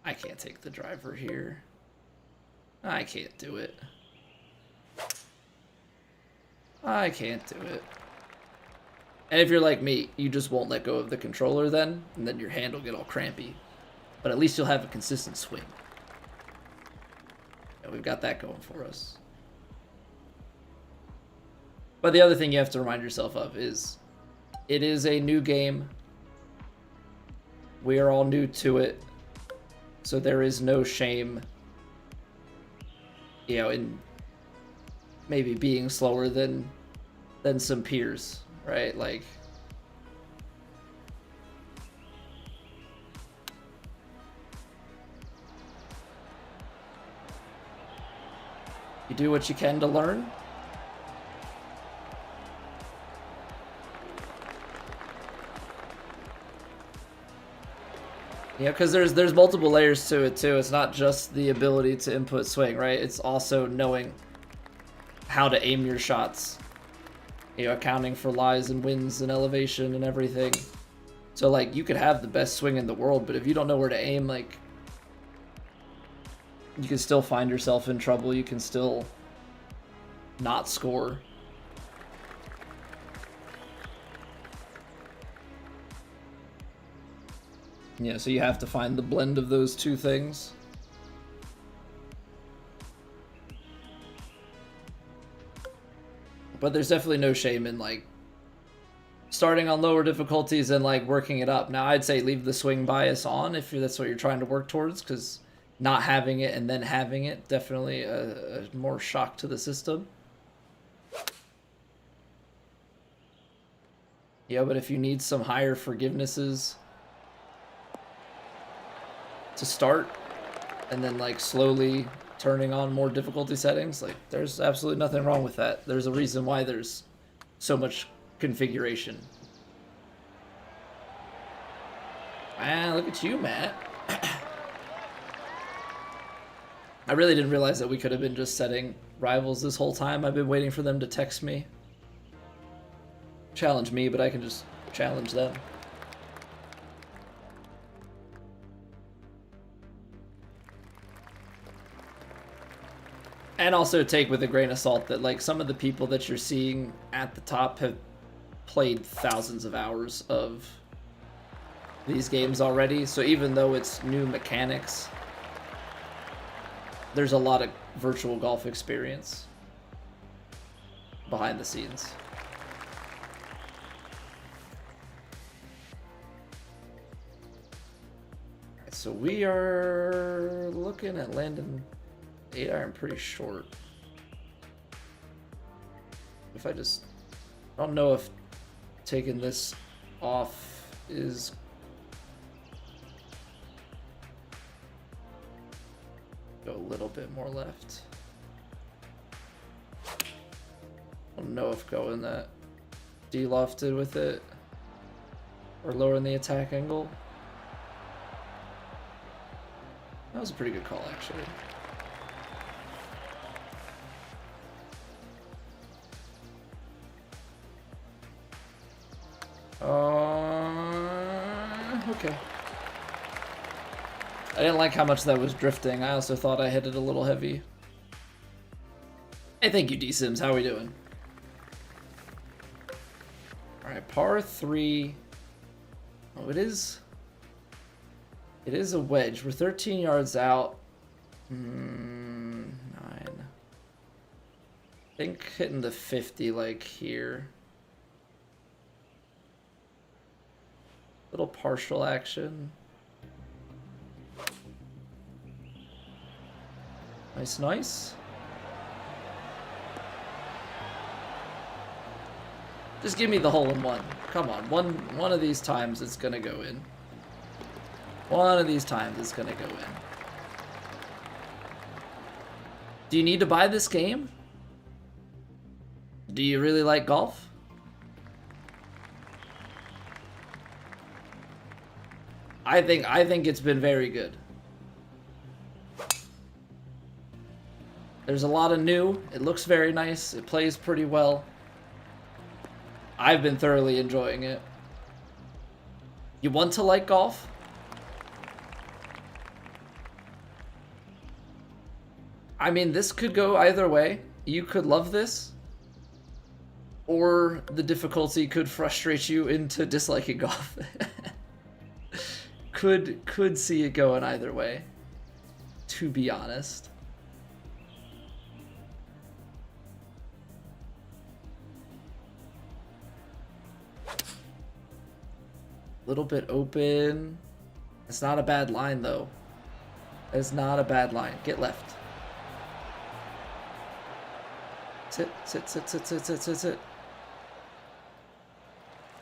I can't take the driver here. I can't do it. I can't do it. And if you're like me, you just won't let go of the controller then, and then your hand will get all crampy. But at least you'll have a consistent swing. And we've got that going for us. But the other thing you have to remind yourself of is it is a new game. We are all new to it. So there is no shame, you know, in maybe being slower than some peers, right? Like, you do what you can to learn. Yeah, because there's multiple layers to it too. It's not just the ability to input swing, right? It's also knowing how to aim your shots. You know, accounting for lies and wins and elevation and everything. So like, you could have the best swing in the world, but if you don't know where to aim, like, you can still find yourself in trouble. You can still not score. Yeah, so you have to find the blend of those two things. But there's definitely no shame in, like, starting on lower difficulties and, like, working it up. Now, I'd say leave the swing bias on if that's what you're trying to work towards, because not having it and then having it, definitely a more shock to the system. Yeah, but if you need some higher forgivenesses to start, and then like slowly turning on more difficulty settings, like, there's absolutely nothing wrong with that. There's a reason why there's so much configuration. Man, look at you, Matt. I really didn't realize that we could have been just setting rivals this whole time. I've been waiting for them to text me. Challenge me, but I can just challenge them. And also take with a grain of salt that, like, some of the people that you're seeing at the top have played thousands of hours of these games already. So even though it's new mechanics, there's a lot of virtual golf experience behind the scenes. So we are looking at landing 8-iron pretty short. If I don't know if taking this off is go a little bit more left. I don't know if going that de-lofted with it or lowering the attack angle. That was a pretty good call, actually. Okay. I didn't like how much that was drifting. I also thought I hit it a little heavy. Hey, thank you, D-Sims. How are we doing? Alright, par 3. Oh, it is a wedge. We're 13 yards out. 9. I think hitting the 50, like, here. Little partial action. Nice, nice. Just give me the hole in one. Come on, one of these times it's gonna go in. One of these times it's gonna go in. Do you need to buy this game? Do you really like golf? I think it's been very good. There's a lot of new. It looks very nice. It plays pretty well. I've been thoroughly enjoying it. You want to like golf? I mean, this could go either way. You could love this, or the difficulty could frustrate you into disliking golf. could see it going either way, to be honest. Little bit open. It's not a bad line though. It's not a bad line. Get left. Sit.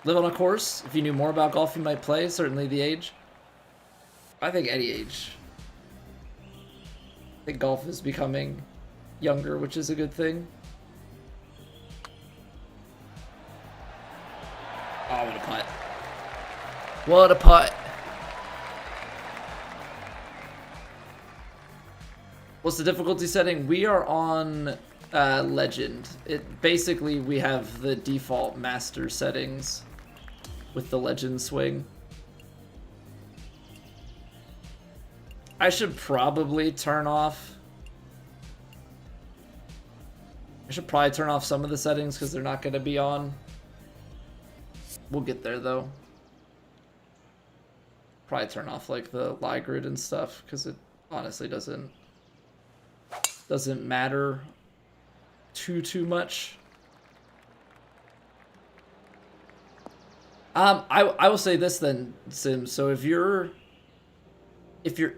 Live on a course. If you knew more about golf, you might play. Certainly the age. I think any age. I think golf is becoming younger, which is a good thing. Oh, what a putt. What a putt. What's the difficulty setting? We are on Legend. Basically, we have the default master settings with the Legend swing. I should probably turn off... some of the settings because they're not going to be on. We'll get there though. Probably turn off like the lie grid and stuff because it honestly doesn't matter too much. I will say this then, Sim. So if you're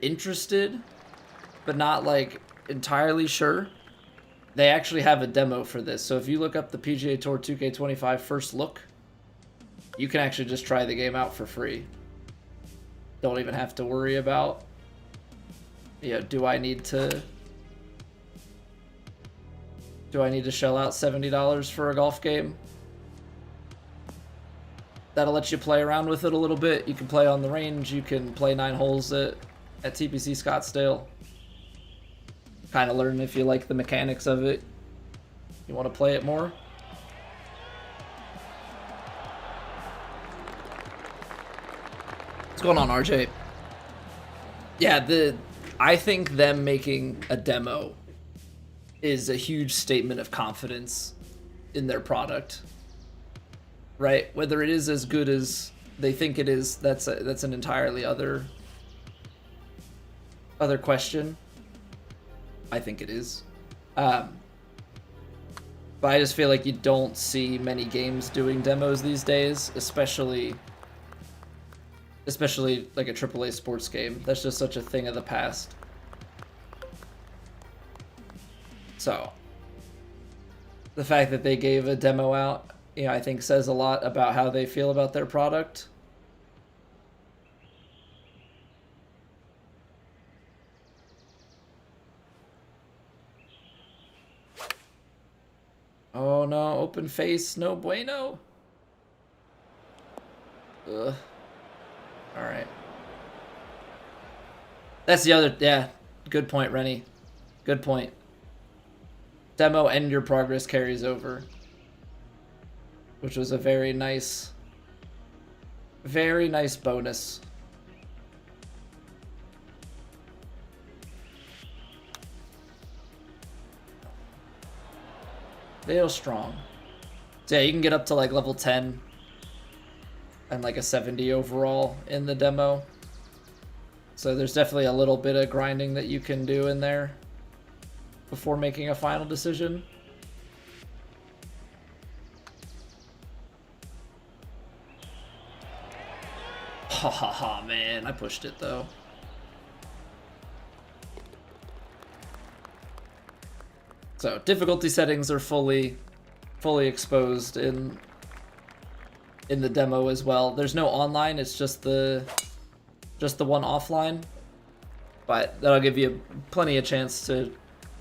interested but not like entirely sure, they actually have a demo for this. So if you look up the PGA Tour 2K25 first look, you can actually just try the game out for free. Don't even have to worry about, do I need to shell out $70 for a golf game? That'll let you play around with it a little bit. You can play on the range. You can play 9 holes at TPC Scottsdale. Kind of learn if you like the mechanics of it. You want to play it more? What's going on, RJ? Yeah, I think them making a demo is a huge statement of confidence in their product, right? Whether it is as good as they think it is, that's an entirely other question. I think it is, but I just feel like you don't see many games doing demos these days, especially like a AAA sports game. That's just such a thing of the past. So the fact that they gave a demo out, I think says a lot about how they feel about their product. Oh no, open face, no bueno. Ugh. Alright. That's the other, yeah, good point, Rennie. Good point. Demo and your progress carries over. Which was a very nice bonus. They're strong. So yeah, you can get up to like level 10 and like a 70 overall in the demo. So there's definitely a little bit of grinding that you can do in there before making a final decision. Ha ha ha, man, I pushed it though. So difficulty settings are fully exposed in the demo as well. There's no online, it's just the one offline, but that'll give you plenty of chance to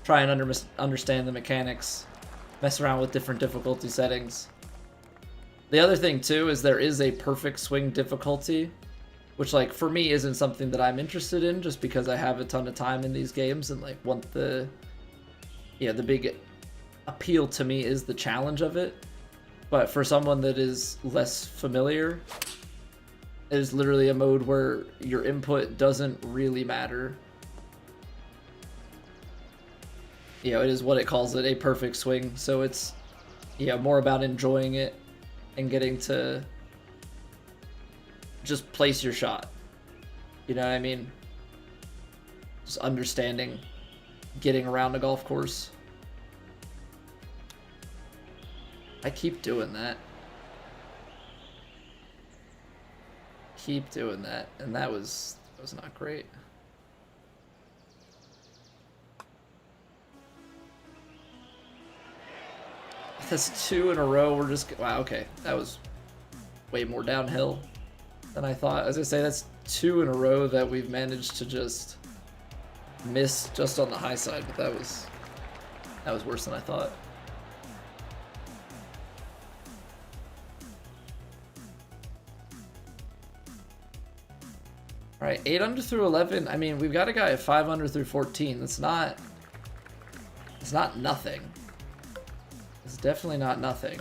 try and understand the mechanics, mess around with different difficulty settings. The other thing too is there is a perfect swing difficulty, which like for me isn't something that I'm interested in just because I have a ton of time in these games and like want the big appeal to me is the challenge of it. But for someone that is less familiar, it is literally a mode where your input doesn't really matter. It is what it calls it, a perfect swing. So it's Yeah, more about enjoying it and getting to just place your shot. You know what I mean? Just understanding getting around a golf course. I keep doing that. Keep doing that, and that was not great. That's 2 in a row. We're just wow. Okay, that was way more downhill than I thought. As I say, that's 2 in a row that we've managed to just miss just on the high side, but that was worse than I thought. All right, 8 under through 11. I mean, we've got a guy at 5 under through 14. It's not nothing. It's definitely not nothing.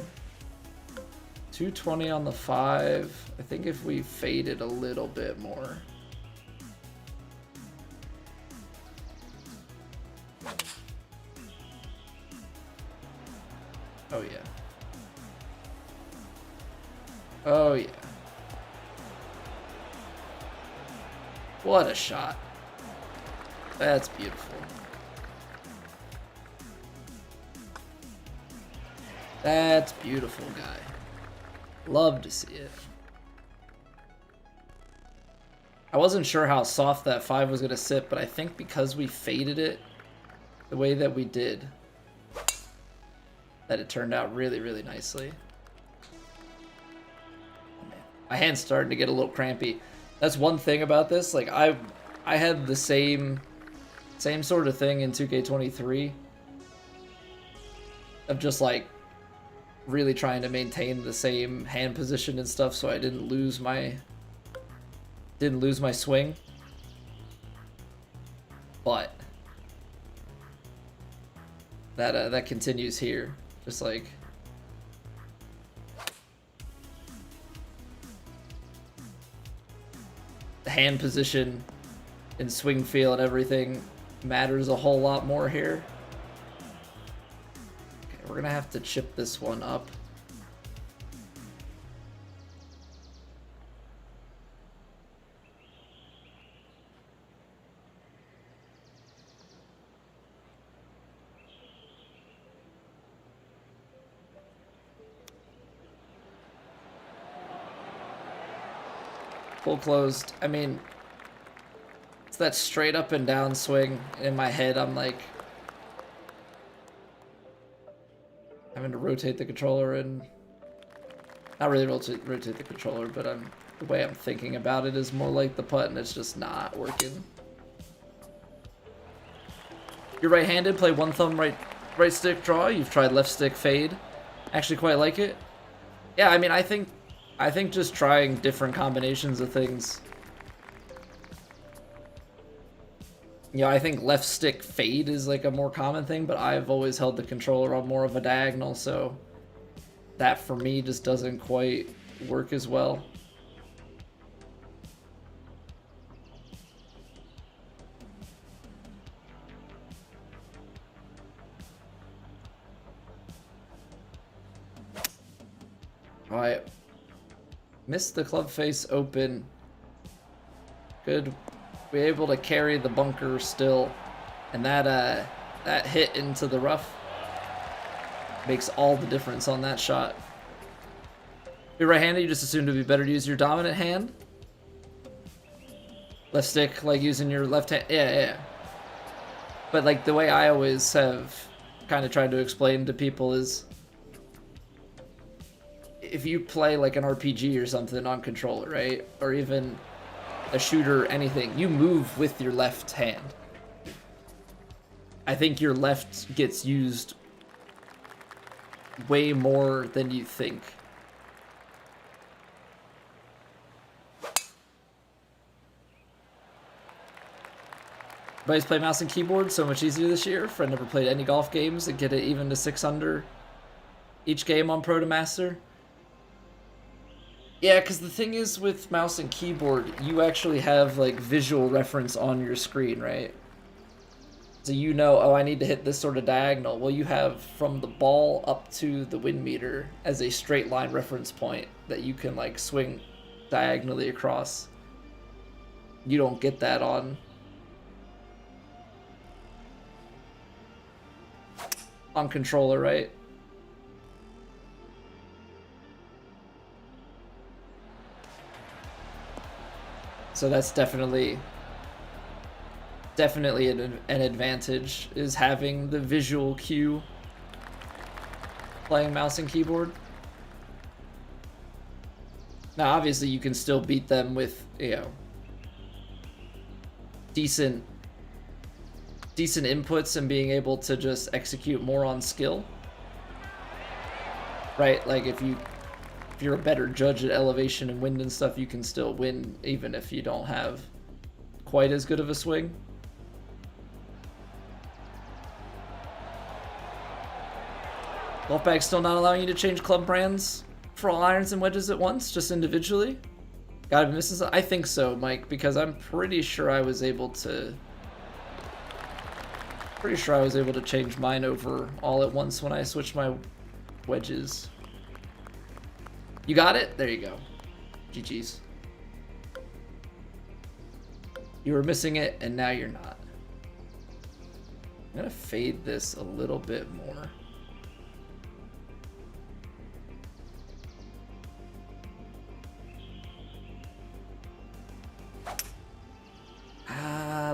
220 on the 5. I think if we faded a little bit more. Oh yeah. Oh yeah. What a shot. That's beautiful. That's beautiful, guy. Love to see it. I wasn't sure how soft that 5 was going to sit, but I think because we faded it the way that we did, that it turned out really, really nicely. My hand's starting to get a little crampy. That's one thing about this. Like I had the same sort of thing in 2K23 of just like really trying to maintain the same hand position and stuff, so I didn't lose my swing. But that continues here, just like the hand position and swing feel and everything matters a whole lot more here. Okay, we're gonna have to chip this one up. Full closed. I mean, it's that straight up and down swing. In my head, I'm like having to rotate the controller and not really rotate the controller, but the way I'm thinking about it is more like the putt, and it's just not working. You're right-handed. Play one thumb right stick draw. You've tried left stick fade. Actually, quite like it. Yeah, I mean, I think just trying different combinations of things. Yeah, I think left stick fade is like a more common thing, but I've always held the controller on more of a diagonal, so that for me just doesn't quite work as well. Alright. Missed the club face open. Good. We're able to carry the bunker still. And that hit into the rough makes all the difference on that shot. If you're right-handed, you just assume to be better to use your dominant hand. Left stick, like using your left hand. Yeah. But like the way I always have kind of tried to explain to people is, if you play like an RPG or something on controller, right? Or even a shooter, anything, you move with your left hand. I think your left gets used way more than you think. Everybody's play mouse and keyboard so much easier this year. Friend never played any golf games and get it even to 6 under each game on Pro to Master. Yeah, because the thing is with mouse and keyboard, you actually have like visual reference on your screen, right? So you know, oh, I need to hit this sort of diagonal. Well, you have from the ball up to the wind meter as a straight line reference point that you can like swing diagonally across. You don't get that on controller, right? So that's definitely an advantage, is having the visual cue playing mouse and keyboard. Now obviously you can still beat them with, you know, decent inputs and being able to just execute more on skill, right? Like if you're a better judge at elevation and wind and stuff, you can still win even if you don't have quite as good of a swing. Golf bag's still not allowing you to change club brands for all irons and wedges at once, just individually? Gotta be missing something? I think so, Mike, because I'm pretty sure I was able to change mine over all at once when I switched my wedges. You got it? There you go. GG's. You were missing it, and now you're not. I'm gonna fade this a little bit more.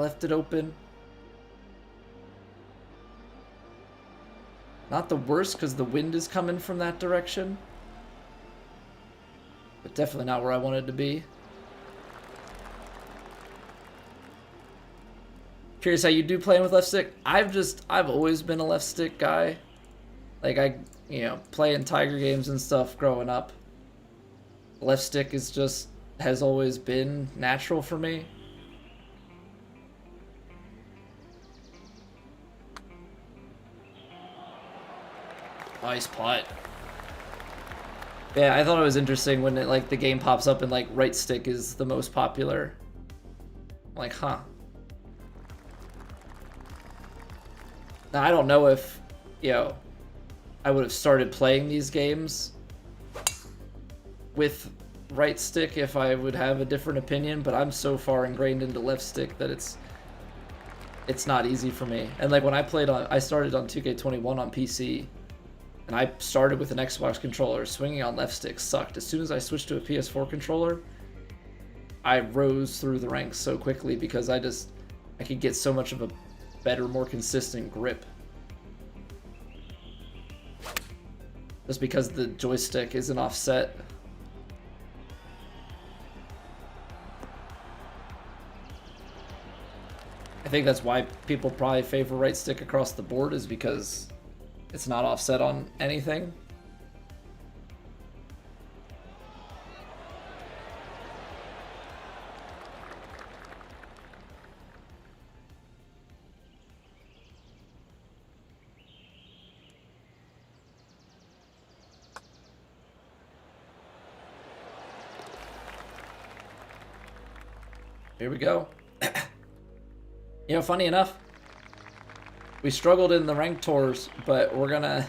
Left it open. Not the worst because the wind is coming from that direction, but definitely not where I wanted to be. Curious how you do playing with left stick. I've always been a left stick guy. Like I, you know, playing Tiger games and stuff growing up. Left stick has always been natural for me. Nice putt. Yeah, I thought it was interesting when it, like, the game pops up and like right stick is the most popular. I'm like, huh. Now I don't know if, you know, I would have started playing these games with right stick if I would have a different opinion, but I'm so far ingrained into left stick that it's not easy for me. And like when I started on 2K21 on PC. And I started with an Xbox controller. Swinging on left stick sucked. As soon as I switched to a PS4 controller, I rose through the ranks so quickly because I could get so much of a better, more consistent grip. Just because the joystick isn't offset. I think that's why people probably favor right stick across the board, is because it's not offset on anything. Here we go. You know, funny enough, we struggled in the ranked tours, but we're gonna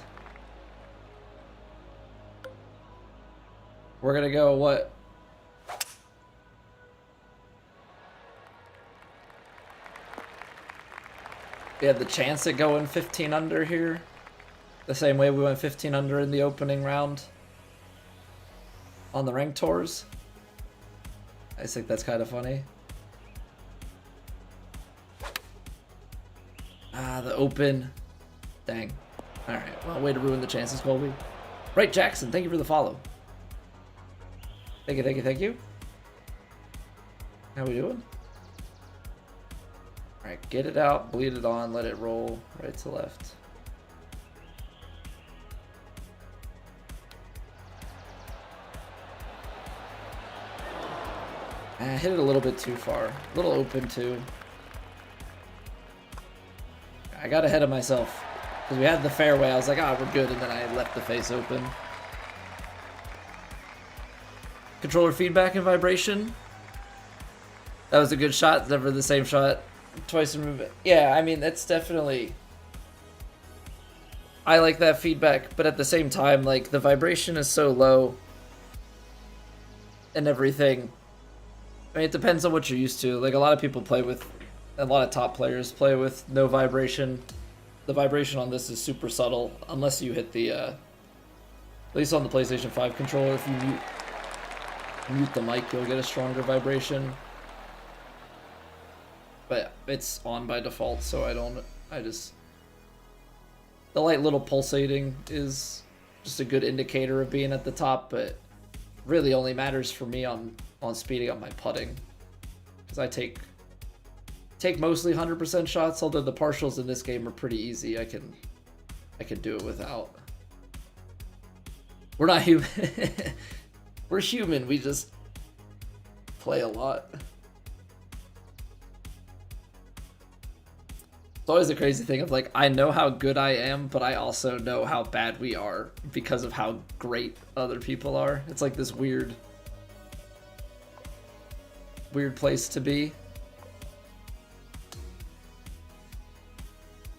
go what? We have the chance at going 15 under here, the same way we went 15 under in the opening round on the ranked tours. I just think that's kind of funny. The open. Dang. Alright, well, way to ruin the chances, Colby. Right, Jackson, thank you for the follow. Thank you, thank you, thank you. How we doing? Alright, get it out, bleed it on, let it roll right to left. I hit it a little bit too far. A little open, too. I got ahead of myself because we had the fairway. I was like, we're good, and then I left the face open. Controller feedback and vibration. That was a good shot. Never the same shot Twice removed. Yeah, I mean, that's definitely... I like that feedback, but at the same time, like, the vibration is so low and everything. I mean, it depends on what you're used to. Like, a lot of people play with... A lot of top players play with no vibration. The vibration on this is super subtle, unless you hit the, at least on the PlayStation 5 controller, if you mute the mic, you'll get a stronger vibration. But it's on by default, so I just... The light little pulsating is just a good indicator of being at the top, but really only matters for me on speeding up my putting. Because I take mostly 100% shots, although the partials in this game are pretty easy. I can do it without. We're not human. We're human, we just play a lot. It's always a crazy thing of like, I know how good I am, but I also know how bad we are because of how great other people are. It's like this weird place to be.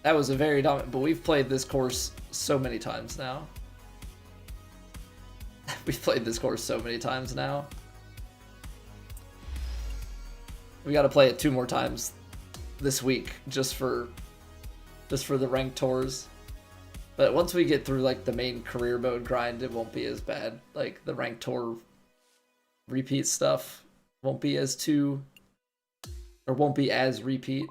That was a very dominant, but we've played this course so many times now. We've played this course so many times now. We got to play it 2 more times this week just for the ranked tours. But once we get through like the main career mode grind, it won't be as bad. Like the ranked tour repeat stuff won't be as repeat.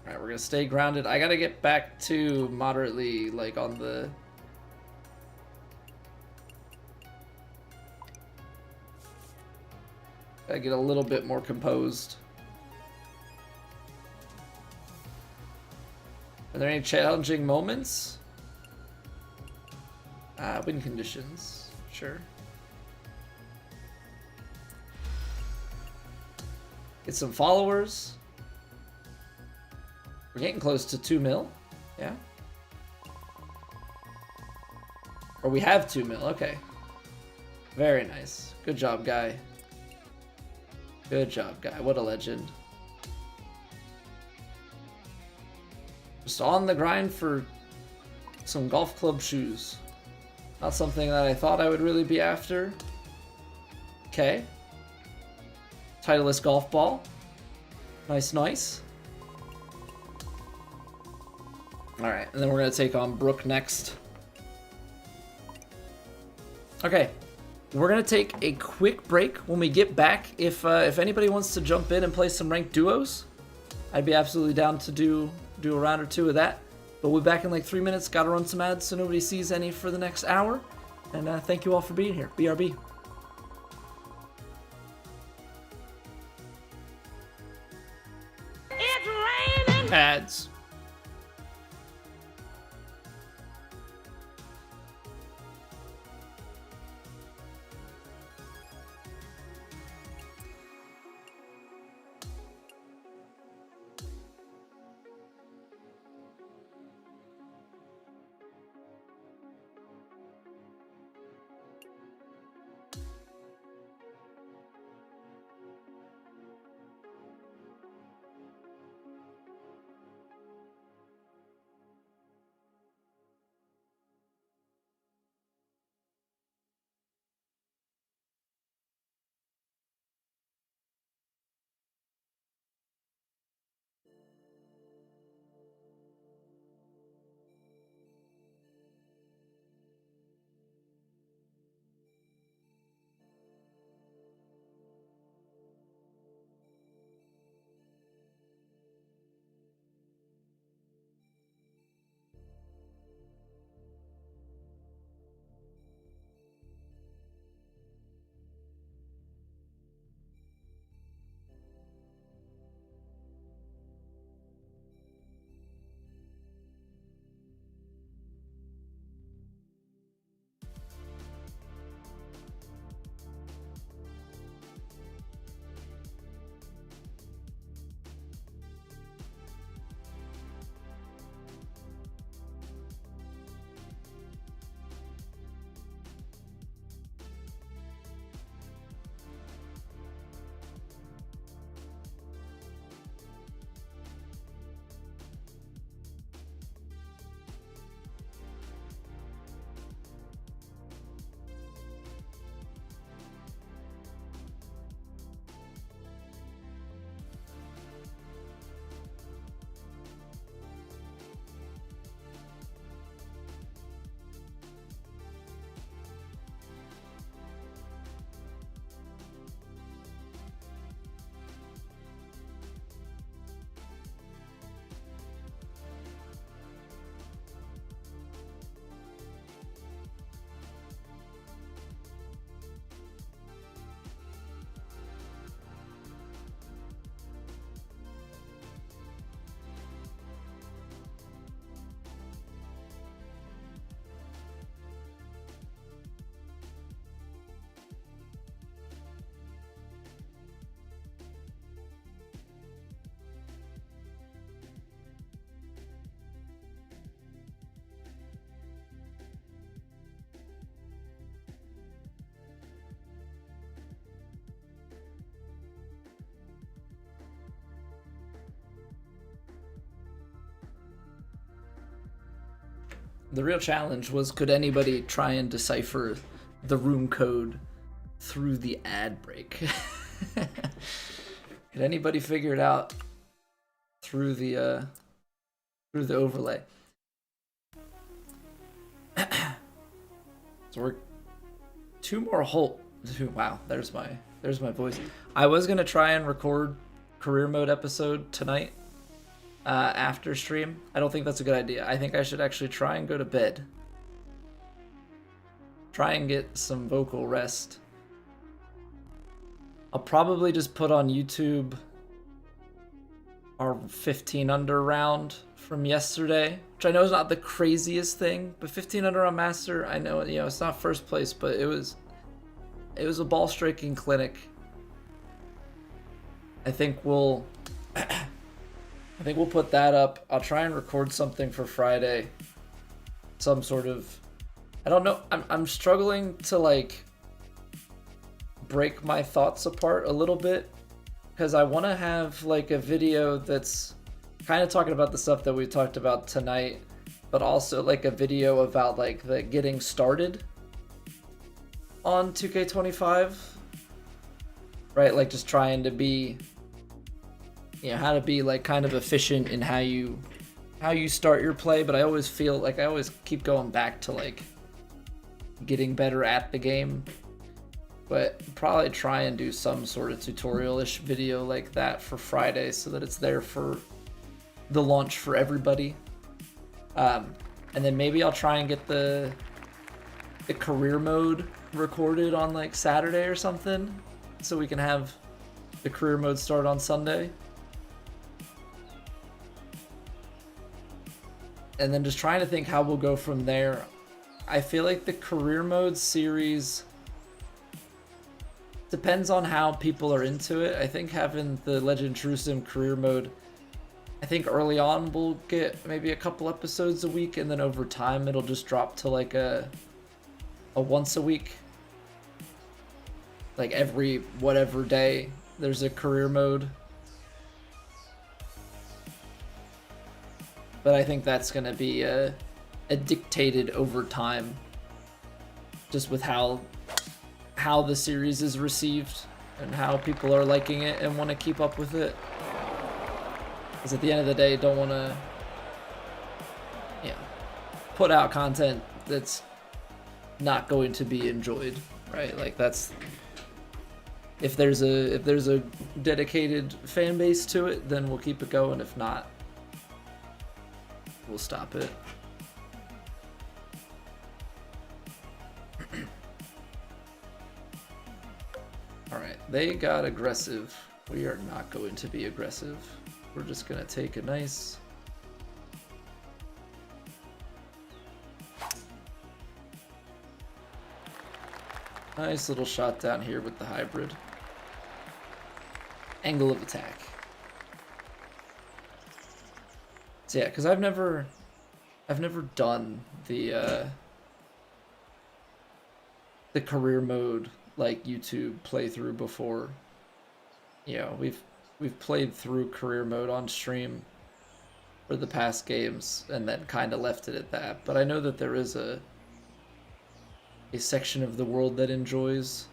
Alright, we're gonna stay grounded. I gotta get back to moderately like on the... Gotta get a little bit more composed. Are there any challenging moments? Wind conditions, sure. Get some followers. We're getting close to 2 mil. Yeah. Or we have 2 mil, okay. Very nice. Good job, guy. Good job, guy. What a legend. Just on the grind for some golf club shoes. Not something that I thought I would really be after. Okay. Titleist golf ball. Nice, nice. Alright, and then we're going to take on Brooke next. Okay. We're going to take a quick break. When we get back, if anybody wants to jump in and play some ranked duos, I'd be absolutely down to do a round or 2 of that. But we'll be back in like 3 minutes. Gotta run some ads so nobody sees any for the next hour. And thank you all for being here. BRB. It's raining! Ads. The real challenge was, could anybody try and decipher the room code through the ad break? Could anybody figure it out through the overlay? So we're two more hole. Wow, there's my voice. I was gonna try and record career mode episode tonight after stream. I don't think that's a good idea. I think I should actually try and go to bed. Try and get some vocal rest. I'll probably just put on YouTube our 15 under round from yesterday, which I know is not the craziest thing, but 15 under on Master, I know, you know, it's not first place, but it was a ball striking clinic. I think we'll put that up. I'll try and record something for Friday. Some sort of, I don't know. I'm struggling to like break my thoughts apart a little bit, because I want to have like a video that's kind of talking about the stuff that we talked about tonight, but also like a video about like the getting started on 2K25, right? Like just trying to be, you know, how to be like kind of efficient in how you start your play. But I always feel like I always keep going back to like getting better at the game. But probably try and do some sort of tutorial-ish video like that for Friday, so that it's there for the launch for everybody. And then maybe I'll try and get the career mode recorded on like Saturday or something, so we can have the career mode start on Sunday. And then just trying to think how we'll go from there. I feel like the career mode series depends on how people are into it. I think having the Legend True Sim career mode, I think early on we'll get maybe a couple episodes a week, and then over time it'll just drop to like a once a week. Like every whatever day there's a career mode. But I think that's gonna be a dictated over time, just with how the series is received and how people are liking it and want to keep up with it. Because at the end of the day, don't want to, you know, put out content that's not going to be enjoyed, right? Like that's, if there's a dedicated fan base to it, then we'll keep it going. If not, we'll stop it. Alright, they got aggressive. We are not going to be aggressive. We're just going to take a nice little shot down here with the hybrid. Angle of attack. So yeah, because I've never done the career mode like YouTube playthrough before. You know, we've played through career mode on stream for the past games and then kind of left it at that. But I know that there is a section of the world that enjoys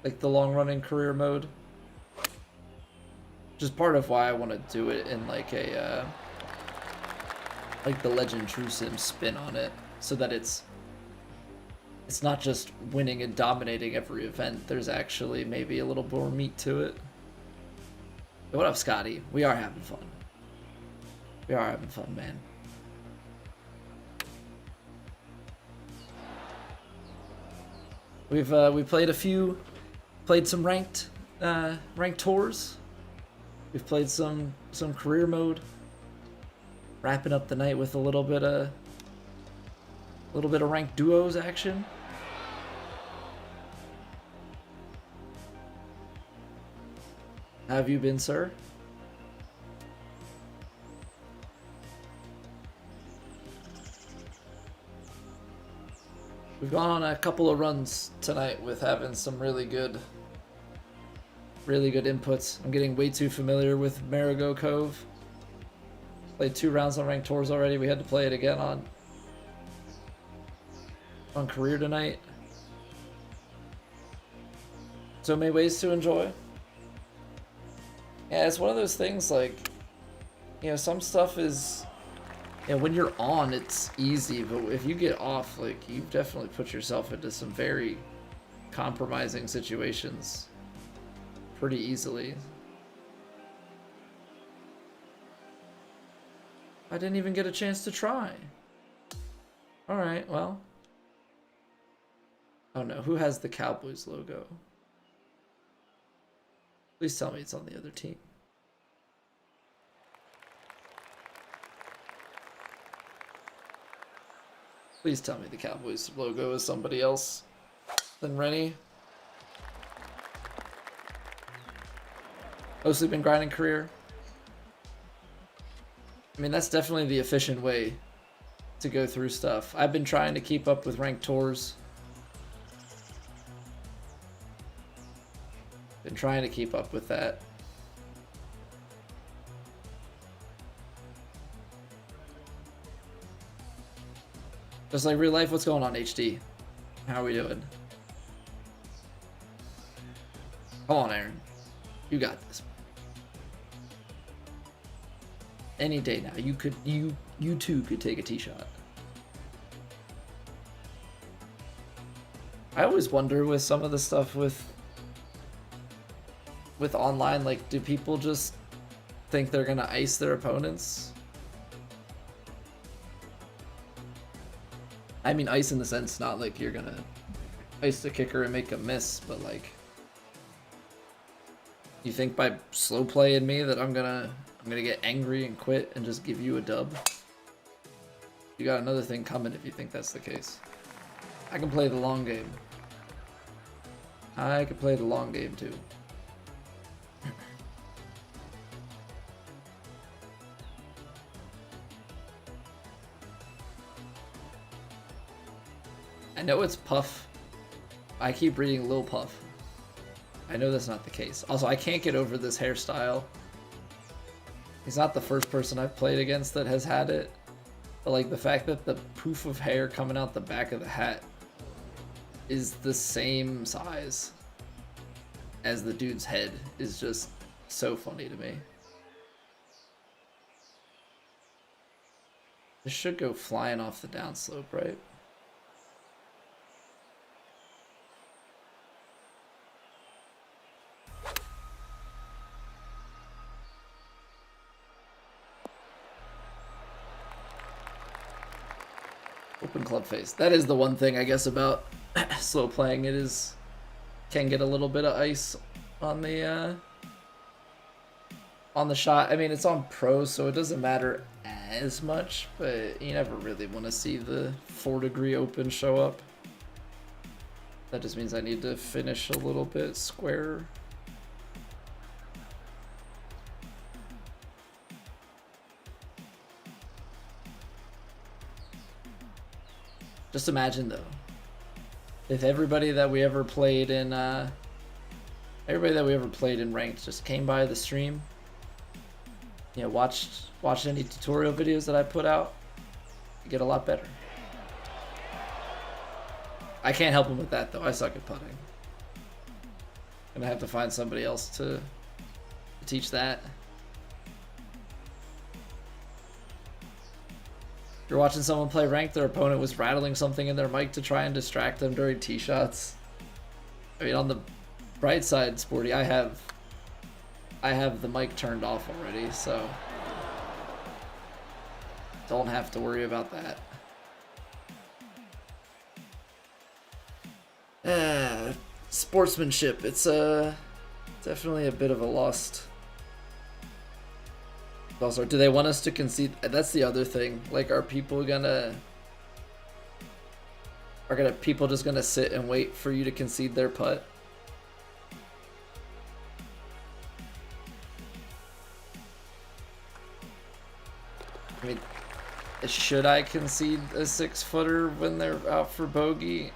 like the long running career mode, which is part of why I want to do it in like a like the Legend True Sim spin on it, so that it's not just winning and dominating every event. There's actually maybe a little more meat to it. But what up, Scotty? We are having fun. We are having fun, man. We played some ranked tours. We've played some career mode. Wrapping up the night with a little bit of ranked duos action. How have you been, sir? We've gone on a couple of runs tonight with having some really good inputs. I'm getting way too familiar with Marigot Cove. Played 2 rounds on ranked tours already. We had to play it again on career tonight. So many ways to enjoy. Yeah, it's one of those things like, you know, some stuff is, you know, when you're on, it's easy, but if you get off, like, you've definitely put yourself into some very compromising situations pretty easily. I didn't even get a chance to try. Alright, well. Oh no, who has the Cowboys logo? Please tell me it's on the other team. Please tell me the Cowboys logo is somebody else than Rennie. Mostly been grinding career. I mean, that's definitely the efficient way to go through stuff. I've been trying to keep up with ranked tours. Been trying to keep up with that. Just like real life, what's going on, HD? How are we doing? Come on, Aaron. You got this. Any day now, you too could take a tee shot. I always wonder with some of the stuff with online, like, do people just think they're gonna ice their opponents? I mean, ice in the sense, not like you're gonna ice the kicker and make a miss, but like, you think by slow playing me that I'm gonna get angry and quit and just give you a dub? You got another thing coming if you think that's the case. I can play the long game. I can play the long game too. I know it's Puff. I keep reading Lil Puff. I know that's not the case. Also, I can't get over this hairstyle. He's not the first person I've played against that has had it. But like the fact that the poof of hair coming out the back of the hat is the same size as the dude's head is just so funny to me. This should go flying off the downslope, right? Open club face. That is the one thing I guess about slow playing. It is can get a little bit of ice on the shot. I mean, it's on pro, so it doesn't matter as much, but you never really want to see the 4-degree open show up. That just means I need to finish a little bit squarer. Just imagine though, if everybody that we ever played in ranked just came by the stream, you know, watched any tutorial videos that I put out, you get a lot better. I can't help him with that though. I suck at putting. Gonna have to find somebody else to teach that. You're watching someone play ranked, their opponent was rattling something in their mic to try and distract them during tee shots. I mean, on the bright side, Sporty, I have the mic turned off already, so don't have to worry about that. Sportsmanship, it's definitely a bit of a lost. Also, do they want us to concede? That's the other thing. Like, are people people just gonna sit and wait for you to concede their putt? I mean, should I concede a 6-footer when they're out for bogey?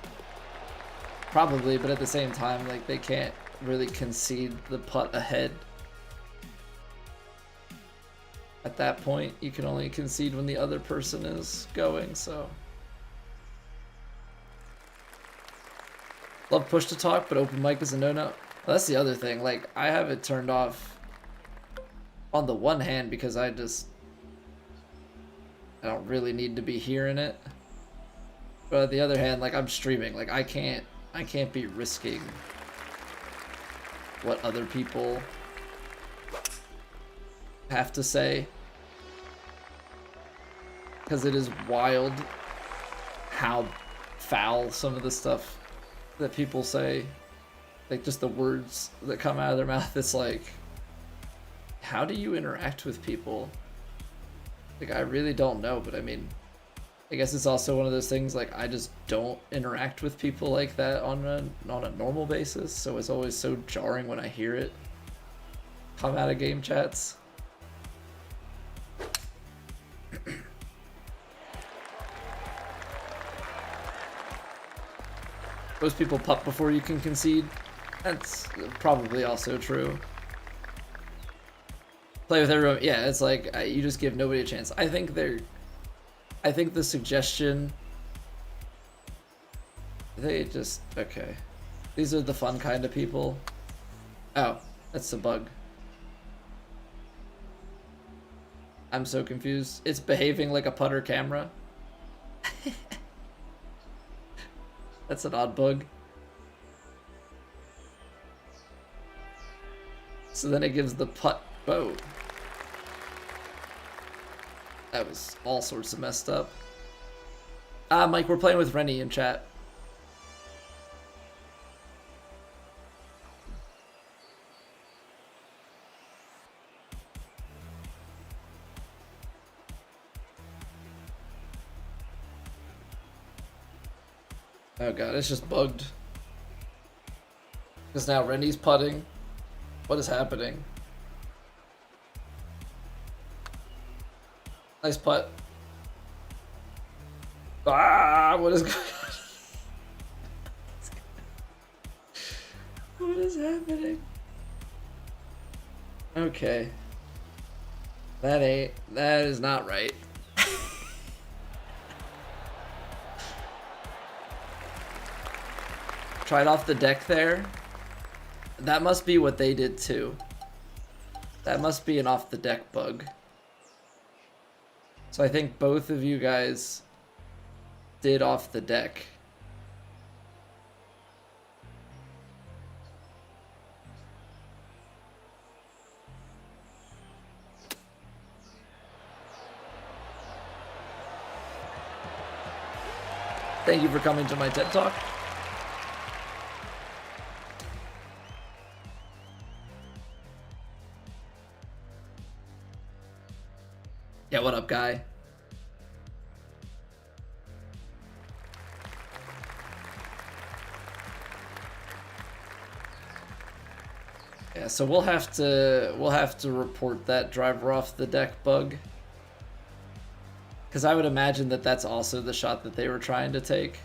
Probably, but at the same time, like, they can't really concede the putt ahead. at that point, you can only concede when the other person is going, so. Love push to talk, but open mic is a no-no. Well, that's the other thing. Like, I have it turned off on the one hand because I don't really need to be hearing it. But on the other hand, like, I'm streaming. Like, I can't be risking what other people have to say. Because it is wild how foul some of the stuff that people say, like just the words that come out of their mouth. It's like, how do you interact with people? Like, I really don't know, but I mean, I guess it's also one of those things, like, I just don't interact with people like that on a normal basis, so it's always so jarring when I hear it come out of game chats. Most people putt before you can concede. That's probably also true. Play with everyone. Yeah, it's like you just give nobody a chance. I think the suggestion. They just okay. These are the fun kind of people. Oh, that's the bug. I'm so confused. It's behaving like a putter camera. That's an odd bug. So then it gives the putt. Whoa. That was all sorts of messed up. Mike, we're playing with Rennie in chat. Oh god, it's just bugged. Because now Rennie's putting. What is happening? Nice putt. Ah, what is going on? What is happening? Okay. That is not right. Tried off the deck there. That must be what they did too. That must be an off the deck bug. So I think both of you guys did off the deck. Thank you for coming to my TED Talk. Yeah, what up, guy? Yeah, so we'll have to report that driver off the deck bug. Because I would imagine that that's also the shot that they were trying to take.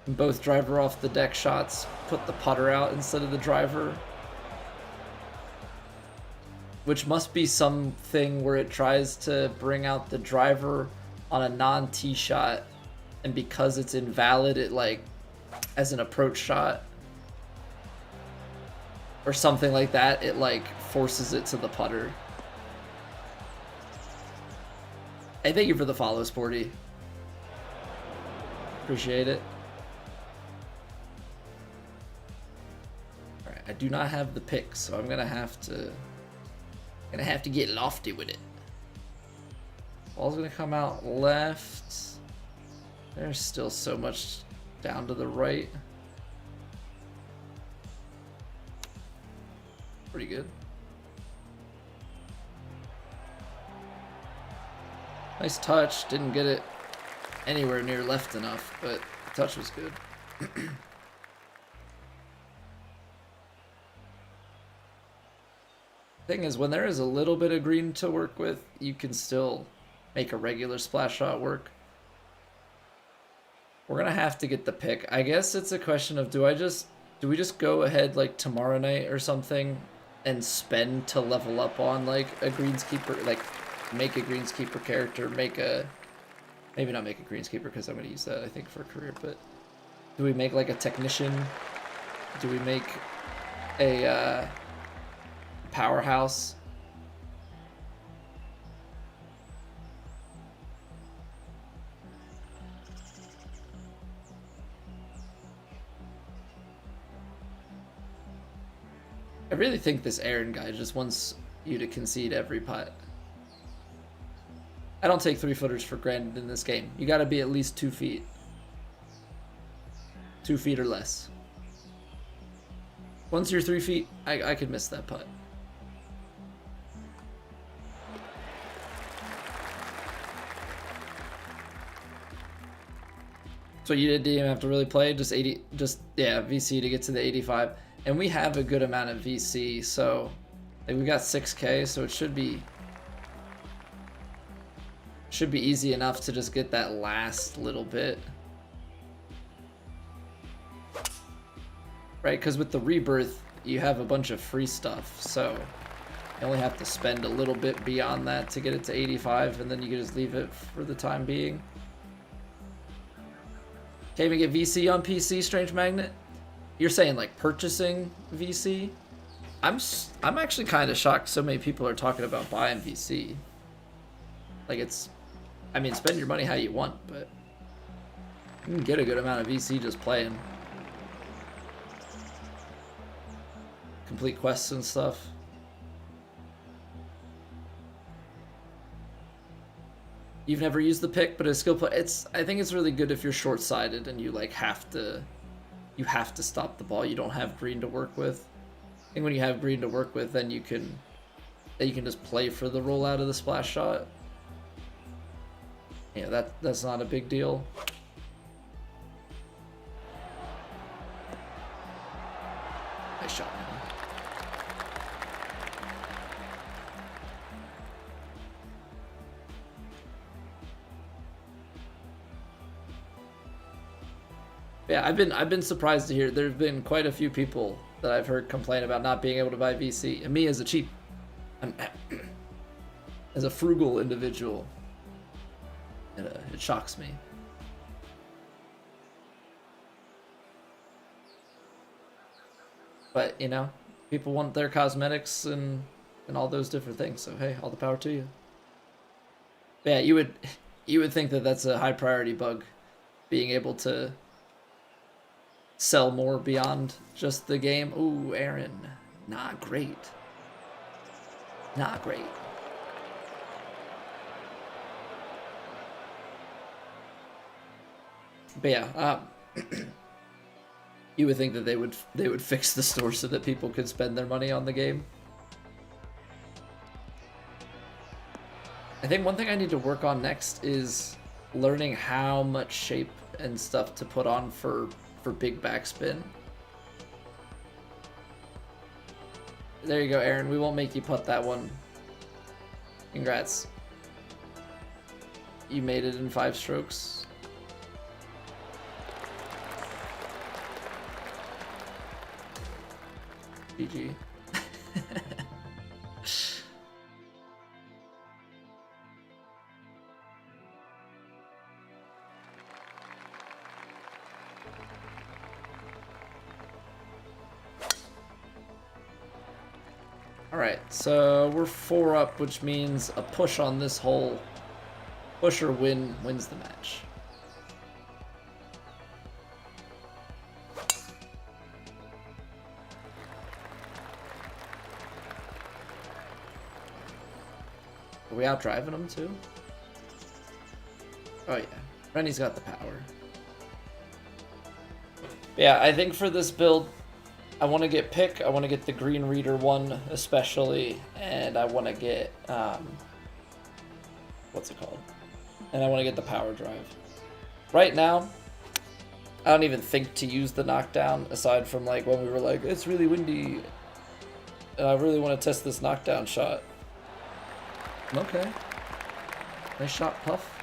And both driver off the deck shots put the putter out instead of the driver. Which must be something where it tries to bring out the driver on a non-tee shot, and because it's invalid, it like as an approach shot or something like that, it like forces it to the putter. Hey, thank you for the follow, Sporty. Appreciate it. All right, I do not have the pick, so I'm gonna have to get lofty with it. Ball's gonna come out left. There's still so much down to the right. Pretty good. Nice touch. Didn't get it anywhere near left enough, but the touch was good. Thing is, when there is a little bit of green to work with, you can still make a regular splash shot work. We're gonna have to get the pick. I guess it's a question of do we just go ahead like tomorrow night or something and spend to level up on like a greenskeeper, like make a greenskeeper character, maybe not make a greenskeeper because I'm gonna use that I think for a career, but do we make like a technician? Do we make a powerhouse? I really think this Aaron guy just wants you to concede every putt. I don't take 3-footers for granted in this game. You gotta be at least 2 feet. 2 feet or less. Once you're 3 feet, I could miss that putt. So you didn't even have to really play, just VC to get to the 85. And we have a good amount of VC, so like we got 6K, so it should be easy enough to just get that last little bit. Right, because with the rebirth, you have a bunch of free stuff, so you only have to spend a little bit beyond that to get it to 85, and then you can just leave it for the time being. Can't even get VC on PC, Strange Magnet? You're saying like purchasing VC? I'm actually kind of shocked so many people are talking about buying VC. Like I mean, spend your money how you want, but you can get a good amount of VC just playing. Complete quests and stuff. You've never used the pick, but a skill play. I think it's really good if you're short-sighted and you like have to stop the ball. You don't have green to work with. I think when you have green to work with, then you can just play for the roll out of the splash shot. Yeah, that's not a big deal. Nice shot, man. Yeah, I've been surprised to hear there've been quite a few people that I've heard complain about not being able to buy VC. And me as as a frugal individual, it shocks me. But you know, people want their cosmetics and all those different things. So hey, all the power to you. Yeah, you would think that that's a high priority bug, being able to sell more beyond just the game. Ooh, Aaron, not great. Not great. But yeah, you would think that they would fix the store so that people could spend their money on the game. I think one thing I need to work on next is learning how much shape and stuff to put on for big backspin. There you go, Aaron. We won't make you putt that one. Congrats. You made it in 5 strokes. GG. Alright, so we're 4 up, which means a push on this hole. Push or win wins the match. Are we out driving them too? Oh yeah, Rennie's got the power. Yeah, I think for this build, I want to get pick. I want to get the green reader one especially, and I want to get what's it called? And I want to get the power drive. Right now, I don't even think to use the knockdown aside from like when we were like it's really windy, and I really want to test this knockdown shot. Okay, nice shot, Puff.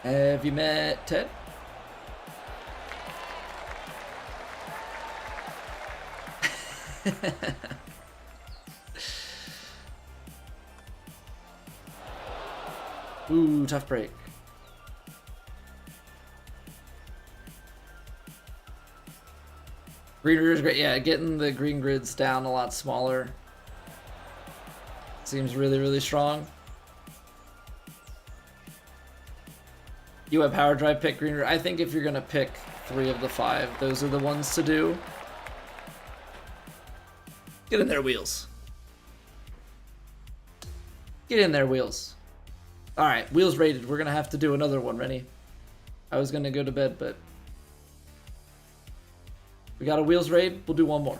Have you met Ted? Ooh, tough break. Green grid is great. Yeah, getting the green grids down a lot smaller seems really, really strong. You have power drive, pick green grid. I think if you're gonna pick 3 of the 5, those are the ones to do. Get in there, wheels. Get in there, wheels. All right, wheels rated. We're gonna have to do another one, Rennie. I was gonna go to bed, but we got a wheels raid. We'll do one more.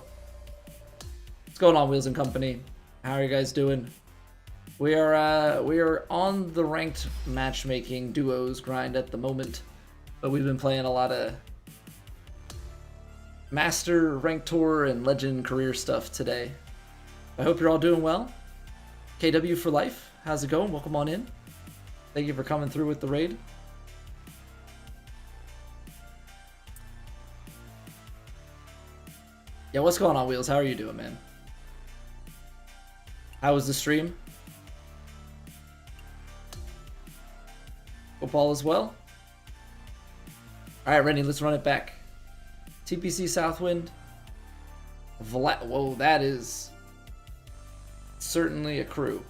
What's going on, Wheels and Company? How are you guys doing? We are on the ranked matchmaking duos grind at the moment, but we've been playing a lot of Master, Ranked Tour, and Legend career stuff today. I hope you're all doing well. KW for life. How's it going? Welcome on in. Thank you for coming through with the raid. Yeah, what's going on, Wheels? How are you doing, man? How was the stream? Football as well? Alright, Rennie, let's run it back. TPC Southwind. Whoa, that is certainly a crew.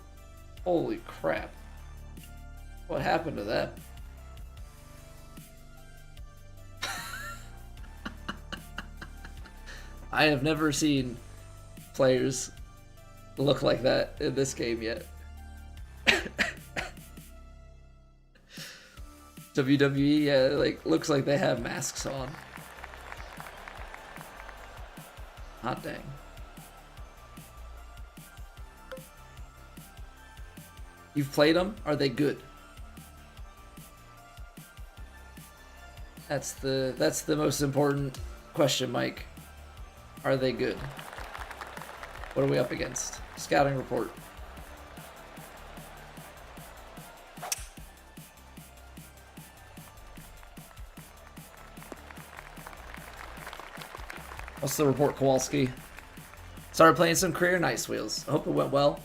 Holy crap. What happened to that? I have never seen players look like that in this game yet. WWE, yeah, like, looks like they have masks on. Hot dang. You've played them? Are they good? That's the most important question, Mike. Are they good? What are we up against? Scouting report. What's the report, Kowalski? Started playing some career. Nice, Wheels. I hope it went well.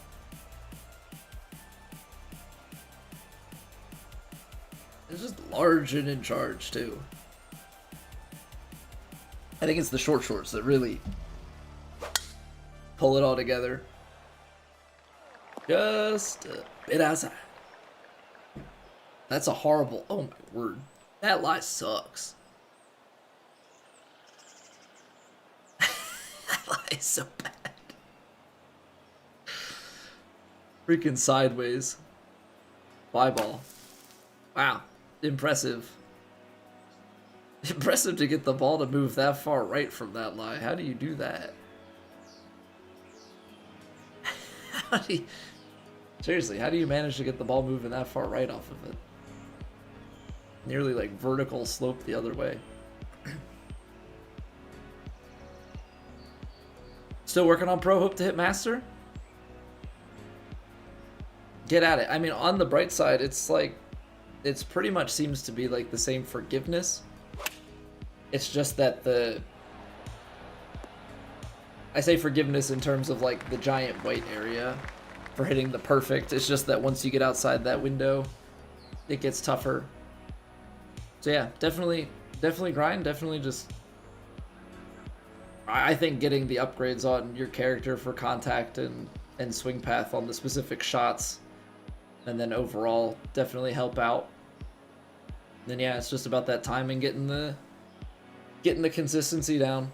It's just large and in charge, too. I think it's the short shorts that really pull it all together. Just a bit outside. That's a horrible... Oh, my word. That lie sucks. That lie is so bad. Freaking sideways. Fly ball. Wow. Impressive. Impressive to get the ball to move that far right from that lie. How do you do that? How do you... Seriously, how do you manage to get the ball moving that far right off of it? Nearly like vertical slope the other way. Still working on Pro, hope to hit Master? Get at it. I mean, on the bright side, it's like, it's pretty much seems to be like the same forgiveness. It's just that I say forgiveness in terms of like the giant white area for hitting the perfect. It's just that once you get outside that window, it gets tougher. So yeah, definitely grind. Definitely just, I think getting the upgrades on your character for contact and swing path on the specific shots, and then overall definitely help out. Then yeah, it's just about that time and getting the consistency down.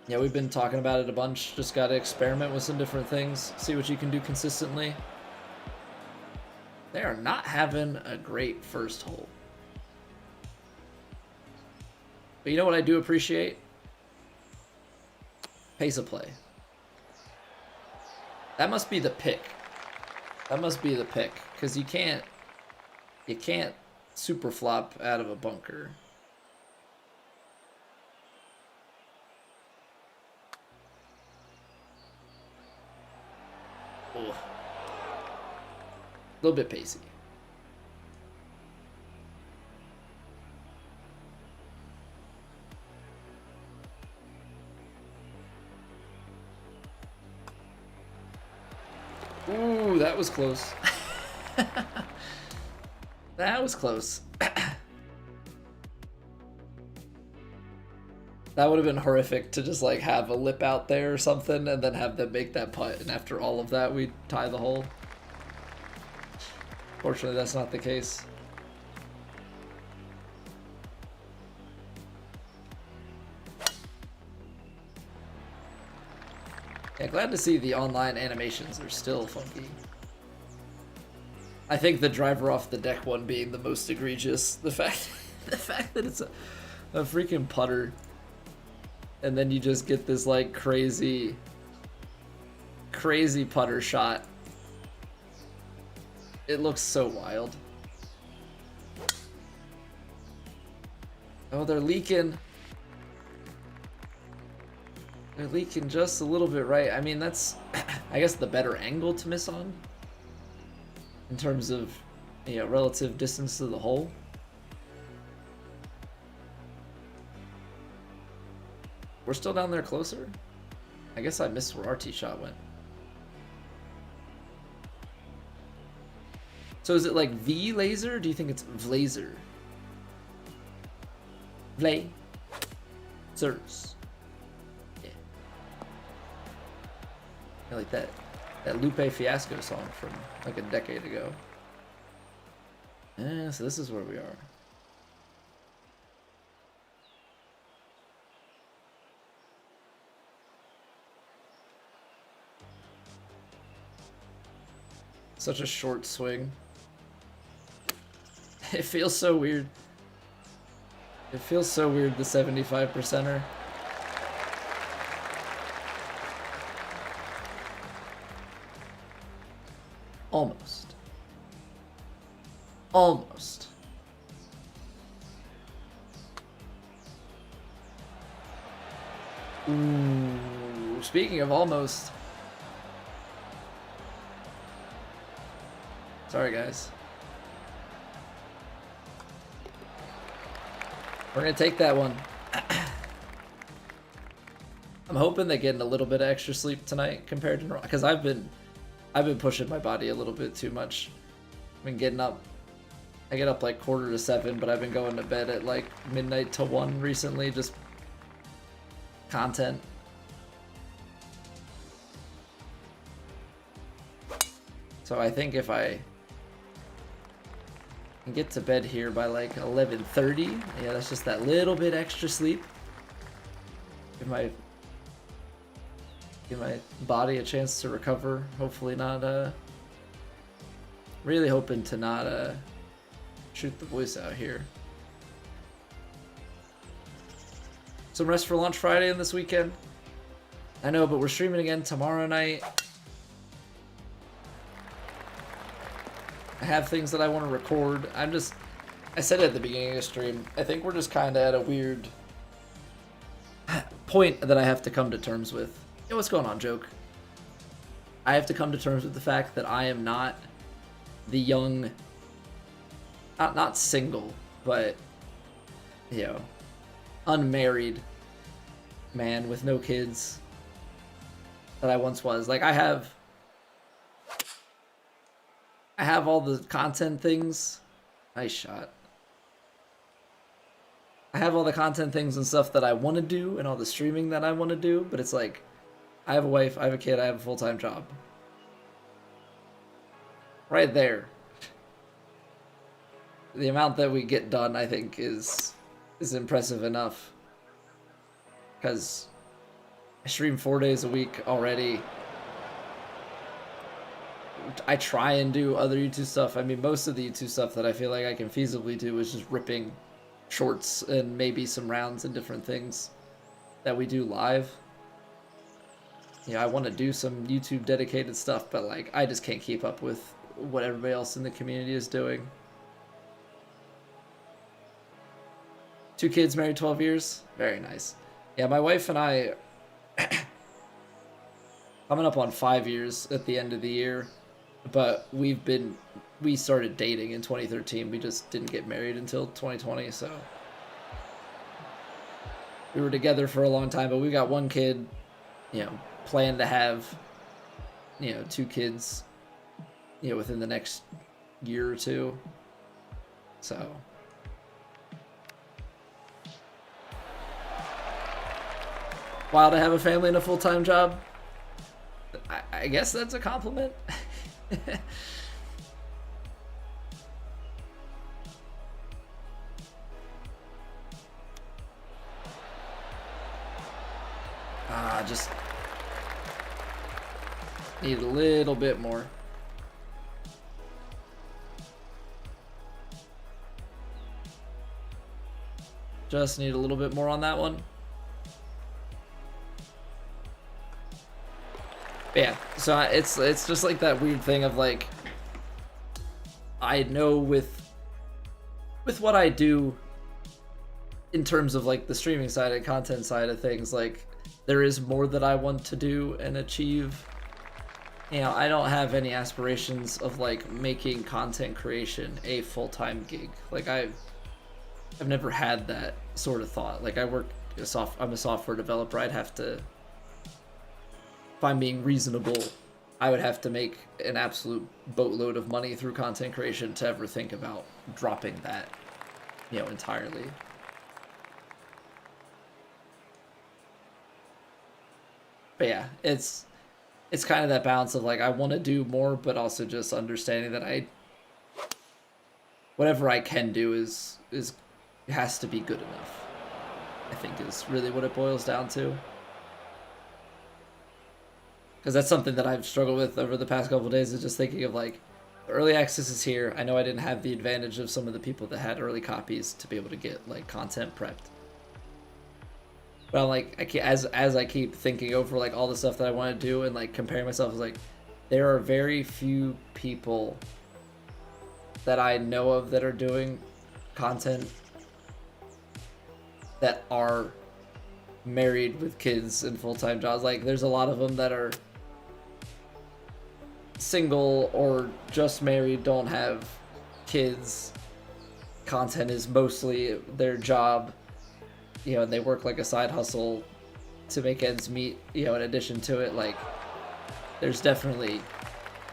Yeah, we've been talking about it a bunch. Just got to experiment with some different things, see what you can do consistently. They are not having a great first hole. But you know what I do appreciate? Pace of play. That must be the pick. That must be the pick, because you can't super flop out of a bunker. Oh. A little bit pacey. Ooh, that was close. That was close. That would have been horrific to just like have a lip out there or something and then have them make that putt, and after all of that we tie the hole. Fortunately, that's not the case. Yeah, glad to see the online animations are still funky. I think the driver off the deck one being the most egregious. The fact that it's a freaking putter, and then you just get this like crazy putter shot. It looks so wild. Oh, they're leaking. They're leaking just a little bit right. I mean, that's, I guess, the better angle to miss on in terms of, you know, relative distance to the hole. We're still down there closer? I guess I missed where our tee shot went. So is it like V laser? Or do you think it's Vlaser? Vlazers. Yeah. I like that Lupe Fiasco song from like a decade ago. Yeah, so this is where we are. Such a short swing. It feels so weird. It feels so weird, the 75%er. Almost. Almost. Ooh, speaking of almost. Sorry, guys. We're gonna take that one. I'm hoping they're getting a little bit of extra sleep tonight compared to normal, because I've been pushing my body a little bit too much. I've been getting up. I get up like 6:45, but I've been going to bed at like midnight to 1 recently, just content. So I think if I can get to bed here by like 11:30, yeah, that's just that little bit extra sleep. Give my body a chance to recover. Hopefully not, really hoping to not shoot the voice out here. Some rest for lunch Friday and this weekend. I know, but we're streaming again tomorrow night. I have things that I want to record. I said it at the beginning of the stream, I think we're just kind of at a weird point that I have to come to terms with. Yo, what's going on, Joke? I have to come to terms with the fact that I am not the young, not single, but, you know, unmarried man with no kids that I once was. Like, I have all the content things. Nice shot. I have all the content things and stuff that I want to do and all the streaming that I want to do, but it's like, I have a wife, I have a kid, I have a full-time job. Right there. The amount that we get done, I think, is impressive enough. Because I stream 4 days a week already. I try and do other YouTube stuff. I mean, most of the YouTube stuff that I feel like I can feasibly do is just ripping shorts and maybe some rounds and different things that we do live. Yeah, I want to do some YouTube dedicated stuff, but like I just can't keep up with what everybody else in the community is doing. 2 kids, married 12 years. Very nice. Yeah, my wife and I coming up on 5 years at the end of the year, but we've been we started dating in 2013. We just didn't get married until 2020, so we were together for a long time, but we got one kid, you know, plan to have, you know, 2 kids, you know, within the next year or two. So while to have a family and a full-time job, I guess that's a compliment. Just need a little bit more. Just need a little bit more on that one. But yeah, so it's just like that weird thing of like, I know with what I do in terms of like the streaming side and content side of things, like there is more that I want to do and achieve. You know, I don't have any aspirations of like making content creation a full-time gig. Like I've never had that sort of thought. Like I'm a software developer. I'd have to, if I'm being reasonable, I would have to make an absolute boatload of money through content creation to ever think about dropping that, you know, entirely. But yeah, it's kind of that balance of like I want to do more, but also just understanding that whatever I can do is has to be good enough. I think is really what it boils down to. Because that's something that I've struggled with over the past couple of days, is just thinking of like, early access is here. I know I didn't have the advantage of some of the people that had early copies to be able to get like content prepped. But I'm like, as I keep thinking over like all the stuff that I want to do and like comparing myself, like there are very few people that I know of that are doing content that are married with kids and full-time jobs. Like there's a lot of them that are single or just married, don't have kids. Content is mostly their job, you know, and they work like a side hustle to make ends meet, you know, in addition to it. Like there's definitely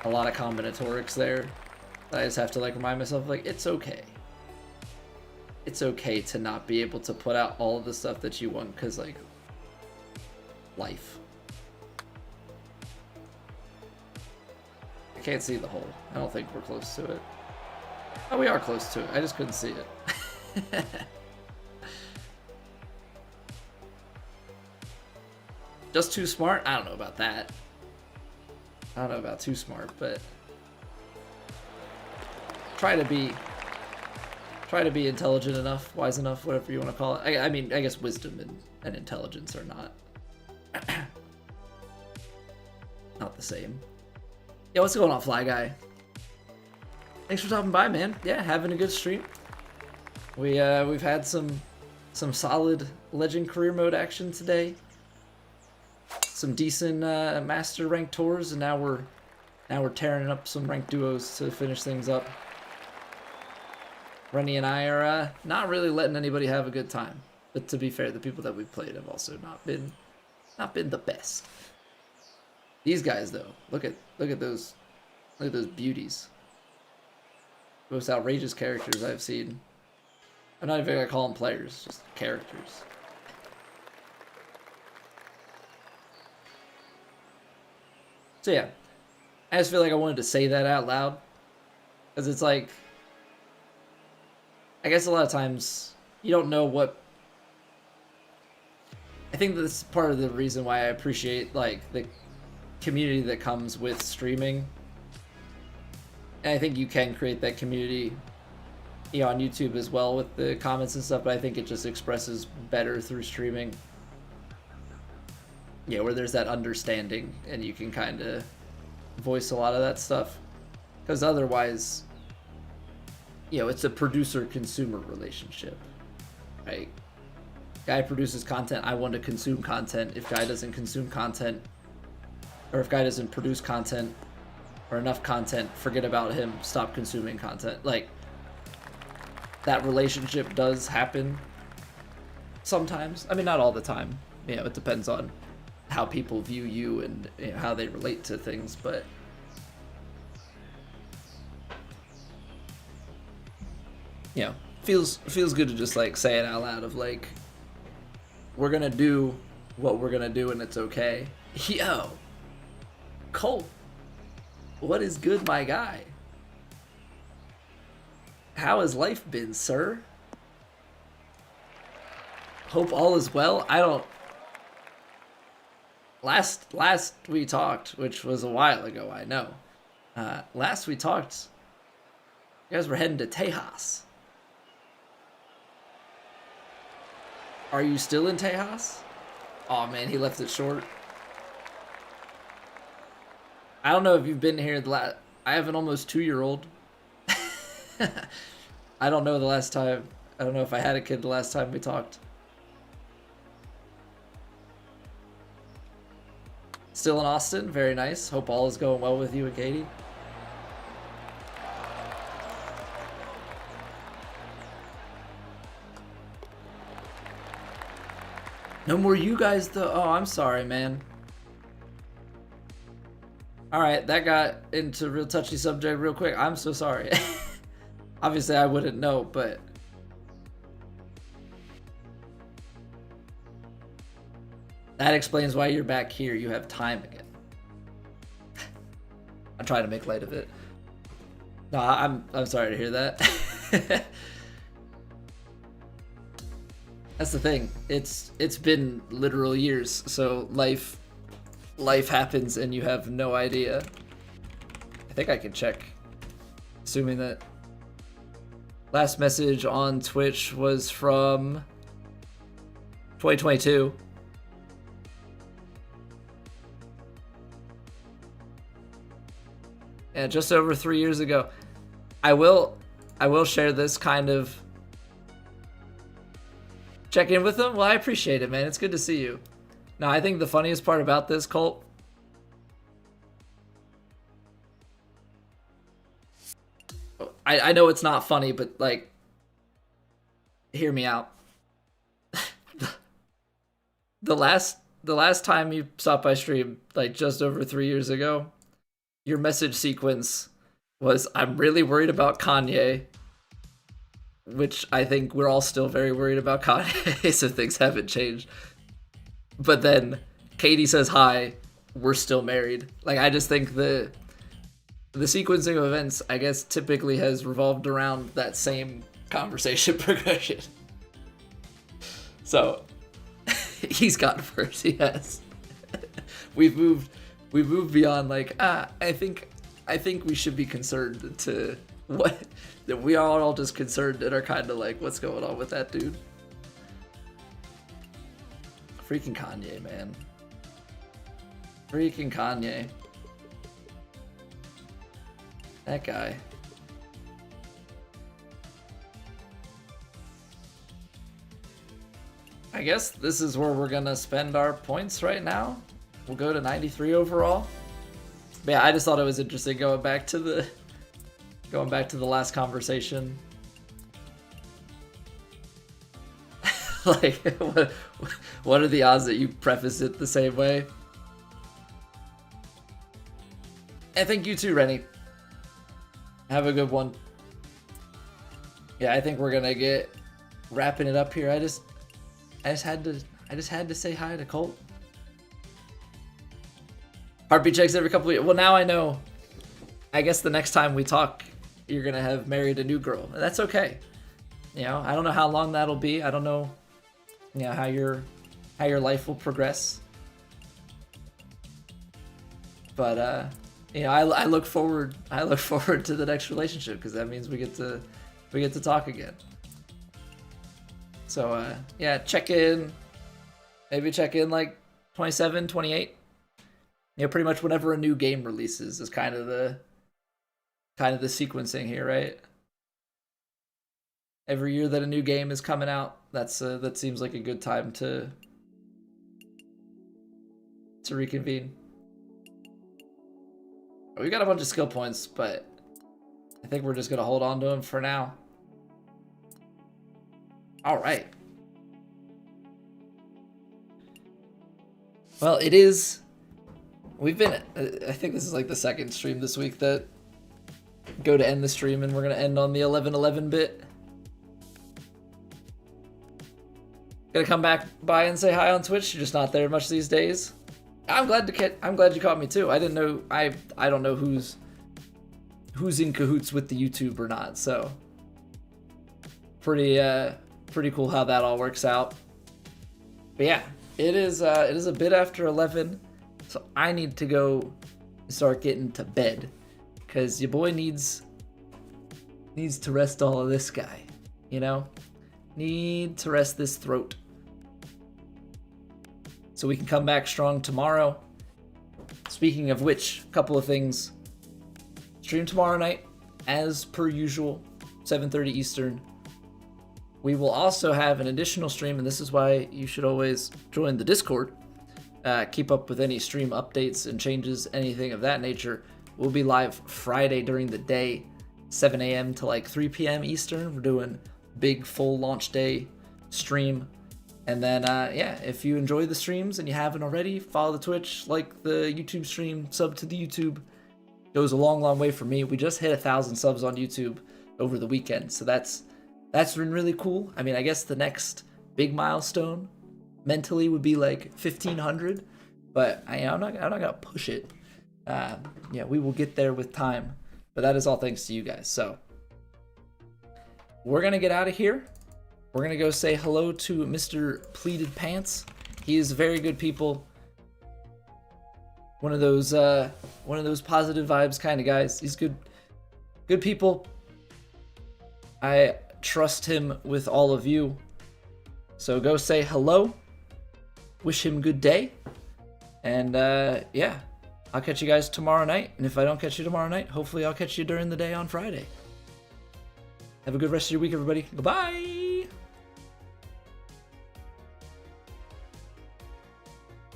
a lot of combinatorics there. I just have to like remind myself, like, it's okay. It's okay to not be able to put out all of the stuff that you want, because like life. I can't see the hole. I don't think we're close to it. Oh, we are close to it. I just couldn't see it. Just too smart? I don't know about that. I don't know about too smart, but try to be intelligent enough, wise enough, whatever you want to call it. I mean, I guess wisdom and intelligence are not the same. Yeah, what's going on, Fly Guy? Thanks for stopping by, man. Yeah, having a good stream. We've had some solid Legend career mode action today. Some decent master ranked tours, and now we're tearing up some ranked duos to finish things up. Rennie and I are not really letting anybody have a good time. But to be fair, the people that we've played have also not been the best. These guys though, look at those beauties. Most outrageous characters I've seen. I'm not even gonna call them players, just characters. So yeah, I just feel like I wanted to say that out loud, because it's like, I guess a lot of times you don't know what. I think that's part of the reason why I appreciate like the community that comes with streaming. And I think you can create that community, you know, on YouTube as well with the comments and stuff, but I think it just expresses better through streaming. Yeah, where there's that understanding and you can kind of voice a lot of that stuff. Because otherwise, you know, it's a producer-consumer relationship, right? Guy produces content, I want to consume content. If guy doesn't consume content, or if guy doesn't produce content, or enough content, forget about him, stop consuming content. Like, that relationship does happen sometimes. I mean, not all the time. You know, it depends on how people view you and, you know, how they relate to things, but you know, feels good to just like say it out loud of like, we're gonna do what we're gonna do and it's okay. Yo, Colt, what is good, my guy? How has life been, sir? Hope all is well. I don't. Last we talked, which was a while ago, I know. Last we talked, you guys were heading to Tejas. Are you still in Tejas? Oh man, he left it short. I don't know if you've been here I have an almost 2-year-old. I don't know the last time. I don't know if I had a kid the last time we talked. Still in Austin, very nice. Hope all is going well with you and Katie. No more you guys though. Oh, I'm sorry, man. Alright, that got into a real touchy subject real quick. I'm so sorry. Obviously, I wouldn't know, but that explains why you're back here. You have time again. I'm trying to make light of it. No, I'm sorry to hear that. That's the thing. It's been literal years, so life happens and you have no idea. I think I can check. Assuming that last message on Twitch was from 2022. Yeah, just over 3 years ago. I will share this kind of check in with them. Well, I appreciate it, man. It's good to see you. Now, I think the funniest part about this, Colt, I know it's not funny, but like, hear me out. the last time you stopped by stream, like just over 3 years ago, your message sequence was, I'm really worried about Kanye, which I think we're all still very worried about Kanye, so things haven't changed. But then Katie says hi, we're still married. Like, I just think the sequencing of events, I guess, typically has revolved around that same conversation progression. So he's gotten worse, he has. We've moved beyond like, I think we should be concerned to what, that we are all just concerned and are kind of like, what's going on with that dude? Freaking Kanye, man. Freaking Kanye. That guy. I guess this is where we're gonna spend our points right now. We'll go to 93 overall. But yeah, I just thought it was interesting going back to the last conversation. Like, what are the odds that you preface it the same way? And thank you too, Rennie. Have a good one. Yeah, I think we're gonna get wrapping it up here. I just had to say hi to Colt. Heartbeat checks every couple of years. Well, now I know. I guess the next time we talk, you're gonna have married a new girl. That's okay. You know, I don't know how long that'll be. I don't know, you know, how your life will progress. But you know, I look forward to the next relationship, because that means we get to talk again. So yeah, maybe check in like 27, 28. You know, pretty much whenever a new game releases is kind of the sequencing here, right? Every year that a new game is coming out, that seems like a good time to reconvene. We got a bunch of skill points, but I think we're just gonna hold on to them for now. All right. Well, it is. We've been. I think this is like the second stream this week that go to end the stream, and we're gonna end on the 11:11 bit. Gonna come back by and say hi on Twitch. You're just not there much these days. I'm glad you caught me too. I didn't know. I don't know who's in cahoots with the YouTube or not. So pretty cool how that all works out. But yeah, it is a bit after 11, so I need to go start getting to bed because your boy needs to rest all of this guy. You know, need to rest this throat. So we can come back strong tomorrow. Speaking of which, a couple of things. Stream tomorrow night, as per usual, 7:30 Eastern. We will also have an additional stream, and this is why you should always join the Discord. Keep up with any stream updates and changes, anything of that nature. We'll be live Friday during the day, 7 a.m. to like 3 p.m. Eastern. We're doing big full launch day stream. And then, yeah, if you enjoy the streams and you haven't already, follow the Twitch, like the YouTube stream, sub to the YouTube. Goes a long, long way for me. We just hit 1,000 subs on YouTube over the weekend, so that's been really cool. I mean, I guess the next big milestone mentally would be like 1,500, but I'm not gonna push it. Yeah, we will get there with time, but that is all thanks to you guys. So we're gonna get out of here. We're gonna go say hello to Mr. Pleated Pants. He is very good people. One of those positive vibes kind of guys. He's good people. I trust him with all of you. So go say hello. Wish him good day. And yeah, I'll catch you guys tomorrow night. And if I don't catch you tomorrow night, hopefully I'll catch you during the day on Friday. Have a good rest of your week, everybody. Goodbye.